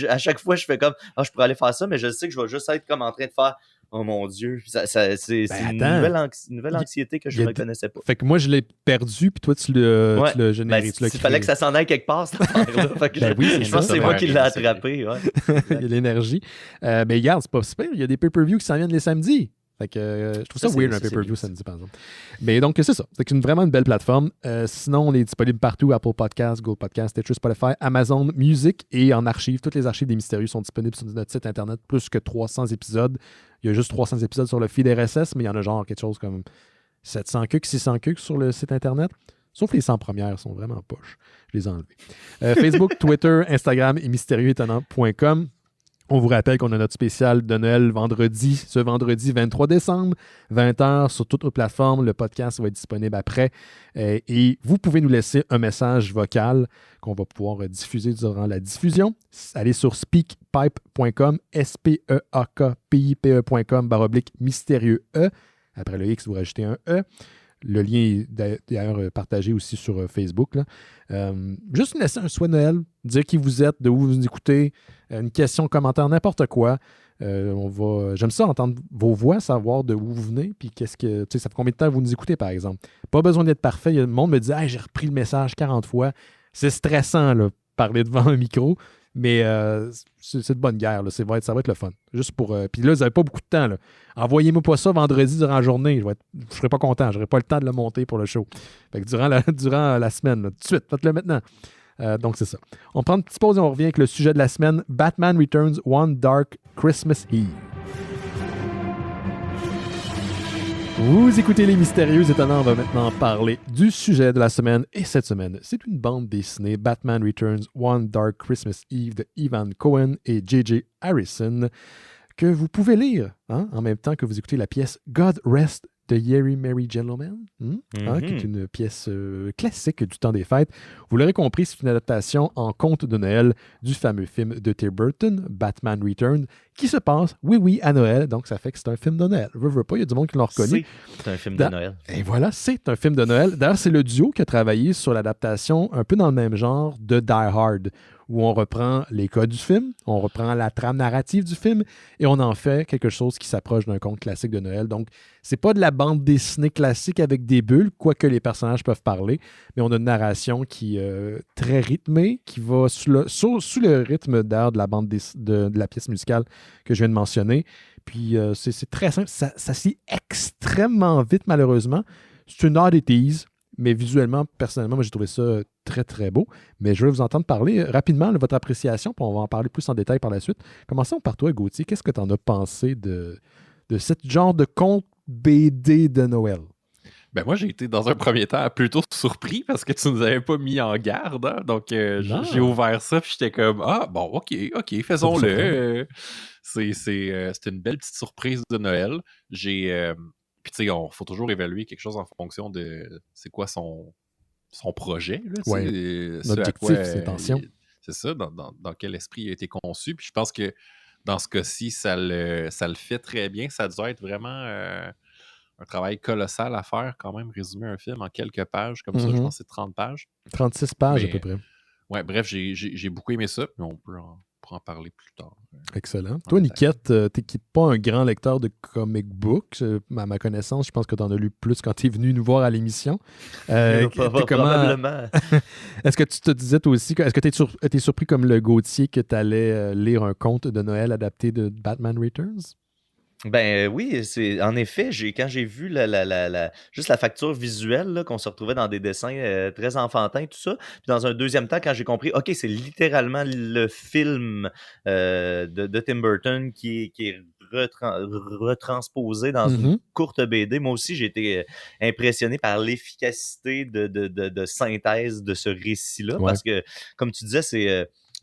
à chaque fois, je fais comme je pourrais aller faire ça, mais je sais que je vais juste être comme en train de faire oh mon Dieu, c'est une nouvelle anxiété que je ne reconnaissais pas. Fait que moi, je l'ai perdu, puis toi, tu l'as généré. Il fallait que ça s'en aille quelque part, cette affaire-là. Je pense que c'est moi qui l'ai attrapé. Ouais. Il y a l'énergie. Mais regarde, c'est pas super. Il y a des pay-per-views qui s'en viennent les samedis. Fait que je trouve ça weird, un pay-per-view samedi, par exemple. Mais donc, c'est ça. C'est vraiment une belle plateforme. Sinon, on est disponible partout. Apple Podcasts, Google Podcasts, Stitcher, Spotify, Amazon Music et en archives. Toutes les archives des Mystérieux sont disponibles sur notre site Internet. Plus que 300 épisodes. Il y a juste 300 épisodes sur le feed RSS, mais il y en a genre quelque chose comme 700 cucs, 600 cucs sur le site Internet. Sauf les 100 premières sont vraiment poches. Je les ai enlevées. Facebook, Twitter, Instagram et mystérieuxétonnant.com. On vous rappelle qu'on a notre spécial de Noël ce vendredi 23 décembre, 20h sur toutes nos plateformes. Le podcast va être disponible après. Et vous pouvez nous laisser un message vocal qu'on va pouvoir diffuser durant la diffusion. Allez sur speakpipe.com, speakpipe.com/mystérieux E. Après le X, vous rajoutez un E. Le lien est d'ailleurs partagé aussi sur Facebook. Là. Juste laisser un souhait Noël, dire qui vous êtes, de où vous écoutez, une question, commentaire, n'importe quoi. J'aime ça entendre vos voix, savoir de où vous venez, puis ça fait combien de temps vous nous écoutez, par exemple. Pas besoin d'être parfait. Le monde me dit « j'ai repris le message 40 fois ». C'est stressant, là, parler devant un micro. Mais c'est de bonne guerre. Là. Ça va être le fun. Juste pour. Puis là, vous n'avez pas beaucoup de temps. Là. Envoyez-moi pas ça vendredi durant la journée. Je ne serai pas content. Je n'aurai pas le temps de le monter pour le show. Fait que durant la semaine, là, tout de suite, faites-le maintenant. Donc, c'est ça. On prend une petite pause et on revient avec le sujet de la semaine. Batman Returns One Dark Christmas Eve. Vous écoutez Les Mystérieux Étonnants. On va maintenant parler du sujet de la semaine. Et cette semaine, c'est une bande dessinée Batman Returns One Dark Christmas Eve de Ivan Cohen et J.J. Harrison que vous pouvez lire en même temps que vous écoutez la pièce God Rest de Yerry Merry Gentleman, qui est une pièce classique du temps des fêtes. Vous l'aurez compris, c'est une adaptation en conte de Noël du fameux film de Tim Burton, Batman Returns, qui se passe, à Noël. Donc, ça fait que c'est un film de Noël. Veux pas, il y a du monde qui l'a reconnu. C'est un film de Noël. Et voilà, c'est un film de Noël. D'ailleurs, c'est le duo qui a travaillé sur l'adaptation un peu dans le même genre de Die Hard, où on reprend les codes du film, on reprend la trame narrative du film et on en fait quelque chose qui s'approche d'un conte classique de Noël. Donc, c'est pas de la bande dessinée classique avec des bulles, quoique les personnages peuvent parler, mais on a une narration qui est très rythmée, qui va sous le rythme d'air de la bande de la pièce musicale que je viens de mentionner. Puis, c'est très simple. Ça se lit extrêmement vite, malheureusement. C'est une oddities. Mais visuellement, personnellement, moi, j'ai trouvé ça très, très beau. Mais je vais vous entendre parler rapidement de votre appréciation, puis on va en parler plus en détail par la suite. Commençons par toi, Gauthier. Qu'est-ce que tu en as pensé de ce genre de conte BD de Noël? Ben moi, j'ai été dans un premier temps plutôt surpris parce que tu nous avais pas mis en garde. Hein? Donc, j'ai ouvert ça, puis j'étais comme, ah, bon, OK, faisons-le. C'est une belle petite surprise de Noël. Puis, tu sais, il faut toujours évaluer quelque chose en fonction de c'est quoi son projet. L'objectif, ses intentions. C'est ça, dans quel esprit il a été conçu. Puis, je pense que dans ce cas-ci, ça le fait très bien. Ça doit être vraiment un travail colossal à faire, quand même, résumer un film en quelques pages comme ça. Je pense que c'est 30 pages. 36 pages à peu près. Ouais, bref, j'ai beaucoup aimé ça, mais on peut en parler plus tard. Excellent. Toi, Niquette, tu n'es pas un grand lecteur de comic books. À ma connaissance, je pense que tu en as lu plus quand tu es venu nous voir à l'émission. Probablement. Est-ce que tu te disais toi aussi, est-ce que tu es surpris comme le Gauthier que tu allais lire un conte de Noël adapté de Batman Returns? Ben oui, en effet, quand j'ai vu juste la facture visuelle, là, qu'on se retrouvait dans des dessins très enfantins, tout ça. Puis dans un deuxième temps, quand j'ai compris, OK, c'est littéralement le film de Tim Burton qui est retransposé dans une courte BD. Moi aussi, j'ai été impressionné par l'efficacité de synthèse de ce récit-là. Parce que, comme tu disais,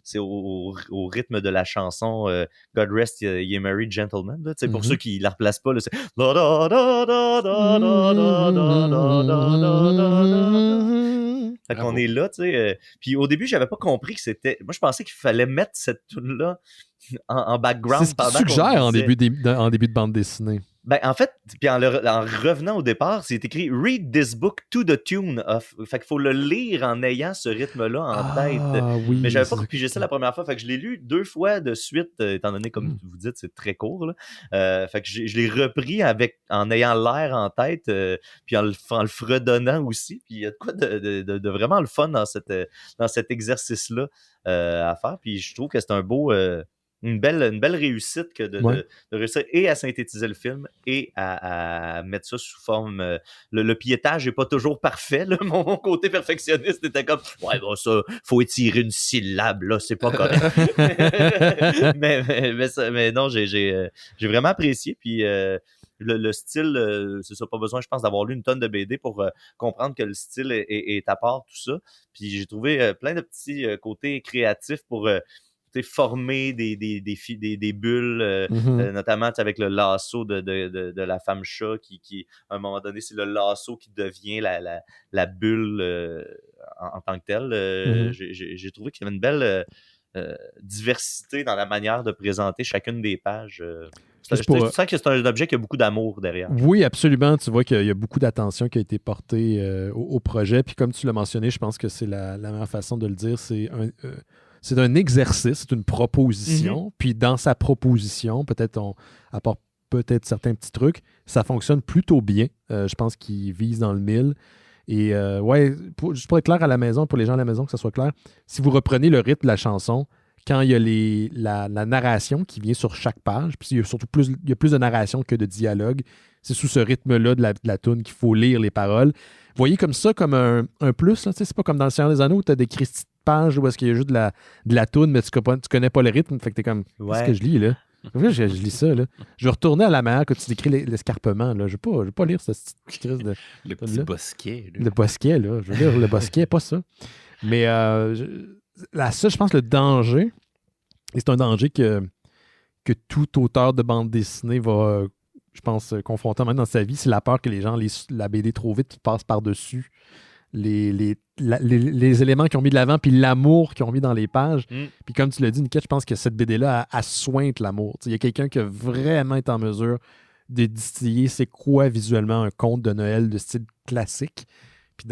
c'est au rythme de la chanson God Rest Ye Merry Gentlemen. Là, pour ceux qui ne la replacent pas, là, c'est fait qu'on est là, tu sais. Puis au début, j'avais pas compris que c'était. Moi, je pensais qu'il fallait mettre cette tune-là en background. C'est ce qu'il suggère en début de bande dessinée. Ben, en fait, puis en revenant au départ, c'est écrit « Read this book to the tune of ». Fait qu'il faut le lire en ayant ce rythme-là en tête. Oui, mais j'avais pas pigé ça la première fois. Fait que je l'ai lu 2 fois de suite, étant donné, comme vous dites, c'est très court. Là. Fait que je l'ai repris en ayant l'air en tête, puis en le fredonnant aussi. Puis il y a de quoi de vraiment le fun dans cet exercice-là à faire. Puis je trouve que c'est une belle réussite que de réussir et à synthétiser le film et à mettre ça sous forme. Le piétage n'est pas toujours parfait. Là. Mon côté perfectionniste était comme ouais, bon, ça, faut étirer une syllabe, là, c'est pas correct. mais non, j'ai vraiment apprécié. Puis le style, c'est ça, pas besoin, je pense, d'avoir lu une tonne de BD pour comprendre que le style est à part, tout ça. Puis j'ai trouvé plein de petits côtés créatifs pour. Former des bulles, notamment avec le lasso de la femme chat qui, à un moment donné, c'est le lasso qui devient la bulle en tant que telle. J'ai trouvé qu'il y avait une belle diversité dans la manière de présenter chacune des pages. Je sens que c'est un objet qui a beaucoup d'amour derrière. Oui, absolument. Tu vois qu'il y a beaucoup d'attention qui a été portée au projet. Puis comme tu l'as mentionné, je pense que c'est la meilleure façon de le dire. C'est un exercice, c'est une proposition. Puis dans sa proposition, peut-être on apporte certains petits trucs. Ça fonctionne plutôt bien. Je pense qu'il vise dans le mille. Et juste pour être clair à la maison, pour les gens à la maison, que ça soit clair, si vous reprenez le rythme de la chanson, quand il y a la narration qui vient sur chaque page, puis il y a surtout plus de narration que de dialogue, c'est sous ce rythme-là de la toune qu'il faut lire les paroles. Vous voyez comme ça, comme un plus, là, c'est pas comme dans Le Seigneur des Anneaux où tu as des page où est-ce qu'il y a juste de la toune, mais tu connais pas le rythme, fait que t'es comme, qu'est-ce que je lis, là? Je lis ça, là. Je vais retourner à la manière que tu décris l'escarpement, là. Je vais pas lire cette crise de... Le petit bosquet, là. Le bosquet, là. Je veux lire le bosquet, pas ça. Mais ça, je pense, le danger, et c'est un danger que tout auteur de bande dessinée va, je pense, confronter même dans sa vie, c'est la peur que les gens lisent la BD trop vite, passent par-dessus les éléments qu'ils ont mis de l'avant, puis l'amour qu'ils ont mis dans les pages. Puis comme tu l'as dit, Niquette, je pense que cette BD-là, elle sointe l'amour. Il y a quelqu'un qui a vraiment été en mesure de distiller c'est quoi visuellement un conte de Noël de style classique. puis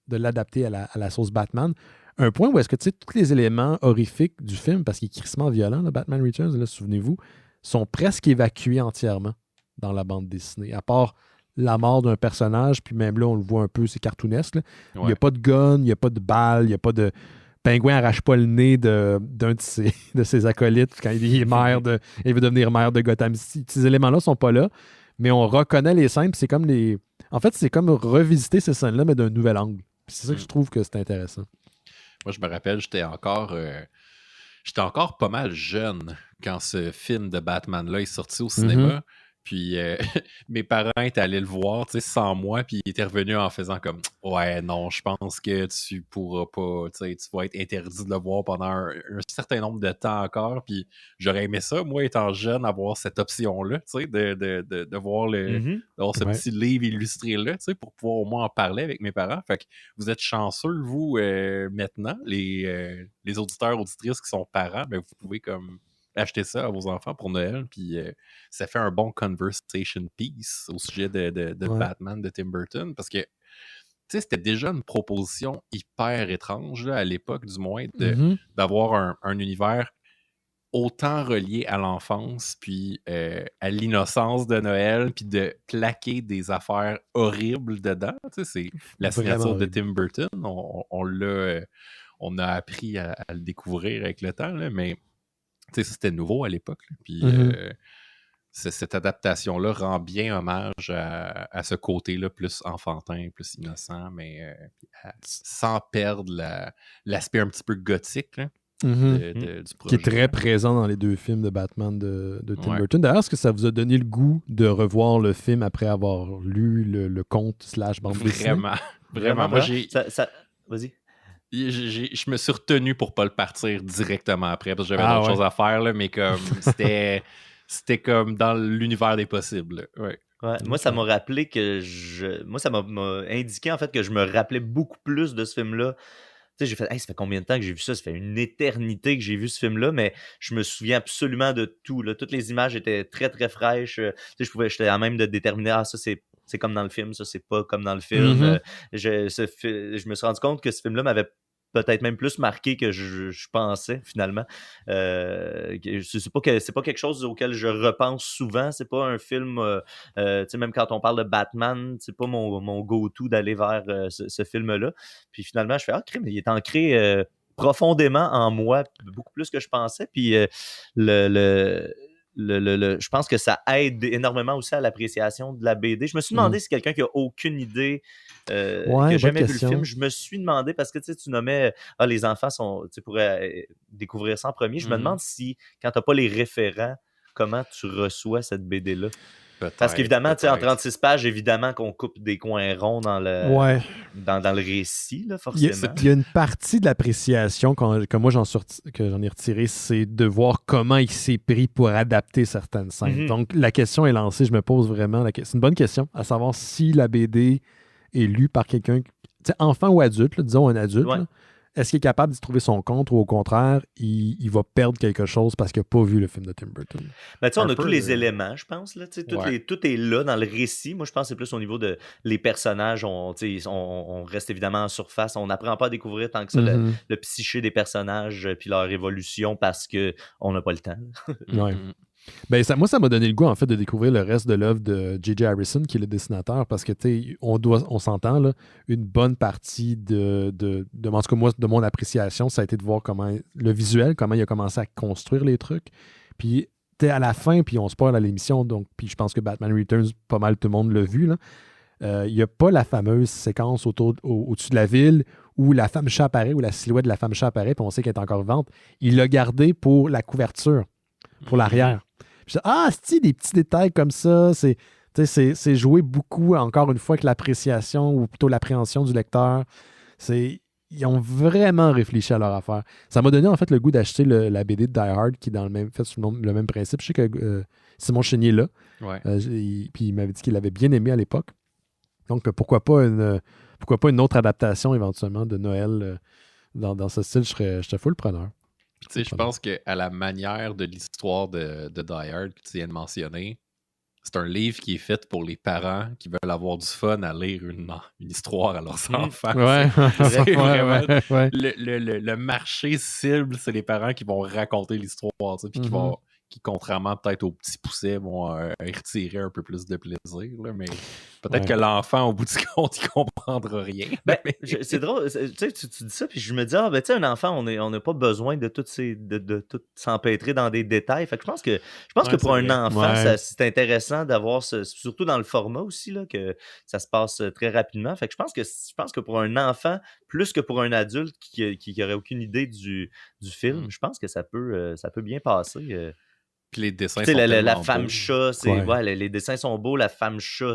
de l'adapter à la sauce Batman. Un point où est-ce que, tu sais, tous les éléments horrifiques du film, parce qu'il est crissement violent, le Batman Returns, là, souvenez-vous, sont presque évacués entièrement dans la bande dessinée, à part la mort d'un personnage, puis même là, on le voit un peu, c'est cartoonesque. Là. Ouais. Il n'y a pas de gun, il n'y a pas de balle, il n'y a pas de... Pingouin n'arrache pas le nez d'un de ses acolytes quand il est maire il veut devenir maire de Gotham City. Ces éléments-là ne sont pas là, mais on reconnaît les scènes, puis c'est comme les... En fait, c'est comme revisiter ces scènes-là, mais d'un nouvel angle. Puis c'est ça que je trouve que c'est intéressant. Moi, je me rappelle, j'étais encore pas mal jeune quand ce film de Batman-là est sorti au cinéma. Puis mes parents étaient allés le voir, tu sais, sans moi, puis ils étaient revenus en faisant comme « Ouais, non, je pense que tu pourras pas, tu sais, tu vas être interdit de le voir pendant un certain nombre de temps encore. » Puis j'aurais aimé ça, moi, étant jeune, avoir cette option-là, tu sais, de voir d'avoir ce petit livre illustré-là, tu sais, pour pouvoir au moins en parler avec mes parents. Fait que vous êtes chanceux, vous, maintenant, les auditeurs, auditrices qui sont parents, ben vous pouvez comme... acheter ça à vos enfants pour Noël, puis ça fait un bon conversation piece au sujet de Batman de Tim Burton, parce que c'était déjà une proposition hyper étrange, là, à l'époque du moins, d'avoir un univers autant relié à l'enfance, puis à l'innocence de Noël, puis de plaquer des affaires horribles dedans. C'est la signature de Tim Burton, on a appris à le découvrir avec le temps, là, mais c'était nouveau à l'époque. Puis cette adaptation-là rend bien hommage à ce côté-là plus enfantin, plus innocent, mais sans perdre l'aspect un petit peu gothique là, du projet. Qui est très présent dans les deux films de Batman de Tim Burton. D'ailleurs, est-ce que ça vous a donné le goût de revoir le film après avoir lu le conte / bande dessinée? Vraiment. Moi, Vas-y. Je me suis retenu pour pas le partir directement après parce que j'avais d'autres choses à faire, là, mais comme c'était comme dans l'univers des possibles. Ouais. Moi, ça m'a rappelé moi, ça m'a indiqué en fait que je me rappelais beaucoup plus de ce film-là. Tu sais, j'ai fait, ça fait combien de temps que j'ai vu ça? Ça fait une éternité que j'ai vu ce film-là, mais je me souviens absolument de tout. Là. Toutes les images étaient très, très fraîches. Tu sais, j'étais à même de déterminer, ça, c'est comme dans le film, ça, c'est pas comme dans le film. Je me suis rendu compte que ce film-là m'avait peut-être même plus marqué que je pensais, finalement. C'est pas quelque chose auquel je repense souvent. C'est pas un film... tu sais, même quand on parle de Batman, c'est pas mon go-to d'aller vers ce film-là. Puis finalement, je fais « crime, il est ancré profondément en moi, beaucoup plus que je pensais. » Puis je pense que ça aide énormément aussi à l'appréciation de la BD. Je me suis demandé si quelqu'un qui n'a aucune idée, qui n'a jamais vu le film, je me suis demandé, parce que tu nommais les enfants pourraient découvrir ça en premier. Je me demande si, quand tu n'as pas les référents, comment tu reçois cette BD-là. Parce qu'évidemment, en 36 pages, évidemment qu'on coupe des coins ronds dans le récit, là, forcément. Il y a une partie de l'appréciation que moi j'en ai retiré, c'est de voir comment il s'est pris pour adapter certaines scènes. Donc la question est lancée, je me pose vraiment c'est une bonne question, à savoir si la BD est lue par quelqu'un, enfant ou adulte, là, disons un adulte, là, est-ce qu'il est capable d'y trouver son compte ou au contraire, il va perdre quelque chose parce qu'il n'a pas vu le film de Tim Burton? Ben, on a tous les éléments, je pense. Là, tout est là dans le récit. Moi, je pense que c'est plus au niveau de les personnages. On reste évidemment en surface. On n'apprend pas à découvrir tant que ça le psyché des personnages puis leur évolution parce qu'on n'a pas le temps. Ben, moi, ça m'a donné le goût, en fait, de découvrir le reste de l'œuvre de J.J. Harrison, qui est le dessinateur, parce que, on s'entend, là, une bonne partie en tout cas, moi, de mon appréciation, ça a été de voir comment le visuel, comment il a commencé à construire les trucs. Puis, à la fin, puis on spoil à l'émission, donc, puis je pense que Batman Returns, pas mal tout le monde l'a vu, là. Il n'y a pas la fameuse séquence au-dessus de la ville où la femme chat apparaît, où la silhouette de la femme chat apparaît, puis on sait qu'elle est encore vivante. Il l'a gardé pour la couverture, pour l'arrière. C'est des petits détails comme ça, c'est jouer beaucoup, encore une fois, avec l'appréciation ou plutôt l'appréhension du lecteur. Ils ont vraiment réfléchi à leur affaire. Ça m'a donné en fait le goût d'acheter la BD de Die Hard qui est dans le même principe. Je sais que Simon Chénier est là. Puis il m'avait dit qu'il l'avait bien aimé à l'époque. Donc pourquoi pas une autre adaptation éventuellement de Noël dans ce style, je full preneur. Je pense qu'à la manière de l'histoire de Die Hard que tu viens de mentionner, c'est un livre qui est fait pour les parents qui veulent avoir du fun à lire une histoire à leurs enfants. Ouais. C'est vraiment ouais. le marché cible, c'est les parents qui vont raconter l'histoire, puis qui, contrairement peut-être aux petits poussets, vont y retirer un peu plus de plaisir. Là, mais peut-être que l'enfant, au bout du compte, il comprendra rien. Ben, c'est drôle, tu dis ça, puis je me dis, un enfant, on n'a pas besoin de tout s'empêtrer dans des détails. Fait que je pense que pour un enfant, c'est intéressant d'avoir surtout dans le format aussi, là, que ça se passe très rapidement. Fait que je pense que pour un enfant, plus que pour un adulte qui aurait aucune idée du film, je pense que ça peut bien passer. Puis les dessins sont la femme beaux. chat, les dessins sont beaux. La femme chat,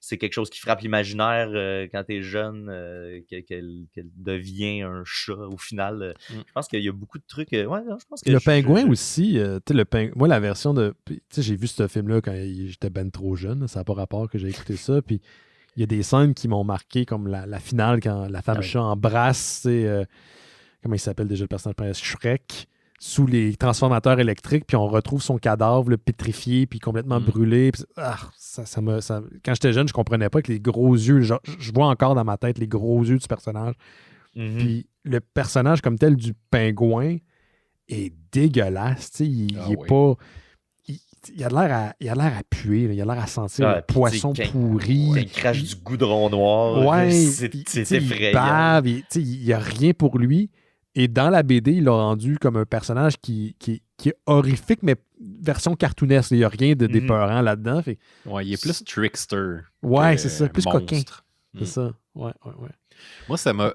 c'est quelque chose qui frappe l'imaginaire quand t'es jeune, qu'elle devient un chat au final. Je pense qu'il y a beaucoup de trucs. Je pense que le pingouin aussi, moi la version de. J'ai vu ce film-là quand j'étais ben trop jeune, ça n'a pas rapport que j'ai écouté ça. Puis il y a des scènes qui m'ont marqué, comme la finale quand la femme chat embrasse, comment il s'appelle déjà le personnage, Shrek, sous les transformateurs électriques, puis on retrouve son cadavre pétrifié, puis complètement brûlé. Puis, quand j'étais jeune, je comprenais pas que les gros yeux, je vois encore dans ma tête les gros yeux du personnage. Puis le personnage comme tel du pingouin est dégueulasse. Il est pas... Il a l'air à puer, il a l'air à sentir le poisson pourri. Il crache du goudron noir. Ouais, c'est effrayant. Il n'y a rien pour lui. Et dans la BD, il l'a rendu comme un personnage qui est horrifique, mais version cartoonesque. Il n'y a rien de d'épeurant là-dedans. Ouais, il est plus trickster. Ouais, c'est ça. Plus monstre. coquin. C'est ça. Ouais. Moi, ça m'a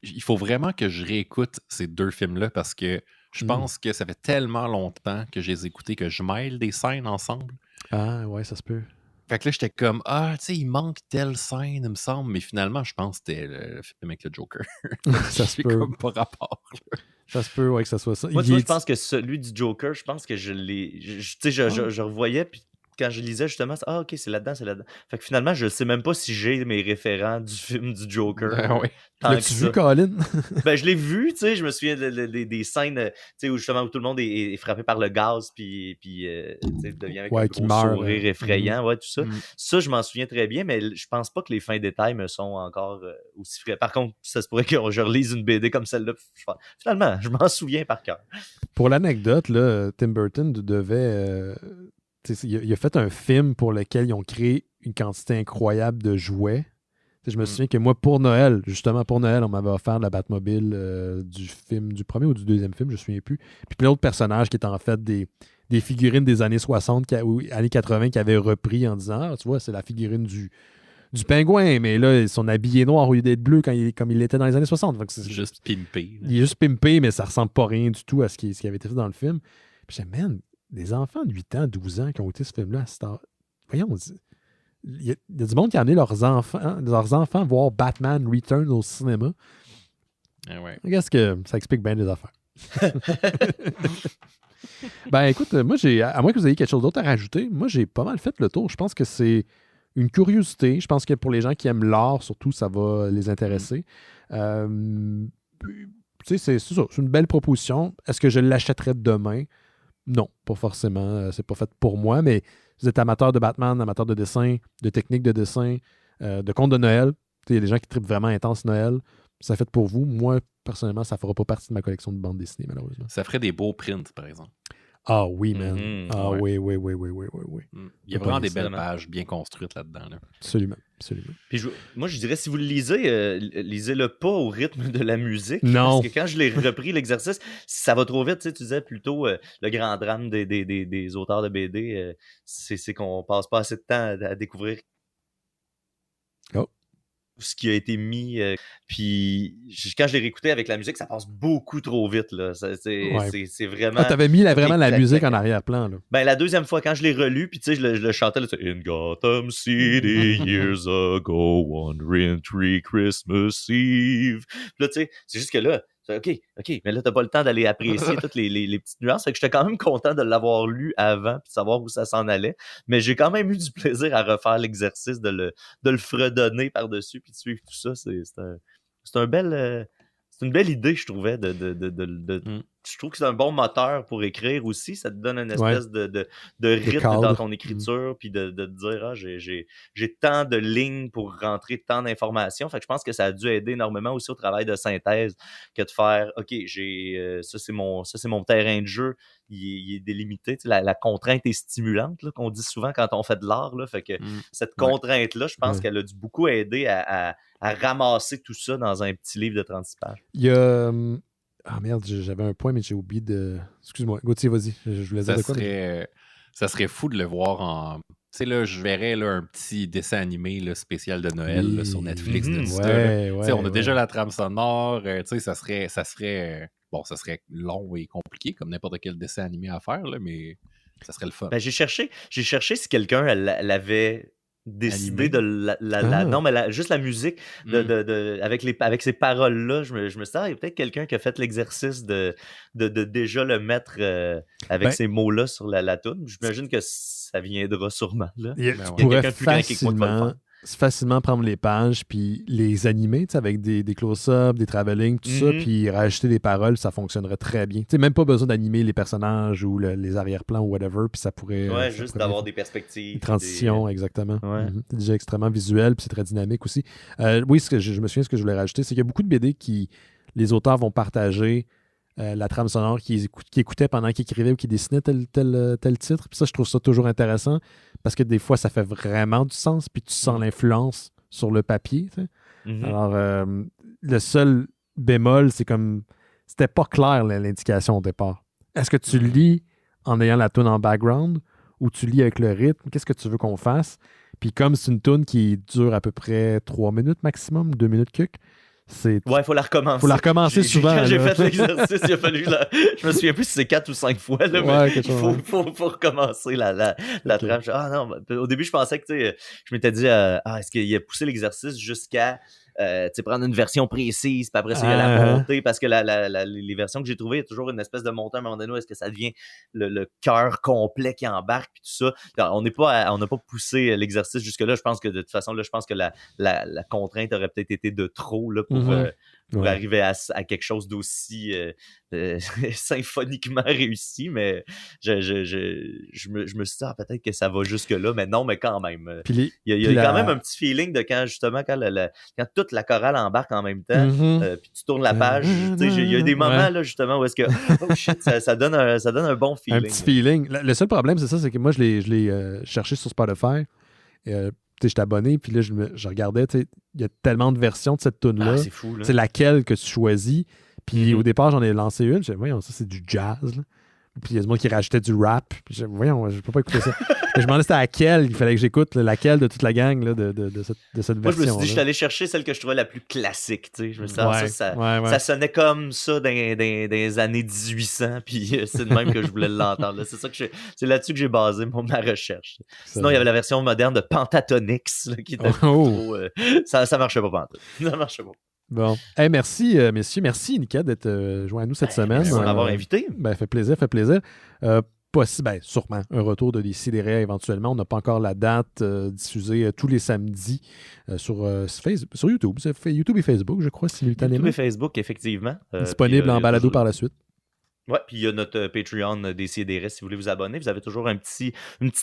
il faut vraiment que je réécoute ces deux films-là parce que je pense que ça fait tellement longtemps que je les ai écoutés que je mêle des scènes ensemble. Ah, ouais, ça se peut. Fait que là, j'étais comme, il manque telle scène, il me semble, mais finalement, je pense que c'était le film avec le Joker. Ça se peut. Comme pas rapport. Là. Ça se peut, ouais, que ça soit ça. Moi, je pense que celui du Joker, je pense que je l'ai. Je revoyais, puis quand je lisais justement, OK, c'est là-dedans. Fait que finalement, je sais même pas si j'ai mes référents du film du Joker. Oui. L'as-tu vu, Colin? Je l'ai vu, je me souviens des scènes où justement où tout le monde est frappé par le gaz, puis devient avec un gros sourire effrayant, tout ça. Ça, je m'en souviens très bien, mais je pense pas que les fins détails me sont encore aussi frais. Par contre, ça se pourrait que je relise une BD comme celle-là. Finalement, je m'en souviens par cœur. Pour l'anecdote, là, Tim Burton devait... il a fait un film pour lequel ils ont créé une quantité incroyable de jouets. Je me souviens que moi, pour Noël, on m'avait offert la Batmobile du premier ou du deuxième film, je ne me souviens plus. Puis plein d'autres personnages qui étaient en fait des figurines des années 60 ou années 80 qui avaient repris en disant, tu vois, c'est la figurine du pingouin, mais là, ils sont habillés noirs au lieu d'être bleus comme il était dans les années 60. Donc, c'est juste pimpé. Il est juste pimpé, mais ça ressemble pas rien du tout à ce qui avait été fait dans le film. Puis j'ai dit, man, des enfants de 8 ans, 12 ans qui ont écouté ce film-là, voyons, il y a du monde qui a amené leurs enfants voir Batman Return au cinéma. Qu'est-ce que ça explique bien des affaires. Écoute, moi, à moins que vous ayez quelque chose d'autre à rajouter, moi, j'ai pas mal fait le tour. Je pense que c'est une curiosité. Je pense que pour les gens qui aiment l'art, surtout, ça va les intéresser. C'est ça. C'est une belle proposition. Est-ce que je l'achèterais demain? Non, pas forcément. C'est pas fait pour moi, mais vous êtes amateur de Batman, amateur de dessin, de techniques de dessin, de contes de Noël. Il y a des gens qui trippent vraiment intense Noël. Ça fait pour vous. Moi, personnellement, ça ne fera pas partie de ma collection de bandes dessinées, malheureusement. Ça ferait des beaux prints, par exemple. Ah oui, man. Oui. Il y a vraiment des belles pages bien construites là-dedans. Là. Absolument. Puis moi, je dirais, si vous le lisez, lisez-le pas au rythme de la musique. Non. Parce que quand je l'ai repris, l'exercice, ça va trop vite. Tu disais plutôt le grand drame des auteurs de BD, c'est qu'on passe pas assez de temps à découvrir ce qui a été mis. Puis quand je l'ai réécouté avec la musique, ça passe beaucoup trop vite. Là. C'est vraiment... t'avais mis vraiment la musique en arrière-plan. Là. La deuxième fois, quand je l'ai relu, puis je le chantais, là, In Gotham City, years ago, one wintry Christmas Eve. Puis là, c'est juste que là, OK, mais là, t'as pas le temps d'aller apprécier toutes les petites nuances. Fait que j'étais quand même content de l'avoir lu avant puis de savoir où ça s'en allait. Mais j'ai quand même eu du plaisir à refaire l'exercice de le fredonner par-dessus puis de suivre tout ça. C'est une belle idée, je trouvais, de je trouve que c'est un bon moteur pour écrire aussi. Ça te donne une espèce de rythme dans ton écriture, puis de te dire, j'ai tant de lignes pour rentrer tant d'informations. Fait que je pense que ça a dû aider énormément aussi au travail de synthèse que de faire, OK, ça c'est mon terrain de jeu, il est délimité. La contrainte est stimulante, là, qu'on dit souvent quand on fait de l'art. Là, fait que cette contrainte-là, je pense qu'elle a dû beaucoup aider à ramasser tout ça dans un petit livre de 36 pages. Il y a... Ah merde, j'avais un point, mais j'ai oublié de... Excuse-moi. Gauthier, vas-y. Je voulais dire de quoi. Ça serait fou de le voir en... Tu sais, là, je verrais là, un petit dessin animé là, spécial de Noël là, sur Netflix. On a déjà la trame sonore. Ça serait long et compliqué, comme n'importe quel dessin animé à faire, là, mais ça serait le fun. Ben, j'ai cherché si quelqu'un l'avait... décider de non mais juste la musique avec ces paroles-là, je me suis dit, il y a peut-être quelqu'un qui a fait l'exercice de déjà le mettre avec ces mots-là sur la toune. J'imagine que ça viendra sûrement là. Tu pourrais facilement prendre les pages puis les animer avec des close-ups, des travelling, tout ça, puis rajouter des paroles, ça fonctionnerait très bien. T'sais, même pas besoin d'animer les personnages ou les arrière-plans ou whatever, puis ça pourrait... juste d'avoir des perspectives. Des transitions, exactement. C'est déjà extrêmement visuel, puis c'est très dynamique aussi. Oui, je me souviens, ce que je voulais rajouter, c'est qu'il y a beaucoup de BD qui, les auteurs vont partager la trame sonore qu'ils écoutaient pendant qu'ils écrivaient ou qu'ils dessinaient tel titre. Puis ça, je trouve ça toujours intéressant parce que des fois, ça fait vraiment du sens puis tu sens l'influence sur le papier. Alors, le seul bémol, c'est comme... C'était pas clair, l'indication au départ. Est-ce que tu lis en ayant la toune en background ou tu lis avec le rythme? Qu'est-ce que tu veux qu'on fasse? Puis comme c'est une toune qui dure à peu près 3 minutes maximum, 2 minutes quelques, il faut la recommencer. Il faut la recommencer souvent. Quand j'ai fait l'exercice, il a fallu je me souviens plus si c'est 4 ou 5 fois, là, mais il faut recommencer la trame. Au début, je pensais que je m'étais dit est-ce qu'il a poussé l'exercice jusqu'à prendre une version précise, puis après ça, il y a la montée, parce que les versions que j'ai trouvées, il y a toujours une espèce de montée à un moment donné où est-ce que ça devient le cœur complet qui embarque, puis tout ça. Alors, on n'a pas poussé l'exercice jusque-là. Je pense que de toute façon, là, la contrainte aurait peut-être été de trop là, pour arriver à quelque chose d'aussi symphoniquement réussi, mais je me suis dit peut-être que ça va jusque-là, mais non, mais quand même. Il y a quand même un petit feeling de quand toute la chorale embarque en même temps, puis tu tournes la page. Il y a des moments là, justement où est-ce que ça donne un bon feeling. Un petit feeling. Le seul problème, c'est ça, c'est que moi, je l'ai cherché sur Spotify. J'étais abonné, puis là, je regardais, il y a tellement de versions de cette tune-là. C'est fou, là. C'est laquelle que tu choisis. Puis au départ, j'en ai lancé une. Je disais, voyons, ça, c'est du jazz. Là. Puis il y a des gens qui rajoutait du rap. Puis je disais, voyons, je peux pas écouter ça. Je me demandais c'était laquelle il fallait que j'écoute, laquelle de toute la gang là, de cette version. Moi, je me suis dit, je suis allé chercher celle que je trouvais la plus classique. Je me suis dit, ça sonnait comme ça dans les années 1800. Puis c'est de même que je voulais l'entendre. C'est là-dessus que j'ai basé ma recherche. Sinon, il y avait la version moderne de Pentatonix qui était trop... ça marchait pas pantoute. Ça marchait pas. Bon. Hey, merci, messieurs. Merci, Nika, d'être joint à nous cette semaine. Merci de m'avoir invité. Fait plaisir. Sûrement un retour de Décideret éventuellement. On n'a pas encore la date diffusée tous les samedis sur YouTube. C'est YouTube et Facebook, je crois, simultanément. YouTube et Facebook, effectivement. Disponible en balado par la suite. Ouais, puis il y a notre Patreon Décideret si vous voulez vous abonner. Vous avez toujours une petite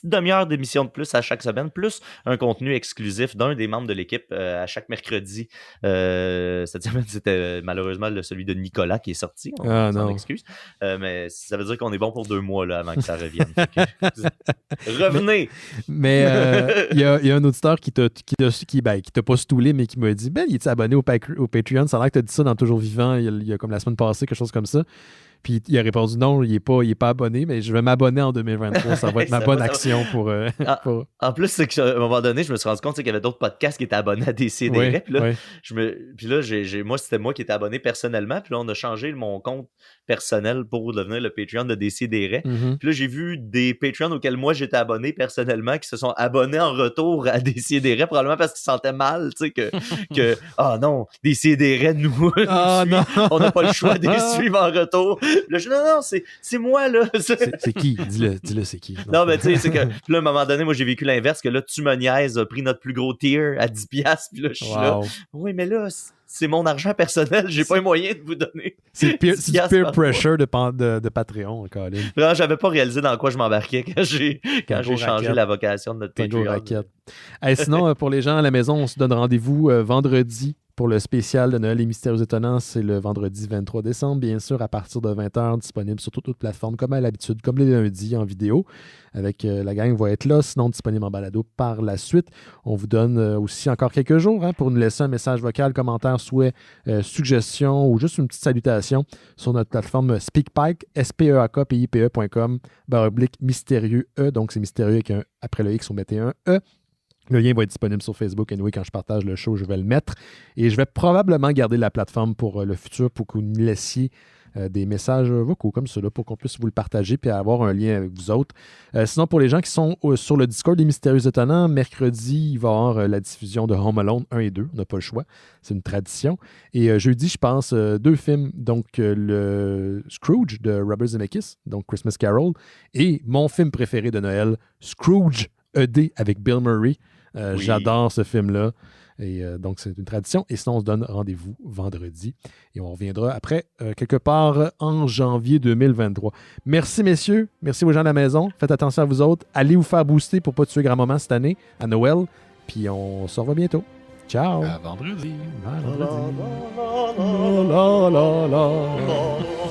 demi-heure d'émission de plus à chaque semaine, plus un contenu exclusif d'un des membres de l'équipe à chaque mercredi. Cette semaine, c'était malheureusement celui de Nicolas qui est sorti. On s'en excuse. Mais ça veut dire qu'on est bon pour 2 mois là, avant que ça revienne. Revenez! Mais il y a un auditeur qui t'a pas stoulé, mais qui m'a dit il est abonné au Patreon? Ça a l'air que tu as dit ça dans Toujours Vivant il y a comme la semaine passée, quelque chose comme ça. Puis il a répondu non, il est pas abonné, mais je vais m'abonner en 2023. Ça va être ma bonne action pour. En plus, c'est qu'à un moment donné, je me suis rendu compte qu'il y avait d'autres podcasts qui étaient abonnés à Décideret. Puis là, moi, c'était moi qui étais abonné personnellement. Puis là, on a changé mon compte personnel pour devenir le Patreon de Décideret. Puis là, j'ai vu des Patreons auxquels moi j'étais abonné personnellement qui se sont abonnés en retour à Décideret, probablement parce qu'ils se sentaient mal, tu sais, que non, Décideret, nous, on n'a pas le choix de les suivre en retour. Là, non, c'est moi, là. C'est qui? Dis-le, c'est qui? Non, mais tu sais, c'est que là, à un moment donné, moi, j'ai vécu l'inverse, que là, Tu me niaises a pris notre plus gros tier à 10$, puis là, je suis là. Oui, mais là, c'est mon argent personnel, j'ai pas les moyens de vous donner. C'est du peer pressure de Patreon, Colin. Vraiment, j'avais pas réalisé dans quoi je m'embarquais quand j'ai changé la vocation de notre Patreon. Sinon, pour les gens à la maison, on se donne rendez-vous vendredi pour le spécial de Noël et Mystérieux Étonnants. C'est le vendredi 23 décembre, bien sûr, à partir de 20h, disponible sur toutes les plateformes, comme à l'habitude, comme les lundis en vidéo. Avec la gang va être là, sinon disponible en balado par la suite. On vous donne aussi encore quelques jours pour nous laisser un message vocal, commentaire, souhait, suggestion ou juste une petite salutation sur notre plateforme SpeakPipe, speakpipe.com/mystérieux E. Donc c'est mystérieux avec un après le X, on mettait un E. Le lien va être disponible sur Facebook. Anyway, quand je partage le show, je vais le mettre. Et je vais probablement garder la plateforme pour le futur pour que vous nous laissiez des messages vocaux comme cela pour qu'on puisse vous le partager et avoir un lien avec vous autres. Sinon, pour les gens qui sont sur le Discord des Mystérieux Étonnants, mercredi, il va y avoir la diffusion de Home Alone 1 et 2. On n'a pas le choix. C'est une tradition. Et jeudi, je pense, 2 films. Donc, le Scrooge de Robert Zemeckis, donc Christmas Carol, et mon film préféré de Noël, Scrooge ED avec Bill Murray. Oui. J'adore ce film-là. Et donc, c'est une tradition. Et sinon, on se donne rendez-vous vendredi. Et on reviendra après, quelque part en janvier 2023. Merci, messieurs. Merci aux gens de la maison. Faites attention à vous autres. Allez vous faire booster pour ne pas tuer grand-maman cette année, à Noël. Puis on se revoit bientôt. Ciao. À vendredi. À vendredi. La, la, la, la, la.